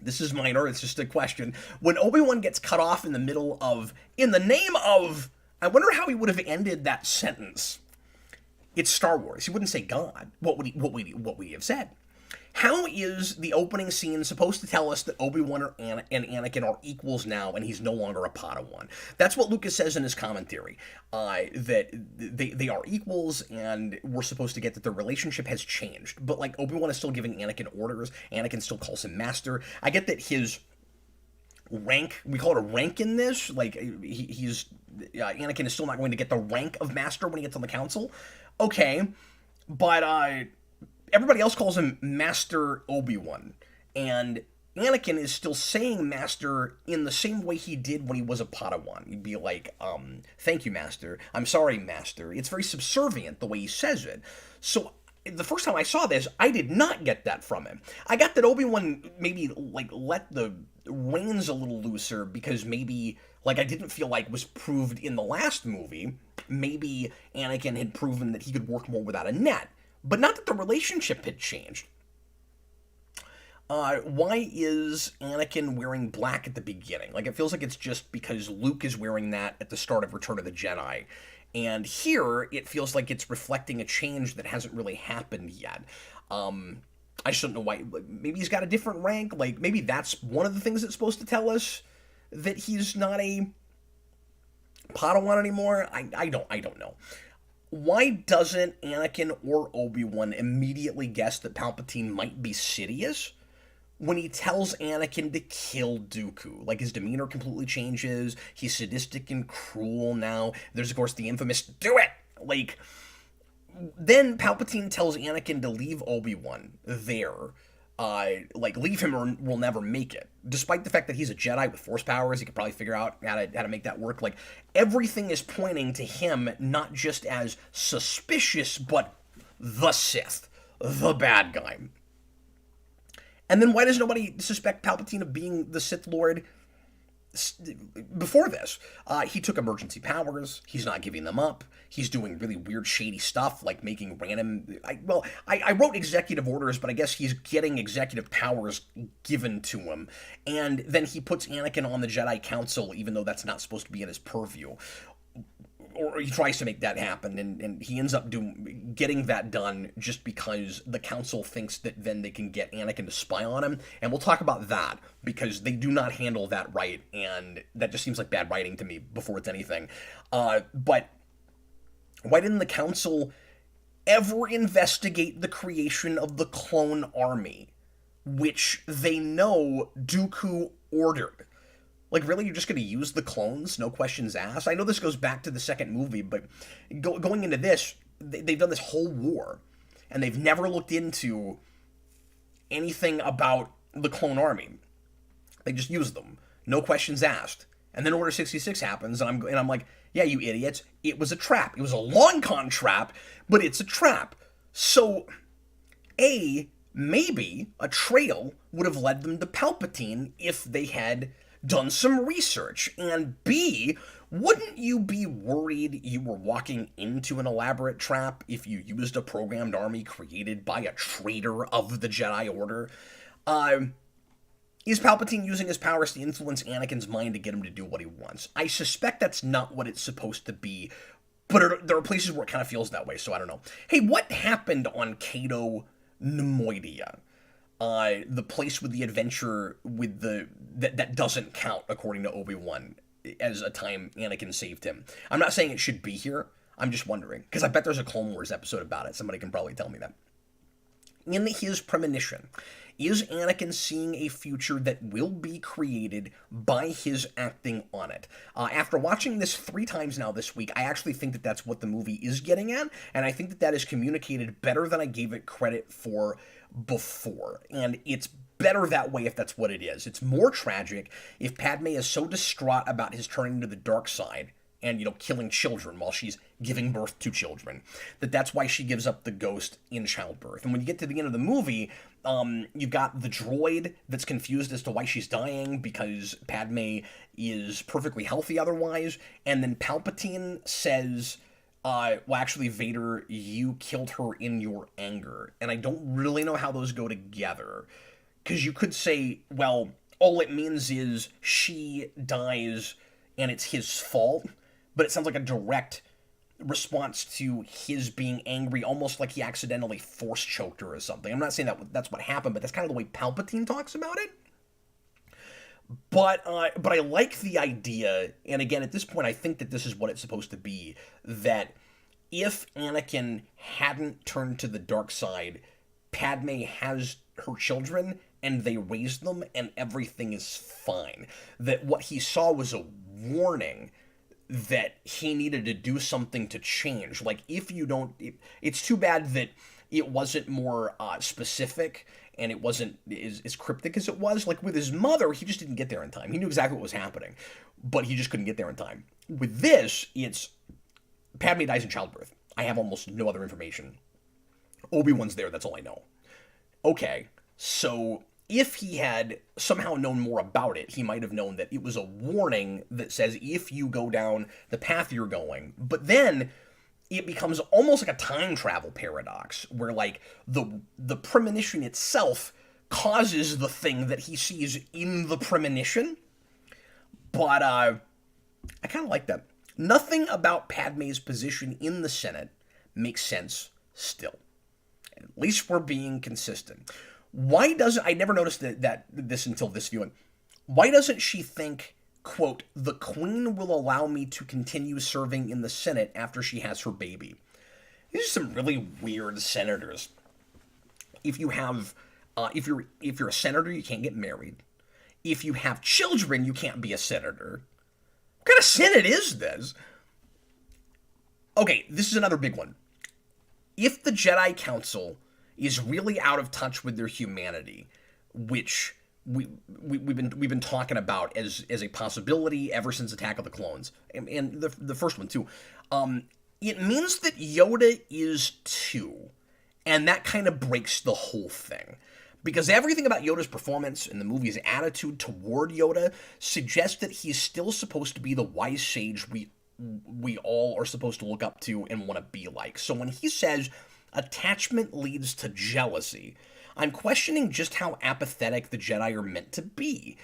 This is minor, it's just a question. When Obi-Wan gets cut off in the middle of, in the name of, I wonder how he would have ended that sentence. It's Star Wars. He wouldn't say God. What would he have said? How is the opening scene supposed to tell us that Obi-Wan and Anakin are equals now and he's no longer a Padawan? That's what Lucas says in his commentary, that they are equals and we're supposed to get that their relationship has changed. But, like, Obi-Wan is still giving Anakin orders. Anakin still calls him master. I get that his rank, we call it a rank in this, like, Anakin is still not going to get the rank of master when he gets on the council. Okay, but, everybody else calls him Master Obi-Wan, and Anakin is still saying Master in the same way he did when he was a Padawan. He'd be like, thank you, Master. I'm sorry, Master. It's very subservient the way he says it. So the first time I saw this, I did not get that from him. I got that Obi-Wan maybe, like, let the reins a little looser because maybe, like, I didn't feel like was proved in the last movie. Maybe Anakin had proven that he could work more without a net. But not that the relationship had changed. Why is Anakin wearing black at the beginning? Like, it feels like it's just because Luke is wearing that at the start of Return of the Jedi. And here, it feels like it's reflecting a change that hasn't really happened yet. I just don't know why. Maybe he's got a different rank. Like, maybe that's one of the things it's supposed to tell us, that he's not a Padawan anymore. I don't know. Why doesn't Anakin or Obi-Wan immediately guess that Palpatine might be Sidious when he tells Anakin to kill Dooku? Like, his demeanor completely changes. He's sadistic and cruel now. There's, of course, the infamous, do it! Like, then Palpatine tells Anakin to leave Obi-Wan there. Leave him or we'll never make it. Despite the fact that he's a Jedi with Force powers, he could probably figure out how to make that work. Like, everything is pointing to him not just as suspicious, but the Sith, the bad guy. And then why does nobody suspect Palpatine of being the Sith Lord before this? He took emergency powers. He's not giving them up. He's doing really weird, shady stuff, like making random... I wrote executive orders, but I guess he's getting executive powers given to him. And then he puts Anakin on the Jedi Council, even though that's not supposed to be in his purview. Or he tries to make that happen, and he ends up getting that done just because the council thinks that then they can get Anakin to spy on him. And we'll talk about that, because they do not handle that right, and that just seems like bad writing to me before it's anything. But why didn't the council ever investigate the creation of the clone army, which they know Dooku ordered? Like, really, you're just going to use the clones? No questions asked? I know this goes back to the second movie, but going into this, they've done this whole war, and they've never looked into anything about the clone army. They just use them. No questions asked. And then Order 66 happens, and I'm like, yeah, you idiots, it was a trap. It was a long con trap, but it's a trap. So, maybe a trail would have led them to Palpatine if they had done some research, and B, wouldn't you be worried you were walking into an elaborate trap if you used a programmed army created by a traitor of the Jedi Order? Is Palpatine using his powers to influence Anakin's mind to get him to do what he wants? I suspect that's not what it's supposed to be, but there are places where it kind of feels that way, so I don't know. Hey, what happened on Cato Nemoidia? The place with the adventure with that doesn't count, according to Obi-Wan, as a time Anakin saved him. I'm not saying it should be here. I'm just wondering, because I bet there's a Clone Wars episode about it. Somebody can probably tell me that. In his premonition, is Anakin seeing a future that will be created by his acting on it? After watching this 3 times now this week, I actually think that that's what the movie is getting at, and I think that that is communicated better than I gave it credit for before. And it's better that way if that's what it is. It's more tragic if Padme is so distraught about his turning to the dark side and, killing children while she's giving birth to children, that's why she gives up the ghost in childbirth. And when you get to the end of the movie, you've got the droid that's confused as to why she's dying because Padme is perfectly healthy otherwise, and then Palpatine says, actually, Vader, you killed her in your anger. And I don't really know how those go together, Because you could say, well, all it means is she dies and it's his fault, but it sounds like a direct response to his being angry, almost like he accidentally force choked her or something. I'm not saying that's what happened, but that's kind of the way Palpatine talks about it. But I like the idea, and again, at this point, I think that this is what it's supposed to be, that if Anakin hadn't turned to the dark side, Padme has her children, and they raised them, and everything is fine. That what he saw was a warning that he needed to do something to change. Like, if you don't... It's too bad that it wasn't more specific, and it wasn't as cryptic as it was. Like, with his mother, he just didn't get there in time. He knew exactly what was happening, but he just couldn't get there in time. With this, it's... Padme dies in childbirth. I have almost no other information. Obi-Wan's there, that's all I know. Okay, so if he had somehow known more about it, he might have known that it was a warning that says if you go down the path you're going. But then it becomes almost like a time travel paradox, where like the premonition itself causes the thing that he sees in the premonition. But I kind of like that. Nothing about Padme's position in the Senate makes sense still. At least we're being consistent. Why doesn't... I never noticed that this until this viewing. Why doesn't she think, quote, the Queen will allow me to continue serving in the Senate after she has her baby? These are some really weird senators. If you have... if you're a senator, you can't get married. If you have children, you can't be a senator. What kind of Senate is this? Okay, this is another big one. If the Jedi Council is really out of touch with their humanity, which we've been talking about as a possibility ever since Attack of the Clones, and the first one too, it means that Yoda is too, and that kind of breaks the whole thing. Because everything about Yoda's performance and the movie's attitude toward Yoda suggests that he's still supposed to be the wise sage we all are supposed to look up to and want to be like. So when he says attachment leads to jealousy, I'm questioning just how apathetic the Jedi are meant to be.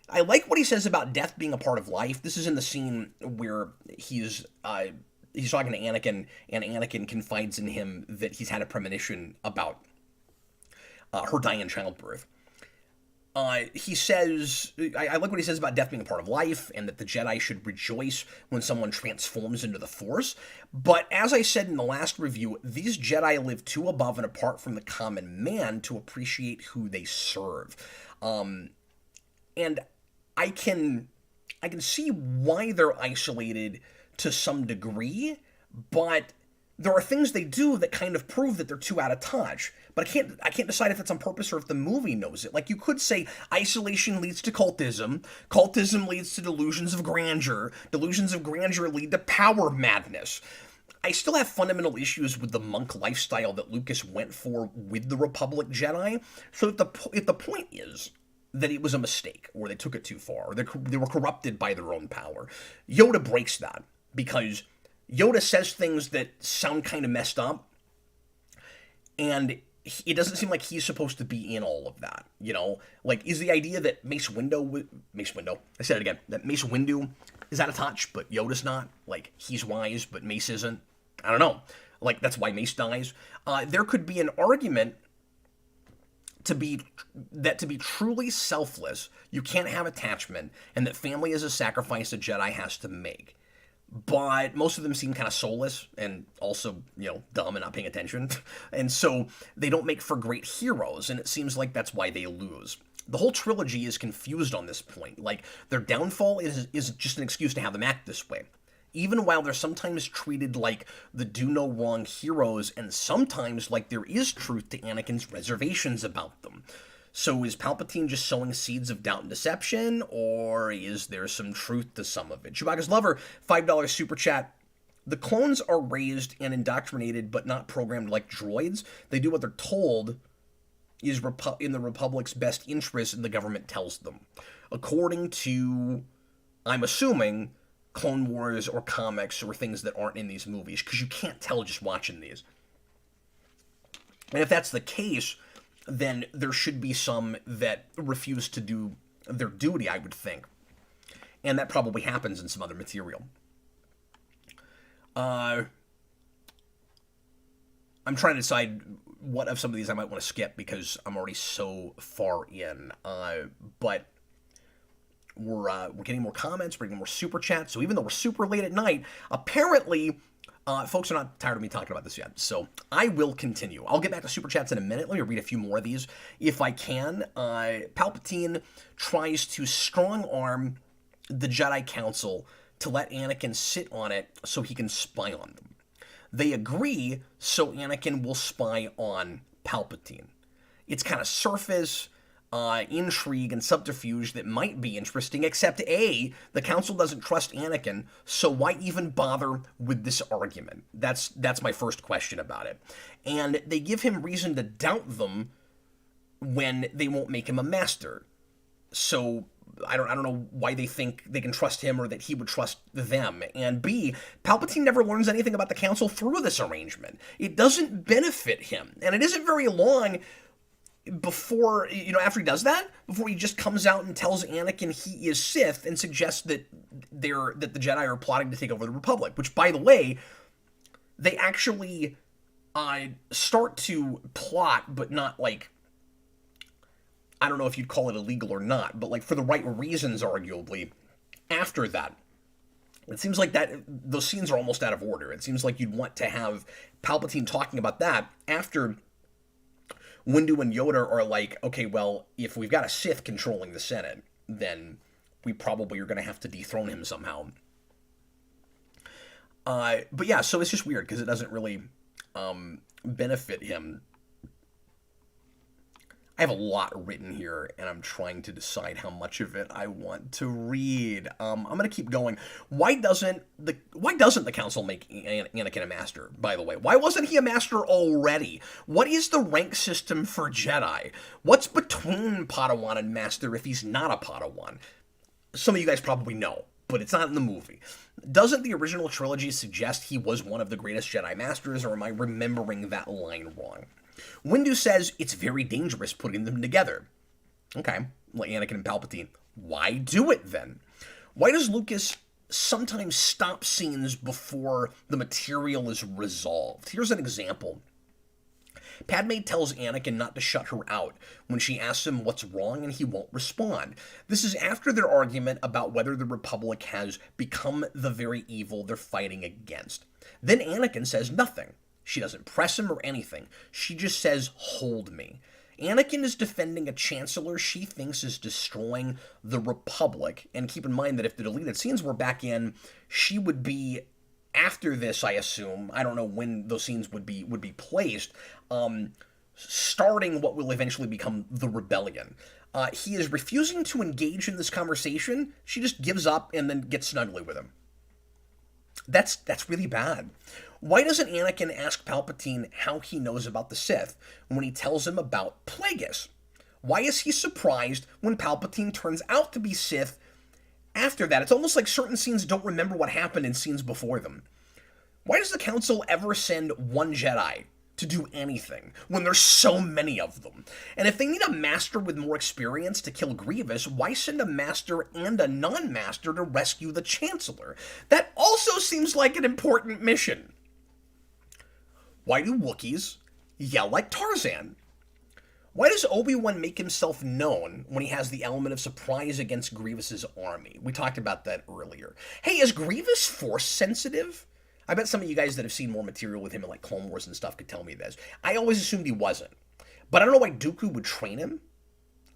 I like what he says about death being a part of life. This is in the scene where he's talking to Anakin, and Anakin confides in him that he's had a premonition about her dying in childbirth. He says, I like what he says about death being a part of life, and that the Jedi should rejoice when someone transforms into the Force. But as I said in the last review, these Jedi live too above and apart from the common man to appreciate who they serve. And I can see why they're isolated to some degree, but there are things they do that kind of prove that they're too out of touch. But I can't decide if it's on purpose or if the movie knows it. Like, you could say isolation leads to cultism. Cultism leads to delusions of grandeur. Delusions of grandeur lead to power madness. I still have fundamental issues with the monk lifestyle that Lucas went for with the Republic Jedi. So if the point is that it was a mistake, or they took it too far, or they were corrupted by their own power, Yoda breaks that, because Yoda says things that sound kind of messed up, and it doesn't seem like he's supposed to be in all of that, you know? Like, is the idea that Mace Windu, that Mace Windu is out of touch, but Yoda's not? Like, he's wise, but Mace isn't? I don't know. Like, that's why Mace dies? There could be an argument to be truly selfless, you can't have attachment, and that family is a sacrifice a Jedi has to make. But most of them seem kind of soulless and also, dumb and not paying attention. And so they don't make for great heroes, and it seems like that's why they lose. The whole trilogy is confused on this point. Like, their downfall is just an excuse to have them act this way. Even while they're sometimes treated like the do-no-wrong heroes, and sometimes like there is truth to Anakin's reservations about them. So is Palpatine just sowing seeds of doubt and deception, or is there some truth to some of it? Chewbacca's Lover, $5 super chat. The clones are raised and indoctrinated, but not programmed like droids. They do what they're told is in the Republic's best interest, and the government tells them. According to, I'm assuming, Clone Wars or comics or things that aren't in these movies, because you can't tell just watching these. And if that's the case, then there should be some that refuse to do their duty, I would think. And that probably happens in some other material. I'm trying to decide what of some of these I might want to skip because I'm already so far in. But we're getting more comments, we're getting more super chats. So even though we're super late at night, apparently folks are not tired of me talking about this yet. So I will continue. I'll get back to super chats in a minute. Let me read a few more of these if I can. Palpatine tries to strong arm the Jedi Council to let Anakin sit on it so he can spy on them. They agree, so Anakin will spy on Palpatine. It's kind of surface intrigue and subterfuge that might be interesting, except A, the Council doesn't trust Anakin, so why even bother with this argument? That's my first question about it. And they give him reason to doubt them when they won't make him a master. So I don't know why they think they can trust him or that he would trust them. And B, Palpatine never learns anything about the Council through this arrangement. It doesn't benefit him. And it isn't very long before, after he does that, before he just comes out and tells Anakin he is Sith and suggests that the Jedi are plotting to take over the Republic. Which, by the way, they actually start to plot, but not like, I don't know if you'd call it illegal or not, but like for the right reasons, arguably, after that. It seems like that those scenes are almost out of order. It seems like you'd want to have Palpatine talking about that after Windu and Yoda are like, okay, well, if we've got a Sith controlling the Senate, then we probably are going to have to dethrone him somehow. But yeah, so it's just weird because it doesn't really benefit him. I have a lot written here, and I'm trying to decide how much of it I want to read. I'm going to keep going. Why doesn't the Council make Anakin a master, by the way? Why wasn't he a master already? What is the rank system for Jedi? What's between Padawan and master if he's not a Padawan? Some of you guys probably know, but it's not in the movie. Doesn't the original trilogy suggest he was one of the greatest Jedi masters, or am I remembering that line wrong? Windu says it's very dangerous putting them together. Okay, like Anakin and Palpatine. Why do it then? Why does Lucas sometimes stop scenes before the material is resolved? Here's an example. Padme tells Anakin not to shut her out when she asks him what's wrong and he won't respond. This is after their argument about whether the Republic has become the very evil they're fighting against. Then Anakin says nothing. She doesn't press him or anything. She just says, hold me. Anakin is defending a chancellor she thinks is destroying the Republic. And keep in mind that if the deleted scenes were back in, she would be, after this, I assume, I don't know when those scenes would be placed, starting what will eventually become the rebellion. He is refusing to engage in this conversation. She just gives up and then gets snuggly with him. That's really bad. Why doesn't Anakin ask Palpatine how he knows about the Sith when he tells him about Plagueis? Why is he surprised when Palpatine turns out to be Sith after that? It's almost like certain scenes don't remember what happened in scenes before them. Why does the Council ever send one Jedi to do anything when there's so many of them? And if they need a master with more experience to kill Grievous, why send a master and a non-master to rescue the Chancellor? That also seems like an important mission. Why do Wookiees yell like Tarzan? Why does Obi-Wan make himself known when he has the element of surprise against Grievous's army? We talked about that earlier. Hey, is Grievous Force sensitive? I bet some of you guys that have seen more material with him in like Clone Wars and stuff could tell me this. I always assumed he wasn't. But I don't know why Dooku would train him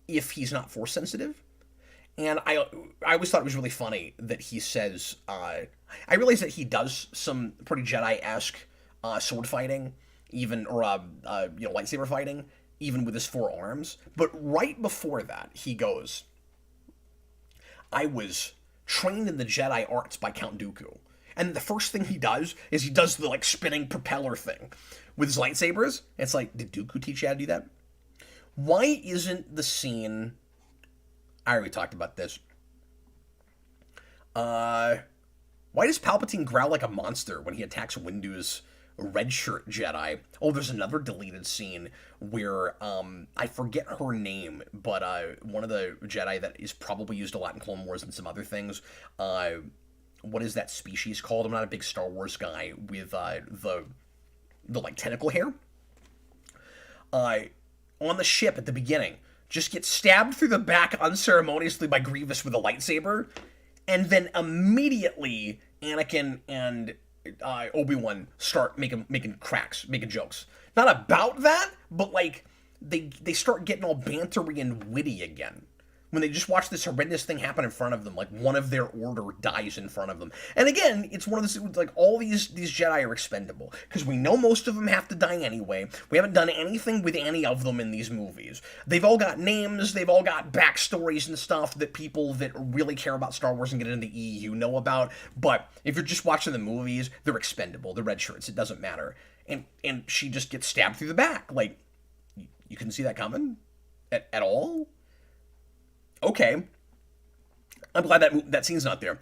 if he's not Force sensitive. And I always thought it was really funny that he says, I realize that he does some pretty Jedi-esque sword fighting, even, or lightsaber fighting, even with his four arms. But right before that, he goes, I was trained in the Jedi arts by Count Dooku. And the first thing he does is he does the like spinning propeller thing with his lightsabers. It's like, did Dooku teach you how to do that? Why isn't the scene, I already talked about this. Why does Palpatine growl like a monster when he attacks Windu's red shirt Jedi. Oh, there's another deleted scene where, I forget her name, but, one of the Jedi that is probably used a lot in Clone Wars and some other things, what is that species called? I'm not a big Star Wars guy with, the like, tentacle hair. On the ship at the beginning, just gets stabbed through the back unceremoniously by Grievous with a lightsaber, and then immediately Anakin and Obi-Wan start making cracks, making jokes. Not about that, but like they start getting all bantery and witty again. When they just watch this horrendous thing happen in front of them, like one of their order dies in front of them. And again, it's one of those, like, all these Jedi are expendable, because we know most of them have to die anyway. We haven't done anything with any of them in these movies. They've all got names, they've all got backstories and stuff that people that really care about Star Wars and get into the EU know about, but if you're just watching the movies, they're expendable, they're red shirts, it doesn't matter. And she just gets stabbed through the back. Like, you couldn't see that coming? At all? Okay, I'm glad that scene's not there.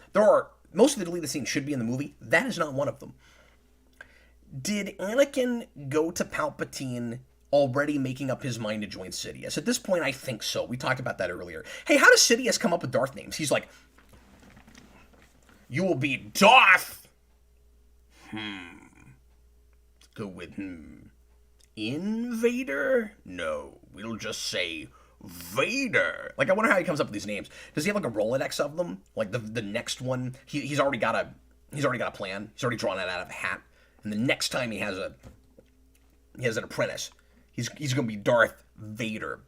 Most of the deleted scenes should be in the movie. That is not one of them. Did Anakin go to Palpatine already making up his mind to join Sidious? At this point, I think so. We talked about that earlier. Hey, how does Sidious come up with Darth names? He's like, you will be Darth. Let's go with Invader? No, we'll just say Vader. Like, I wonder how he comes up with these names. Does he have like a Rolodex of them? Like the next one, he's already got a plan. He's already drawn it out of a hat. And the next time he has an apprentice, he's gonna be Darth Vader.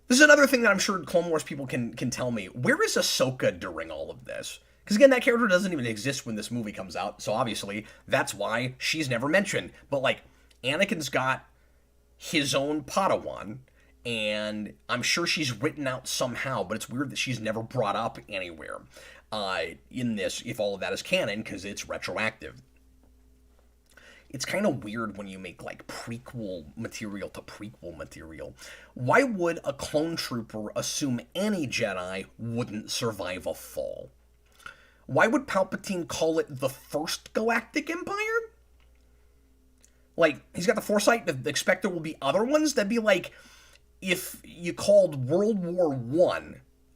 This is another thing that I'm sure Clone Wars people can tell me. Where is Ahsoka during all of this? Because again, that character doesn't even exist when this movie comes out, so obviously that's why she's never mentioned. But like, Anakin's got his own Padawan, and I'm sure she's written out somehow, but it's weird that she's never brought up anywhere in this, if all of that is canon, because it's retroactive. It's kind of weird when you make, like, prequel material to prequel material. Why would a clone trooper assume any Jedi wouldn't survive a fall? Why would Palpatine call it the First Galactic Empire? Like, he's got the foresight to expect there will be other ones? That'd be like if you called World War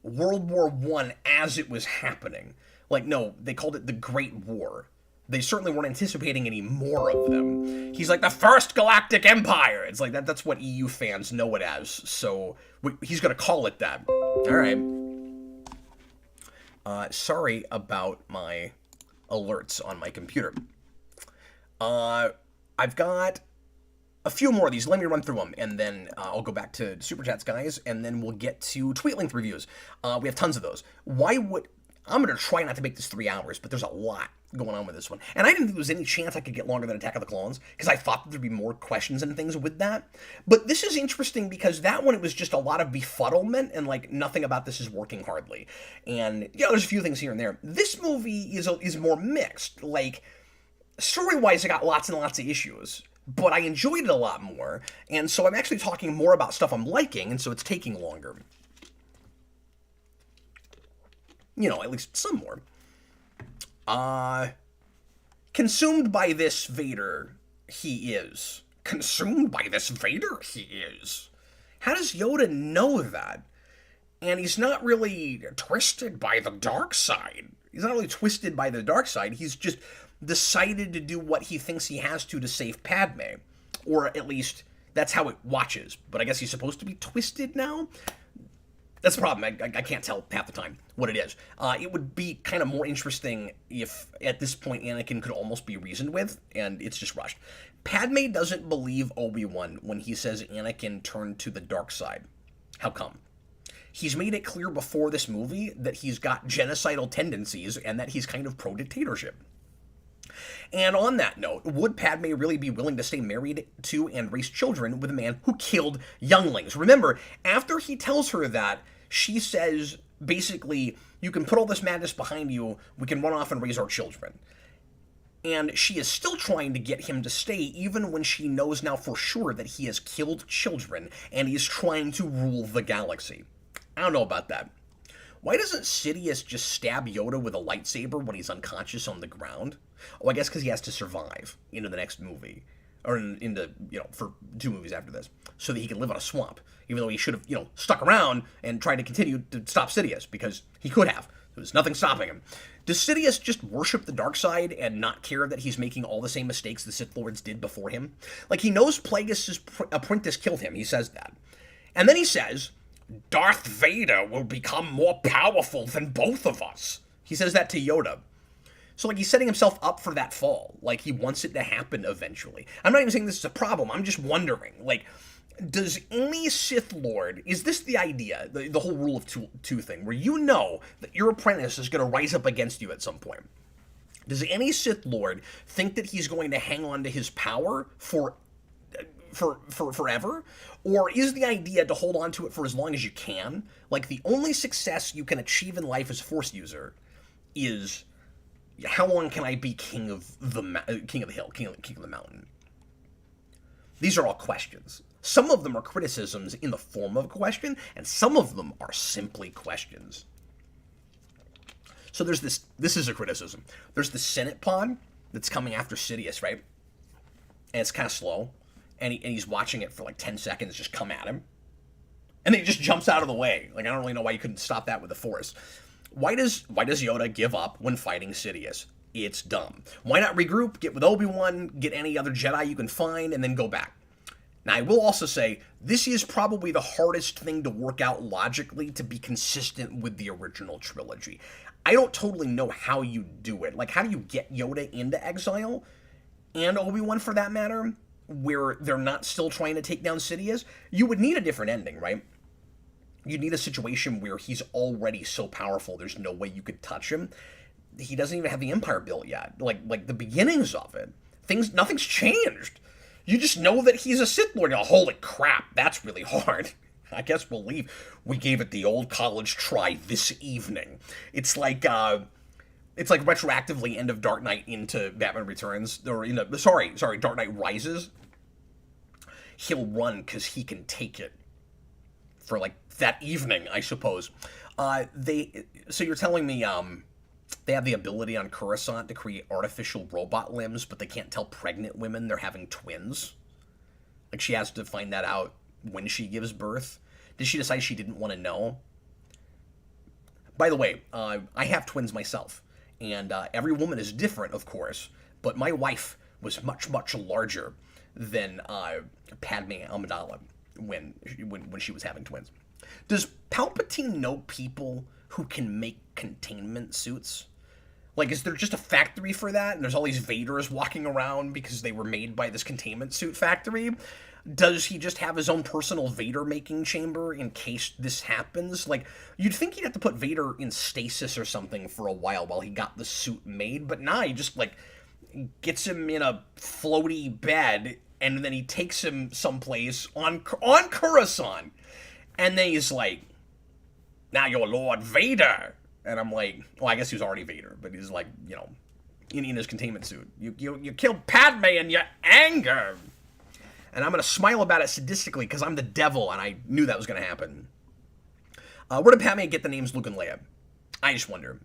I as it was happening. Like, no, they called it the Great War. They certainly weren't anticipating any more of them. He's like, the First Galactic Empire! It's like, that's what EU fans know it as, so he's gonna call it that. Alright. Sorry about my alerts on my computer. I've got a few more of these. Let me run through them, and then I'll go back to Super Chats, guys, and then we'll get to tweet length reviews. We have tons of those. I'm going to try not to make this 3 hours, but there's a lot going on with this one. And I didn't think there was any chance I could get longer than Attack of the Clones, because I thought that there'd be more questions and things with that. But this is interesting because that one, it was just a lot of befuddlement, and, like, nothing about this is working hardly. And, yeah, there's a few things here and there. This movie is more mixed. Like, story-wise, I got lots and lots of issues, but I enjoyed it a lot more, and so I'm actually talking more about stuff I'm liking, and so it's taking longer. You know, at least some more. Consumed by this Vader, he is. Consumed by this Vader, he is. How does Yoda know that? And he's not really twisted by the dark side. He's not really twisted by the dark side, he's just decided to do what he thinks he has to save Padme. Or at least, that's how it watches. But I guess he's supposed to be twisted now? That's the problem. I can't tell half the time what it is. It would be kind of more interesting if, at this point, Anakin could almost be reasoned with, and it's just rushed. Padme doesn't believe Obi-Wan when he says Anakin turned to the dark side. How come? He's made it clear before this movie that he's got genocidal tendencies and that he's kind of pro-dictatorship. And on that note, would Padme really be willing to stay married to and raise children with a man who killed younglings? Remember, after he tells her that, she says, basically, you can put all this madness behind you, we can run off and raise our children. And she is still trying to get him to stay, even when she knows now for sure that he has killed children, and he's trying to rule the galaxy. I don't know about that. Why doesn't Sidious just stab Yoda with a lightsaber when he's unconscious on the ground? Oh, I guess because he has to survive into the next movie. Or into, for 2 movies after this. So that he can live on a swamp. Even though he should have, stuck around and tried to continue to stop Sidious. Because he could have. There was nothing stopping him. Does Sidious just worship the dark side and not care that he's making all the same mistakes the Sith Lords did before him? Like, he knows Plagueis' apprentice killed him. He says that. And then he says, Darth Vader will become more powerful than both of us. He says that to Yoda. So, like, he's setting himself up for that fall. Like, he wants it to happen eventually. I'm not even saying this is a problem. I'm just wondering, like, does any Sith Lord, is this the idea, the whole rule of two thing, where you know that your apprentice is going to rise up against you at some point? Does any Sith Lord think that he's going to hang on to his power for forever? Or is the idea to hold on to it for as long as you can? Like, the only success you can achieve in life as a Force user is, how long can I be king of the hill, king of the mountain? These are all questions. Some of them are criticisms in the form of a question, and some of them are simply questions. So there's this is a criticism. There's the Senate pod that's coming after Sidious, right? And it's kind of slow. And he's watching it for like 10 seconds just come at him. And then he just jumps out of the way. Like, I don't really know why you couldn't stop that with the Force. Why does Yoda give up when fighting Sidious? It's dumb. Why not regroup, get with Obi-Wan, get any other Jedi you can find, and then go back? Now, I will also say, this is probably the hardest thing to work out logically to be consistent with the original trilogy. I don't totally know how you do it. Like, how do you get Yoda into exile, and Obi-Wan for that matter, where they're not still trying to take down Sidious? You would need a different ending, right? You'd need a situation where he's already so powerful there's no way you could touch him. He doesn't even have the Empire built yet. Like the beginnings of it. Nothing's changed. You just know that he's a Sith Lord. Oh, holy crap, that's really hard. I guess we'll leave. We gave it the old college try this evening. It's like retroactively end of Dark Knight into Batman Returns, or Dark Knight Rises. He'll run because he can take it for like that evening, I suppose. So you're telling me they have the ability on Coruscant to create artificial robot limbs, but they can't tell pregnant women they're having twins? Like, she has to find that out when she gives birth? Did she decide she didn't want to know? By the way, I have twins myself, and every woman is different, of course, but my wife was much, much larger than Padme Amidala when she was having twins. Does Palpatine know people who can make containment suits? Like, is there just a factory for that, and there's all these Vaders walking around because they were made by this containment suit factory? Does he just have his own personal Vader-making chamber in case this happens? Like, you'd think he'd have to put Vader in stasis or something for a while he got the suit made, but nah, he just, like, gets him in a floaty bed, and then he takes him someplace on Coruscant. And then he's like, now you're Lord Vader. And I'm like, well, I guess he was already Vader, but he's like, in his containment suit. You killed Padme in your anger. And I'm going to smile about it sadistically because I'm the devil, and I knew that was going to happen. Where did Padme get the names Luke and Leia? I just wonder.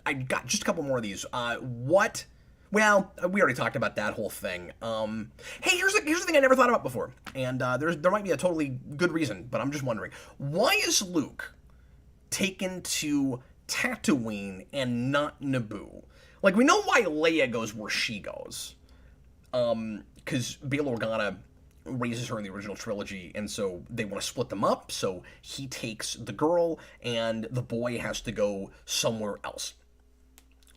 I got just a couple more of these. What? Well, we already talked about that whole thing. Hey, here's the thing I never thought about before. And there might be a totally good reason, but I'm just wondering. Why is Luke taken to Tatooine and not Naboo? Like, we know why Leia goes where she goes. Because Bail Organa raises her in the original trilogy, and so they want to split them up, so he takes the girl, and the boy has to go somewhere else.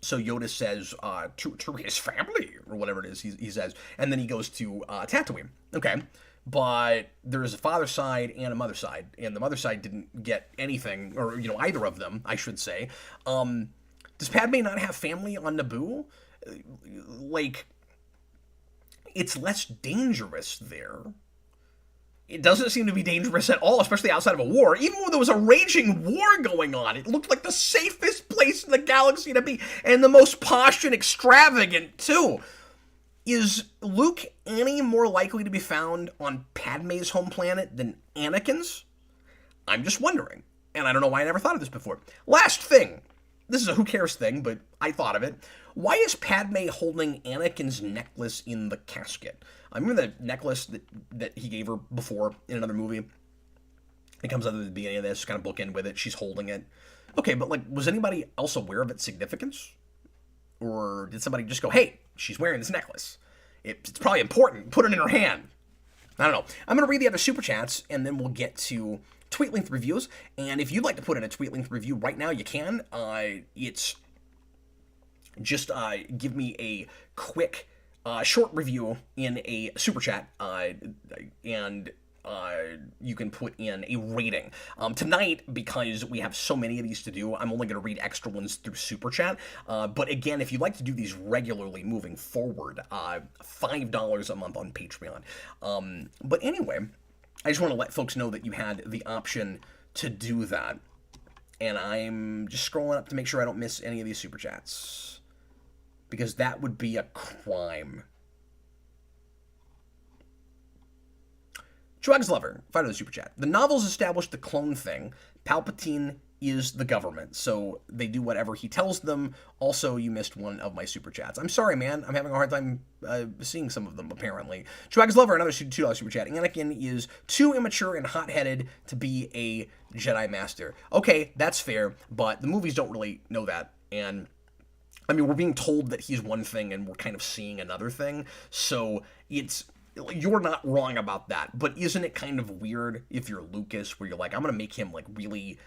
So Yoda says, to his family, or whatever it is he says, and then he goes to Tatooine. Okay, but there's a father side and a mother side, and the mother side didn't get anything, or, either of them, I should say. Does Padme not have family on Naboo? Like, it's less dangerous there. It doesn't seem to be dangerous at all, especially outside of a war. Even when there was a raging war going on, it looked like the safest place in the galaxy to be, and the most posh and extravagant, too. Is Luke any more likely to be found on Padme's home planet than Anakin's? I'm just wondering. And I don't know why I never thought of this before. Last thing. This is a who cares thing, but I thought of it. Why is Padme holding Anakin's necklace in the casket? I remember the necklace that he gave her before in another movie. It comes out at the beginning of this, kind of bookend with it. She's holding it. Okay, but like, was anybody else aware of its significance? Or did somebody just go, hey, she's wearing this necklace. It's probably important. Put it in her hand. I don't know. I'm going to read the other super chats, and then we'll get to tweet length reviews. And if you'd like to put in a tweet length review right now, you can. It's just give me a quick short review in a super chat, and you can put in a rating. Tonight, because we have so many of these to do, I'm only going to read extra ones through super chat. But again, if you'd like to do these regularly moving forward, $5 a month on Patreon. But anyway, I just want to let folks know that you had the option to do that. And I'm just scrolling up to make sure I don't miss any of these super chats, because that would be a crime. Drugs Lover, $5 super chat. The novels established the clone thing. Palpatine is the government, so they do whatever he tells them. Also, you missed one of my super chats. I'm sorry, man. I'm having a hard time seeing some of them, apparently. Drugs Lover, another $2 super chat. Anakin is too immature and hot-headed to be a Jedi Master. Okay, that's fair, but the movies don't really know that, and I mean, we're being told that he's one thing and we're kind of seeing another thing, so you're not wrong about that, but isn't it kind of weird if you're Lucas, where you're like, I'm going to make him like really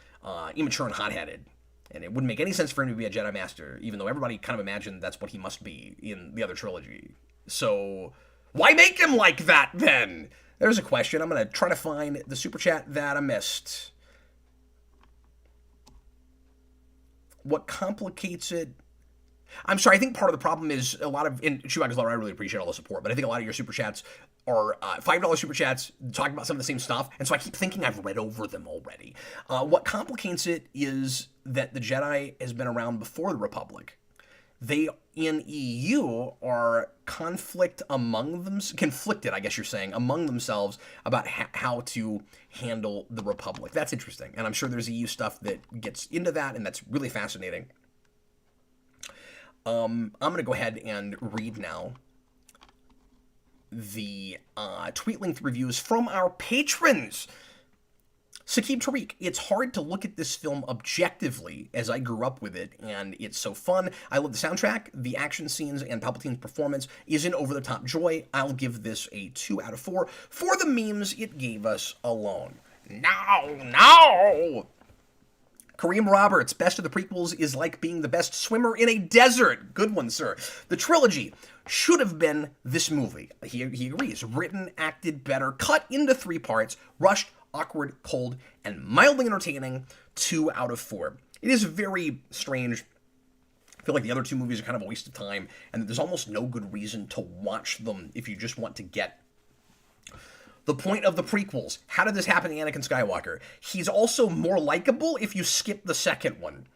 immature and hot-headed, and it wouldn't make any sense for him to be a Jedi Master, even though everybody kind of imagined that's what he must be in the other trilogy. So why make him like that then? There's a question. I'm going to try to find the super chat that I missed. What complicates it? I'm sorry, I think part of the problem is a lot of, in Chewbacca's Law, I really appreciate all the support, but I think a lot of your super chats are $5 super chats talking about some of the same stuff, and so I keep thinking I've read over them already. What complicates it is that the Jedi has been around before the Republic. They, in EU, are conflicted, I guess you're saying, among themselves about how to handle the Republic. That's interesting, and I'm sure there's EU stuff that gets into that, and that's really fascinating. I'm going to go ahead and read now the tweet length reviews from our patrons. Saqib Tariq, it's hard to look at this film objectively as I grew up with it, and it's so fun. I love the soundtrack, the action scenes, and Palpatine's performance is an over-the-top joy. I'll give this a 2 out of 4 for the memes it gave us alone. No! Kareem Roberts, best of the prequels is like being the best swimmer in a desert. Good one, sir. The trilogy should have been this movie. He agrees. Written, acted better, cut into 3 parts, rushed, awkward, cold, and mildly entertaining. 2 out of 4. It is very strange. I feel like the other 2 movies are kind of a waste of time, and there's almost no good reason to watch them if you just want to get the point of the prequels. How did this happen to Anakin Skywalker? He's also more likable if you skip the second one.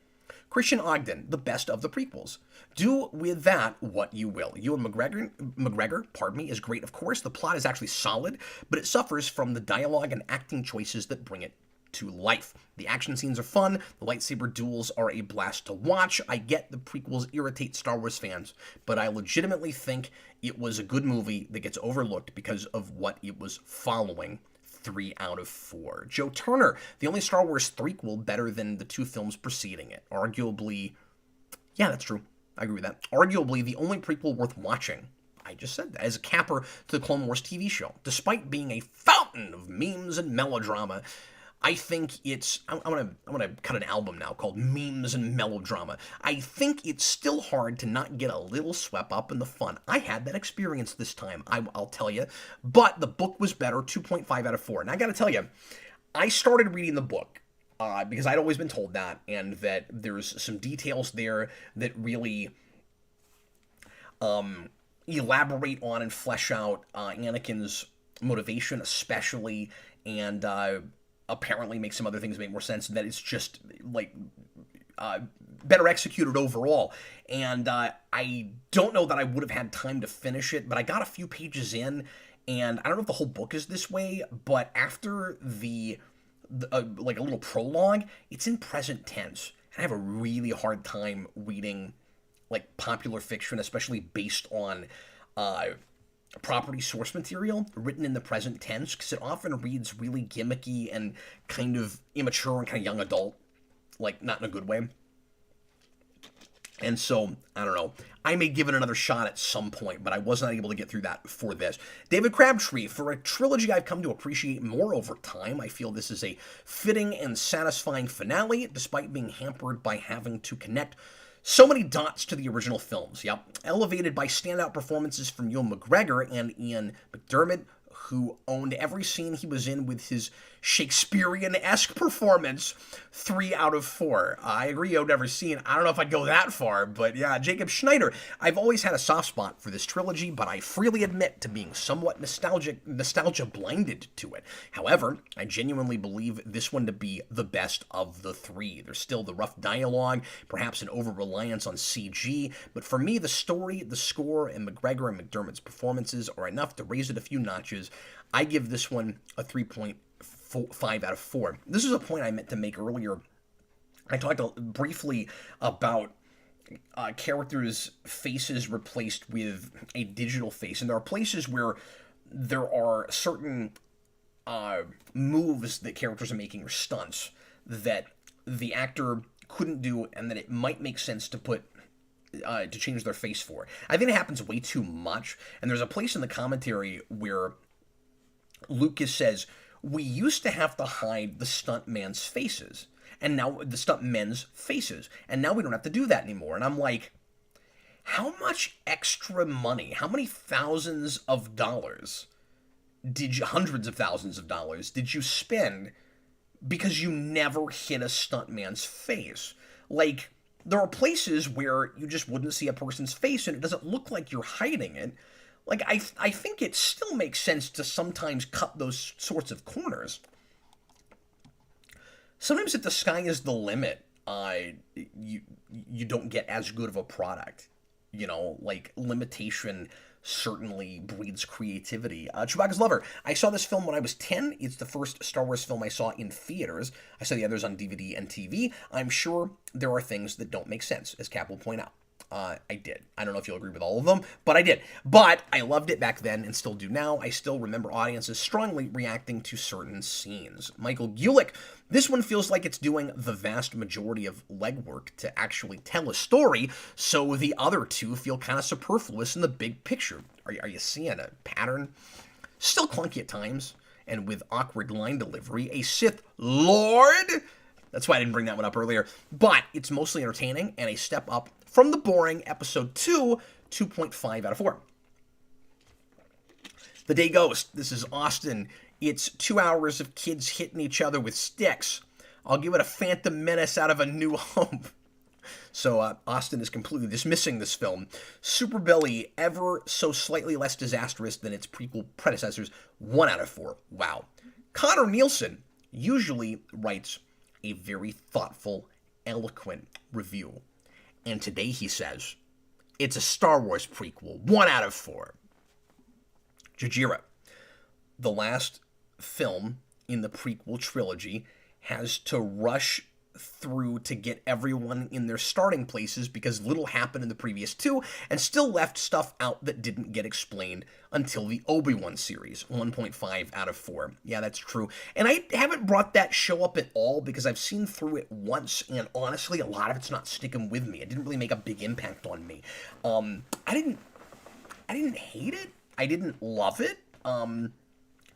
Christian Ogden, the best of the prequels. Do with that what you will. Ewan McGregor, is great, of course. The plot is actually solid, but it suffers from the dialogue and acting choices that bring it to life. The action scenes are fun. The lightsaber duels are a blast to watch. I get the prequels irritate Star Wars fans, but I legitimately think it was a good movie that gets overlooked because of what it was following. 3 out of 4. Joe Turner, the only Star Wars threequel better than the 2 films preceding it. Arguably, yeah, that's true. I agree with that. Arguably, the only prequel worth watching. I just said that as a capper to the Clone Wars TV show. Despite being a fountain of memes and melodrama, I think it's, I'm gonna cut an album now called Memes and Melodrama. I think it's still hard to not get a little swept up in the fun. I had that experience this time, I'll tell you, but the book was better, 2.5 out of 4. And I gotta tell you, I started reading the book because I'd always been told that, and that there's some details there that really elaborate on and flesh out Anakin's motivation especially, and apparently make some other things make more sense, and that it's just like better executed overall. And I don't know that I would have had time to finish it, but I got a few pages in, and I don't know if the whole book is this way, but after the like a little prologue, it's in present tense. And I have a really hard time reading like popular fiction, especially based on property source material written in the present tense, because it often reads really gimmicky and kind of immature and kind of young adult, like not in a good way. And so, I don't know. I may give it another shot at some point, but I was not able to get through that for this. David Crabtree, for a trilogy I've come to appreciate more over time, I feel this is a fitting and satisfying finale, despite being hampered by having to connect so many dots to the original films. Yep. Elevated by standout performances from Ewan McGregor and Ian McDermott, who owned every scene he was in with his Shakespearean-esque performance, 3 out of 4. I agree, owned every scene. I don't know if I'd go that far, but yeah, Jacob Schneider. I've always had a soft spot for this trilogy, but I freely admit to being somewhat nostalgia-blinded to it. However, I genuinely believe this one to be the best of the 3. There's still the rough dialogue, perhaps an over-reliance on CG, but for me, the story, the score, and McGregor and McDermott's performances are enough to raise it a few notches. I give this one a 3.5 out of 4. This is a point I meant to make earlier. I talked briefly about characters' faces replaced with a digital face, and there are places where there are certain moves that characters are making, or stunts, that the actor couldn't do, and that it might make sense to put to change their face for. I think it happens way too much, and there's a place in the commentary where Lucas says, we used to have to hide the stuntman's faces, and now the stuntmen's faces, and now we don't have to do that anymore. And I'm like, how much extra money, how many thousands of dollars hundreds of thousands of dollars did you spend because you never hit a stuntman's face? Like, there are places where you just wouldn't see a person's face and it doesn't look like you're hiding it. Like, I think it still makes sense to sometimes cut those sorts of corners. Sometimes if the sky is the limit, you don't get as good of a product. You know, like, limitation certainly breeds creativity. Chewbacca's Lover. I saw this film when I was 10. It's the first Star Wars film I saw in theaters. I saw the others on DVD and TV. I'm sure there are things that don't make sense, as Cap will point out. I did. I don't know if you'll agree with all of them, but I did. But I loved it back then and still do now. I still remember audiences strongly reacting to certain scenes. Michael Gulick, this one feels like it's doing the vast majority of legwork to actually tell a story, so the other two feel kind of superfluous in the big picture. Are you seeing a pattern? Still clunky at times, and with awkward line delivery. A Sith Lord? That's why I didn't bring that one up earlier. But it's mostly entertaining and a step up from the boring episode 2, 2.5 out of 4. The Day Ghost. This is Austin. It's 2 hours of kids hitting each other with sticks. I'll give it a Phantom Menace out of A New Hope. So Austin is completely dismissing this film. Super Billy, ever so slightly less disastrous than its prequel predecessors. 1 out of 4. Wow. Connor Nielsen usually writes a very thoughtful, eloquent review. And today he says, it's a Star Wars prequel. 1 out of 4. Jajira. The last film in the prequel trilogy has to rush through to get everyone in their starting places because little happened in the previous 2 and still left stuff out that didn't get explained until the Obi-Wan series. 1.5 out of 4. Yeah, that's true. And I haven't brought that show up at all because I've seen through it once, and honestly, a lot of it's not sticking with me. It didn't really make a big impact on me. I didn't hate it. I didn't love it. It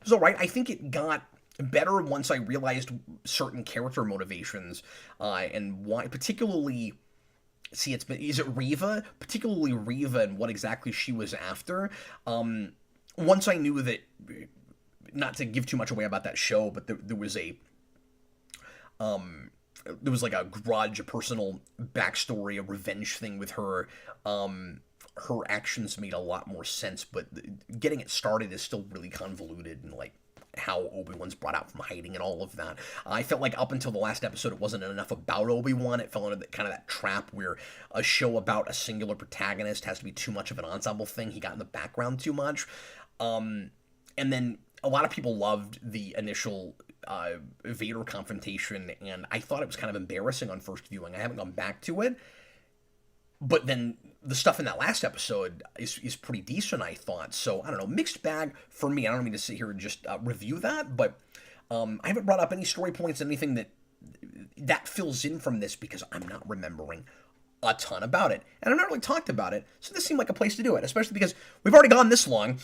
was alright. I think it got better once I realized certain character motivations, and why, particularly, is it Reva? Particularly Reva and what exactly she was after. Once I knew that, not to give too much away about that show, but there was like a grudge, a personal backstory, a revenge thing with her. Her actions made a lot more sense, but getting it started is still really convoluted, and like how Obi-Wan's brought out from hiding and all of that. I felt like up until the last episode, it wasn't enough about Obi-Wan. It fell into kind of that trap where a show about a singular protagonist has to be too much of an ensemble thing. He got in the background too much. And then a lot of people loved the initial Vader confrontation, and I thought it was kind of embarrassing on first viewing. I haven't gone back to it. But then the stuff in that last episode is pretty decent, I thought. So, I don't know, mixed bag for me. I don't mean to sit here and just review that, but I haven't brought up any story points, anything that fills in from this, because I'm not remembering a ton about it. And I've not really talked about it, so this seemed like a place to do it, especially because we've already gone this long.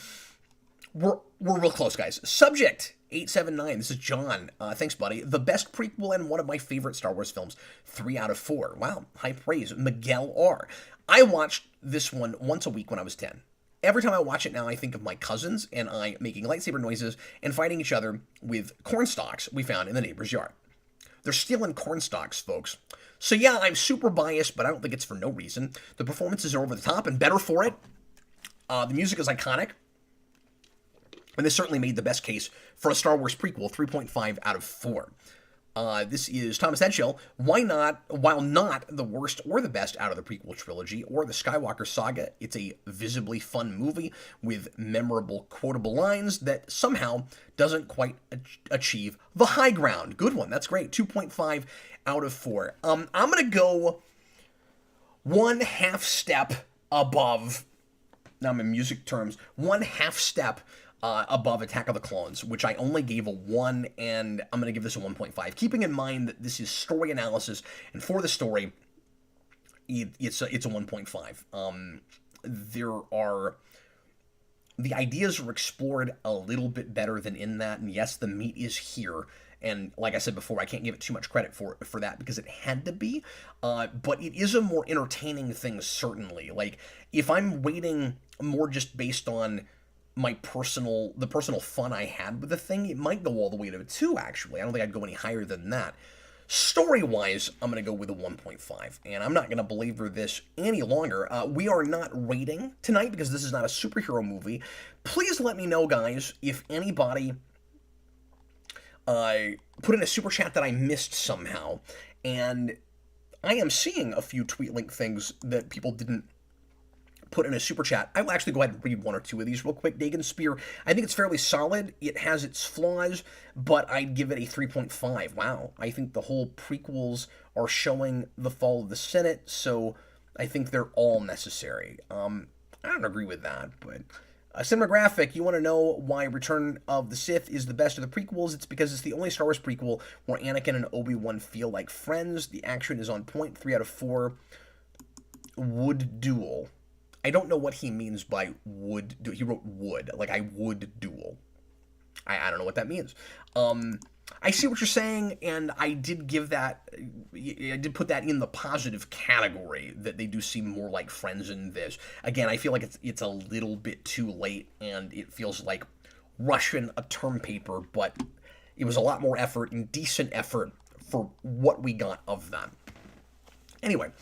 We're real close, guys. Subject 879. This is John. Thanks, buddy. The best prequel and one of my favorite Star Wars films. 3 out of 4. Wow, high praise. Miguel R. I watched this one once a week when I was 10. Every time I watch it now, I think of my cousins and I making lightsaber noises and fighting each other with corn stalks we found in the neighbor's yard. They're stealing corn stalks, folks. So yeah, I'm super biased, but I don't think it's for no reason. The performances are over the top and better for it. The music is iconic. And this certainly made the best case for a Star Wars prequel, 3.5 out of 4. This is Thomas Edgell. While not the worst or the best out of the prequel trilogy or the Skywalker saga, it's a visibly fun movie with memorable, quotable lines that somehow doesn't quite achieve the high ground. Good one. That's great. 2.5 out of 4. I'm going to go one half step above, now I'm in music terms, one half step above Attack of the Clones, which I only gave a 1, and I'm going to give this a 1.5. Keeping in mind that this is story analysis, and for the story, it's a 1.5. The ideas are explored a little bit better than in that, and yes, the meat is here. And like I said before, I can't give it too much credit for that because it had to be. But it is a more entertaining thing, certainly. Like, if I'm waiting more just based on the personal fun I had with the thing, it might go all the way to a 2, actually. I don't think I'd go any higher than that. Story-wise, I'm going to go with a 1.5, and I'm not going to belabor this any longer. We are not rating tonight because this is not a superhero movie. Please let me know, guys, if anybody put in a super chat that I missed somehow, and I am seeing a few tweet link things that people didn't put in a super chat. I will actually go ahead and read one or two of these real quick. Dagon Spear, I think it's fairly solid. It has its flaws, but I'd give it a 3.5. Wow. I think the whole prequels are showing the fall of the Senate, so I think they're all necessary. I don't agree with that, but Cinematographic, you want to know why Return of the Sith is the best of the prequels? It's because it's the only Star Wars prequel where Anakin and Obi-Wan feel like friends. The action is on point. 3 out of 4. Would Duel. I don't know what he means by would do. He wrote would, like I would duel. I don't know what that means. I see what you're saying, and I did put that in the positive category, that they do seem more like friends in this. Again, I feel like it's a little bit too late, and it feels like rushing a term paper, but it was a lot more effort and decent effort for what we got of them. Anyway,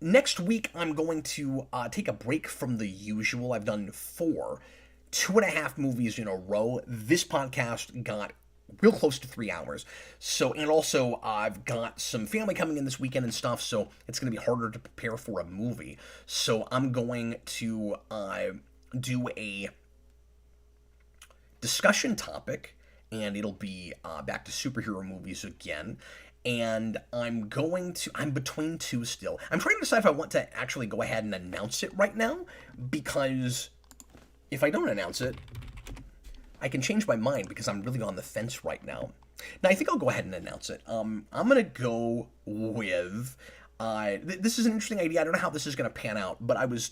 next week I'm going to take a break from the usual. I've done 2.5 movies in a row. This podcast got real close to 3 hours. So, and also I've got some family coming in this weekend and stuff, so it's going to be harder to prepare for a movie. So I'm going to do a discussion topic, and it'll be back to superhero movies again. And I'm between two still. I'm trying to decide if I want to actually go ahead and announce it right now, because if I don't announce it, I can change my mind, because I'm really on the fence right now. Now, I think I'll go ahead and announce it. I'm going to go with, this is an interesting idea. I don't know how this is going to pan out, but I was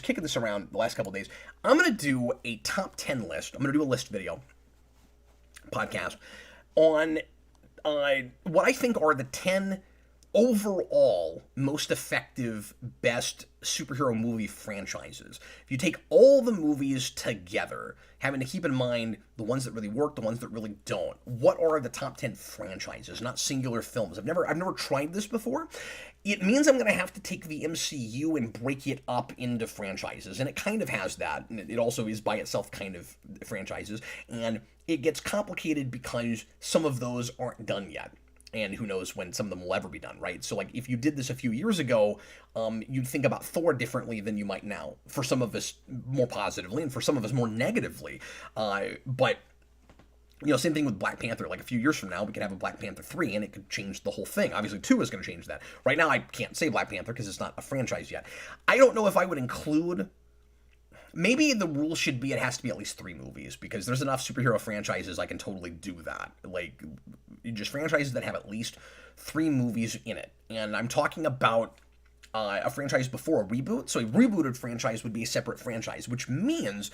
kicking this around the last couple of days. I'm going to do a top 10 list. I'm going to do a list video podcast on what I think are the 10 overall most effective, best superhero movie franchises. If you take all the movies together, having to keep in mind the ones that really work, the ones that really don't. What are the top 10 franchises, not singular films? I've never tried this before. It means I'm going to have to take the MCU and break it up into franchises, and it kind of has that. And it also is by itself kind of franchises, and it gets complicated because some of those aren't done yet. And who knows when some of them will ever be done, right? So, like, if you did this a few years ago, you'd think about Thor differently than you might now. For some of us, more positively, and for some of us, more negatively. But Same thing with Black Panther. Like, a few years from now, we could have a Black Panther 3, and it could change the whole thing. Obviously, 2 is going to change that. Right now, I can't say Black Panther because it's not a franchise yet. I don't know if I would include... Maybe the rule should be it has to be at least 3 movies, because there's enough superhero franchises I can totally do that. Like, just franchises that have at least 3 movies in it. And I'm talking about a franchise before a reboot. So a rebooted franchise would be a separate franchise, which means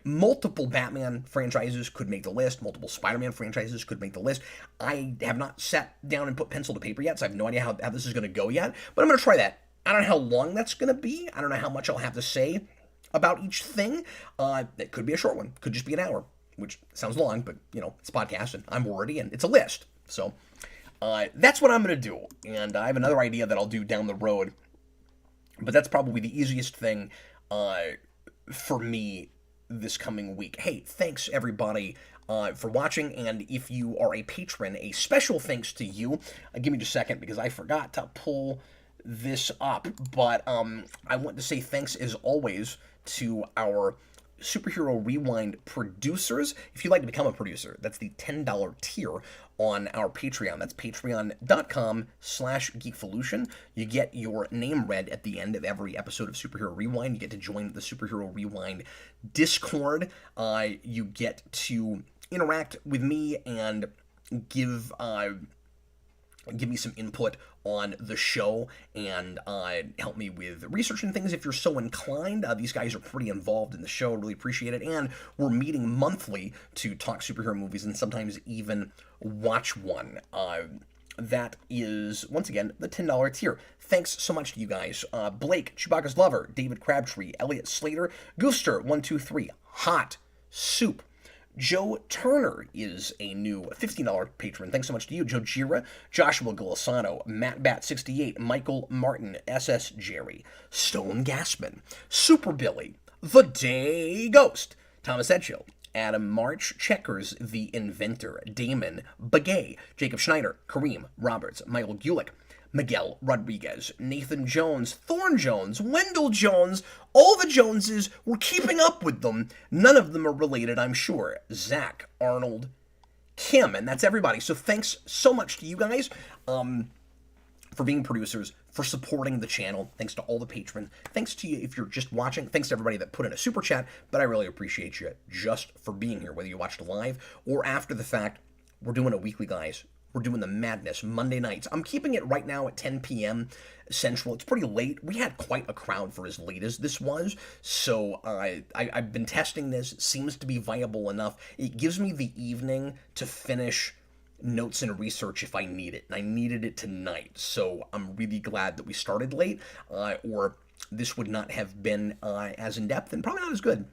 multiple Batman franchises could make the list, multiple Spider-Man franchises could make the list. I have not sat down and put pencil to paper yet, so I have no idea how this is going to go yet, but I'm going to try that. I don't know how long that's going to be. I don't know how much I'll have to say about each thing. It could be a short one, could just be an hour, which sounds long, but, it's a podcast, and I'm wordy, and it's a list. So that's what I'm going to do, and I have another idea that I'll do down the road, but that's probably the easiest thing for me this coming week. Hey, thanks, everybody, for watching, and if you are a patron, a special thanks to you. Give me just a second, because I forgot to pull this up, but I want to say thanks, as always, to our Superhero Rewind producers. If you'd like to become a producer, that's the $10 tier on our Patreon. That's patreon.com/geekvolution. You get your name read at the end of every episode of Superhero Rewind. You get to join the Superhero Rewind Discord. You get to interact with me and give me some input on the show and help me with research and things if you're so inclined. These guys are pretty involved in the show, really appreciate it, and we're meeting monthly to talk superhero movies and sometimes even watch one. That is, once again, the $10 tier. Thanks so much to you guys. Blake, Chewbacca's Lover, David Crabtree, Elliot Slater, Gooster123, Hot Soup, Joe Turner is a new $15 patron. Thanks so much to you. Joe Gira, Joshua Golisano, Matt Bat68, Michael Martin, SS Jerry, Stone Gassman, Super Billy, The Day Ghost, Thomas Edgehill, Adam March, Checkers, The Inventor, Damon, Bagay, Jacob Schneider, Kareem Roberts, Michael Gulick, Miguel Rodriguez, Nathan Jones, Thorne Jones, Wendell Jones, all the Joneses, we're keeping up with them. None of them are related, I'm sure. Zach, Arnold, Kim, and that's everybody. So thanks so much to you guys for being producers, for supporting the channel. Thanks to all the patrons. Thanks to you if you're just watching. Thanks to everybody that put in a super chat, but I really appreciate you just for being here, whether you watched live or after the fact. We're doing it weekly, guys. We're doing the madness Monday nights. I'm keeping it right now at 10 p.m. Central. It's pretty late. We had quite a crowd for as late as this was, so I've been testing this. It seems to be viable enough. It gives me the evening to finish notes and research if I need it, and I needed it tonight, so I'm really glad that we started late, or this would not have been as in-depth and probably not as good.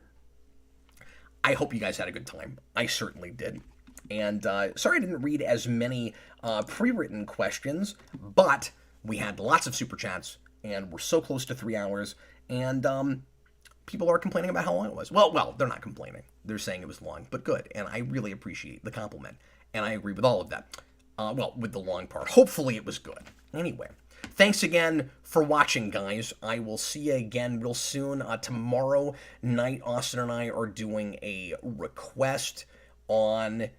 I hope you guys had a good time. I certainly did. And sorry I didn't read as many pre-written questions, but we had lots of super chats, and we're so close to 3 hours, and people are complaining about how long it was. Well, they're not complaining. They're saying it was long, but good, and I really appreciate the compliment, and I agree with all of that. With the long part. Hopefully it was good. Anyway, thanks again for watching, guys. I will see you again real soon. Tomorrow night, Austin and I are doing a request on...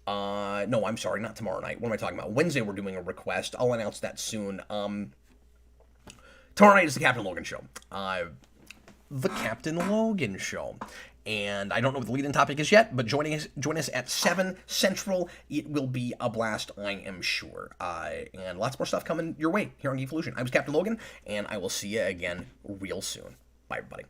no, I'm sorry, not tomorrow night. What am I talking about? Wednesday we're doing a request. I'll announce that soon. Tomorrow night is the Captain Logan Show. The Captain Logan Show. And I don't know what the lead-in topic is yet, but join us at 7 Central. It will be a blast, I am sure. And lots more stuff coming your way here on Geekvolution. I was Captain Logan, and I will see you again real soon. Bye, everybody.